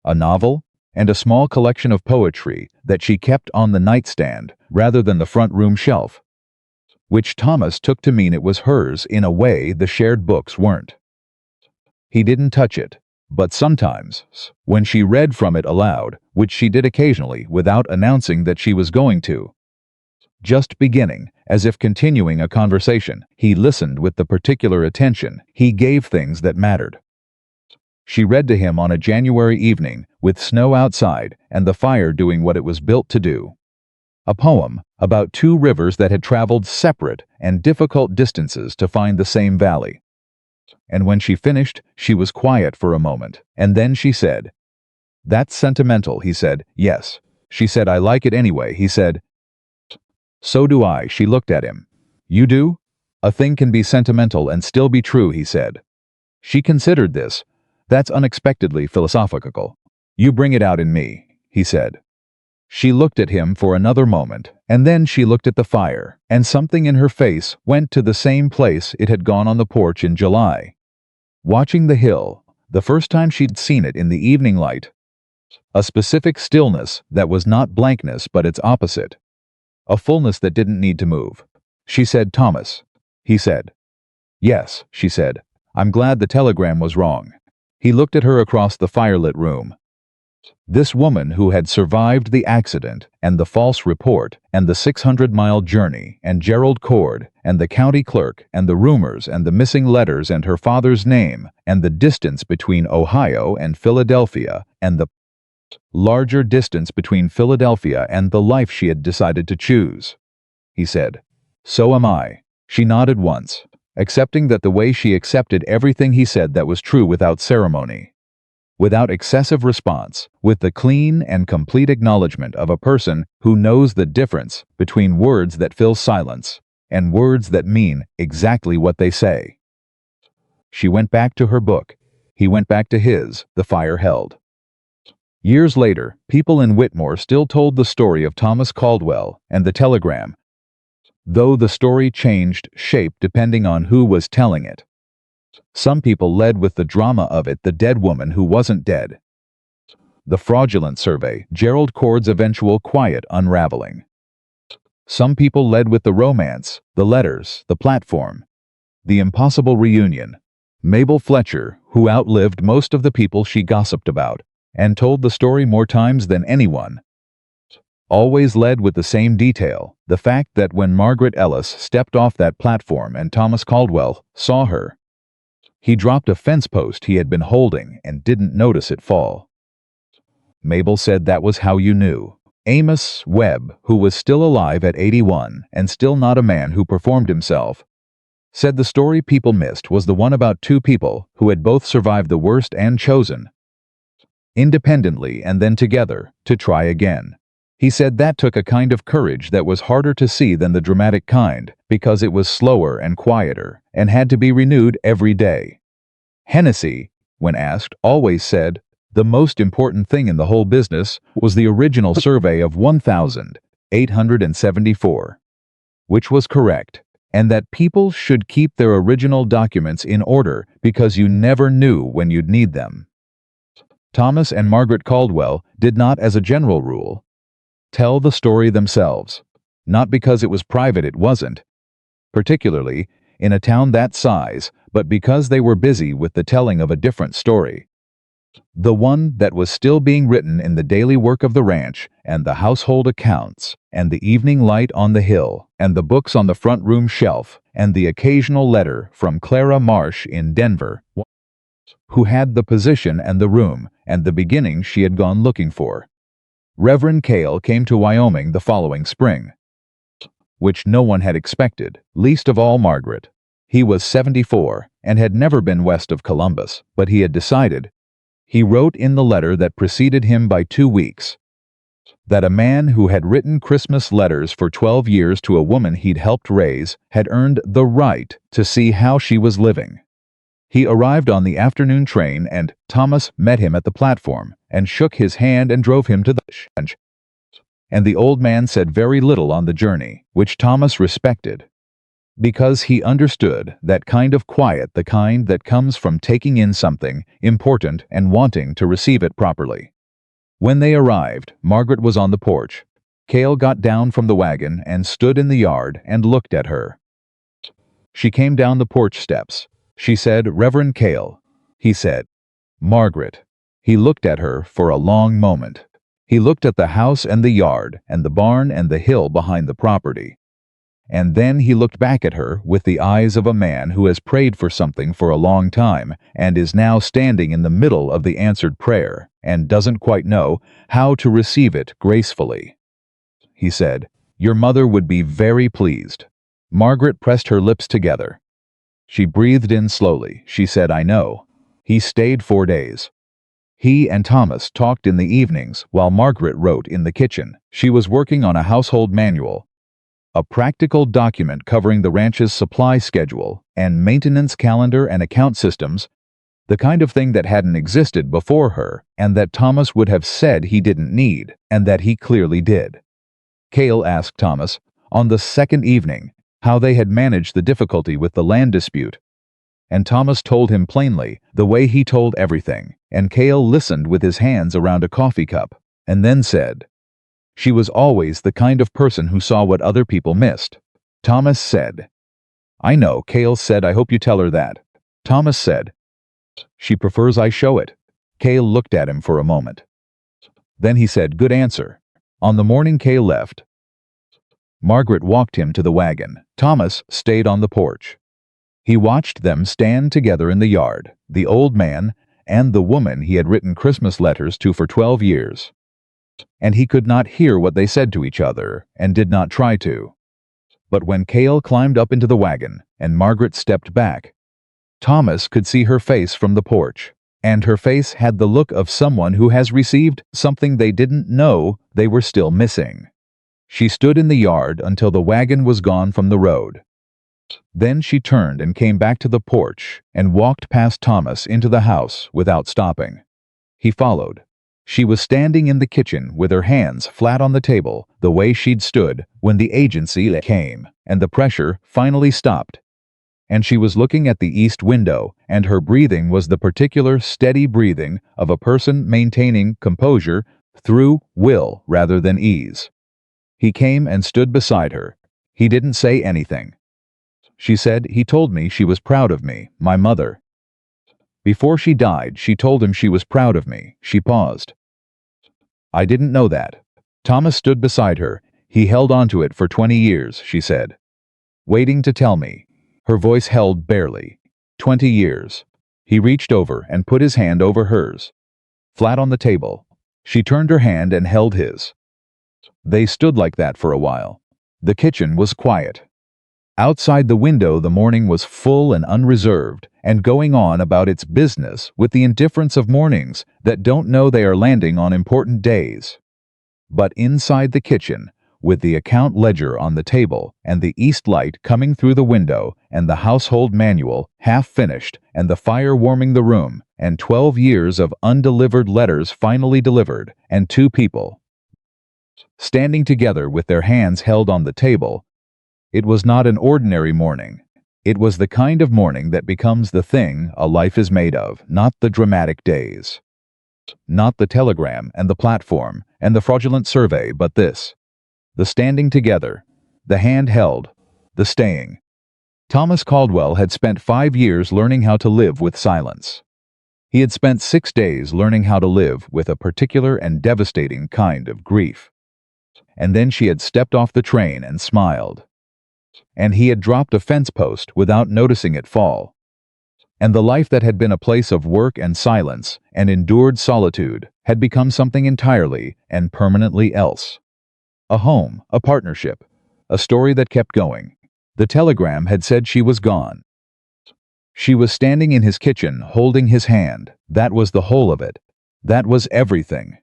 Speaker 1: a novel, and a small collection of poetry that she kept on the nightstand rather than the front room shelf, which Thomas took to mean it was hers in a way the shared books weren't. He didn't touch it, but sometimes, when she read from it aloud, which she did occasionally without announcing that she was going to, just beginning, as if continuing a conversation, he listened with the particular attention he gave things that mattered. She read to him on a January evening, with snow outside and the fire doing what it was built to do. A poem about 2 rivers that had traveled separate and difficult distances to find the same valley. And when she finished, she was quiet for a moment, and then she said, "That's sentimental," he said. "Yes." She said, "I like it anyway," he said. "So do I." She looked at him. "You do?" "A thing can be sentimental and still be true," he said. She considered this. "That's unexpectedly philosophical." "You bring it out in me," he said. She looked at him for another moment, and then she looked at the fire, and something in her face went to the same place it had gone on the porch in July. Watching the hill, the first time she'd seen it in the evening light. A specific stillness that was not blankness but its opposite. A fullness that didn't need to move. She said, "Thomas." He said. "Yes," she said. "I'm glad the telegram was wrong." He looked at her across the firelit room. This woman who had survived the accident, and the false report, and the 600-mile journey, and Gerald Cord, and the county clerk, and the rumors, and the missing letters, and her father's name, and the distance between Ohio and Philadelphia, and the larger distance between Philadelphia and the life she had decided to choose. He said, "So am I." She nodded once, accepting that the way she accepted everything he said that was true without ceremony, without excessive response, with the clean and complete acknowledgement of a person who knows the difference between words that fill silence and words that mean exactly what they say. She went back to her book. He went back to his. The fire held. Years later, people in Whitmore still told the story of Thomas Caldwell and the telegram, though the story changed shape depending on who was telling it. Some people led with the drama of it, the dead woman who wasn't dead, the fraudulent survey, Gerald Cord's eventual quiet unraveling. Some people led with the romance, the letters, the platform, the impossible reunion, Mabel Fletcher, who outlived most of the people she gossiped about, and told the story more times than anyone. always led with the same detail, the fact that when Margaret Ellis stepped off that platform and Thomas Caldwell saw her, he dropped a fence post he had been holding and didn't notice it fall. Mabel said that was how you knew. Amos Webb, who was still alive at 81 and still not a man who performed himself, said the story people missed was the one about two people who had both survived the worst and chosen, independently and then together, to try again. He said that took a kind of courage that was harder to see than the dramatic kind, because it was slower and quieter, and had to be renewed every day. Hennessy, when asked, always said, the most important thing in the whole business was the original survey of 1,874, which was correct, and that people should keep their original documents in order because you never knew when you'd need them. Thomas and Margaret Caldwell did not, as a general rule, tell the story themselves, not because it was private, it wasn't, particularly in a town that size, but because they were busy with the telling of a different story. The one that was still being written in the daily work of the ranch, and the household accounts, and the evening light on the hill, and the books on the front room shelf, and the occasional letter from Clara Marsh in Denver, who had the position and the room, and the beginning she had gone looking for. Reverend Cale came to Wyoming the following spring, which no one had expected, least of all Margaret. He was 74 and had never been west of Columbus, but he had decided, he wrote in the letter that preceded him by 2 weeks, that a man who had written Christmas letters for 12 years to a woman he'd helped raise had earned the right to see how she was living. He arrived on the afternoon train, and Thomas met him at the platform and shook his hand and drove him to the bench. And the old man said very little on the journey, which Thomas respected, because he understood that kind of quiet, the kind that comes from taking in something important and wanting to receive it properly. When they arrived, Margaret was on the porch. Cale got down from the wagon and stood in the yard and looked at her. She came down the porch steps. She said, Reverend Cale. He said, Margaret. He looked at her for a long moment. He looked at the house and the yard and the barn and the hill behind the property. And then he looked back at her with the eyes of a man who has prayed for something for a long time and is now standing in the middle of the answered prayer and doesn't quite know how to receive it gracefully. He said, Your mother would be very pleased. Margaret pressed her lips together. She breathed in slowly. She said, I know. He stayed 4 days. He and Thomas talked in the evenings while Margaret wrote in the kitchen. She was working on a household manual, a practical document covering the ranch's supply schedule and maintenance calendar and account systems, the kind of thing that hadn't existed before her and that Thomas would have said he didn't need, and that he clearly did. Cale asked Thomas, on the second evening, how they had managed the difficulty with the land dispute, and Thomas told him plainly, the way he told everything, and Cale listened with his hands around a coffee cup, and then said, She was always the kind of person who saw what other people missed. Thomas said, I know. Cale said, I hope you tell her that. Thomas said, She prefers I show it. Cale looked at him for a moment. Then he said, Good answer. On the morning Cale left, Margaret walked him to the wagon. Thomas stayed on the porch. He watched them stand together in the yard, the old man and the woman he had written Christmas letters to for 12 years. And he could not hear what they said to each other, and did not try to. But when Cale climbed up into the wagon, and Margaret stepped back, Thomas could see her face from the porch, and her face had the look of someone who has received something they didn't know they were still missing. She stood in the yard until the wagon was gone from the road. Then she turned and came back to the porch and walked past Thomas into the house without stopping. He followed. She was standing in the kitchen with her hands flat on the table, the way she'd stood when the agency came, and the pressure finally stopped. And she was looking at the east window, and her breathing was the particular steady breathing of a person maintaining composure through will rather than ease. He came and stood beside her. He didn't say anything. She said, He told me she was proud of me, my mother. Before she died, she told him she was proud of me. She paused. I didn't know that. Thomas stood beside her. He held onto it for 20 years, she said. Waiting to tell me. Her voice held barely. 20 years. He reached over and put his hand over hers. Flat on the table. She turned her hand and held his. They stood like that for a while. The kitchen was quiet. Outside the window the morning was full and unreserved, and going on about its business with the indifference of mornings that don't know they are landing on important days. But inside the kitchen, with the account ledger on the table, and the east light coming through the window, and the household manual half finished, and the fire warming the room, and 12 years of undelivered letters finally delivered, and 2 people standing together with their hands held on the table, it was not an ordinary morning. It was the kind of morning that becomes the thing a life is made of, not the dramatic days. Not the telegram and the platform and the fraudulent survey, but this. The standing together, the hand held, the staying. Thomas Caldwell had spent 5 years learning how to live with silence. He had spent 6 days learning how to live with a particular and devastating kind of grief. And then she had stepped off the train and smiled. And he had dropped a fence post without noticing it fall. And the life that had been a place of work and silence and endured solitude had become something entirely and permanently else. A home, a partnership, a story that kept going. The telegram had said she was gone. She was standing in his kitchen holding his hand. That was the whole of it. That was everything.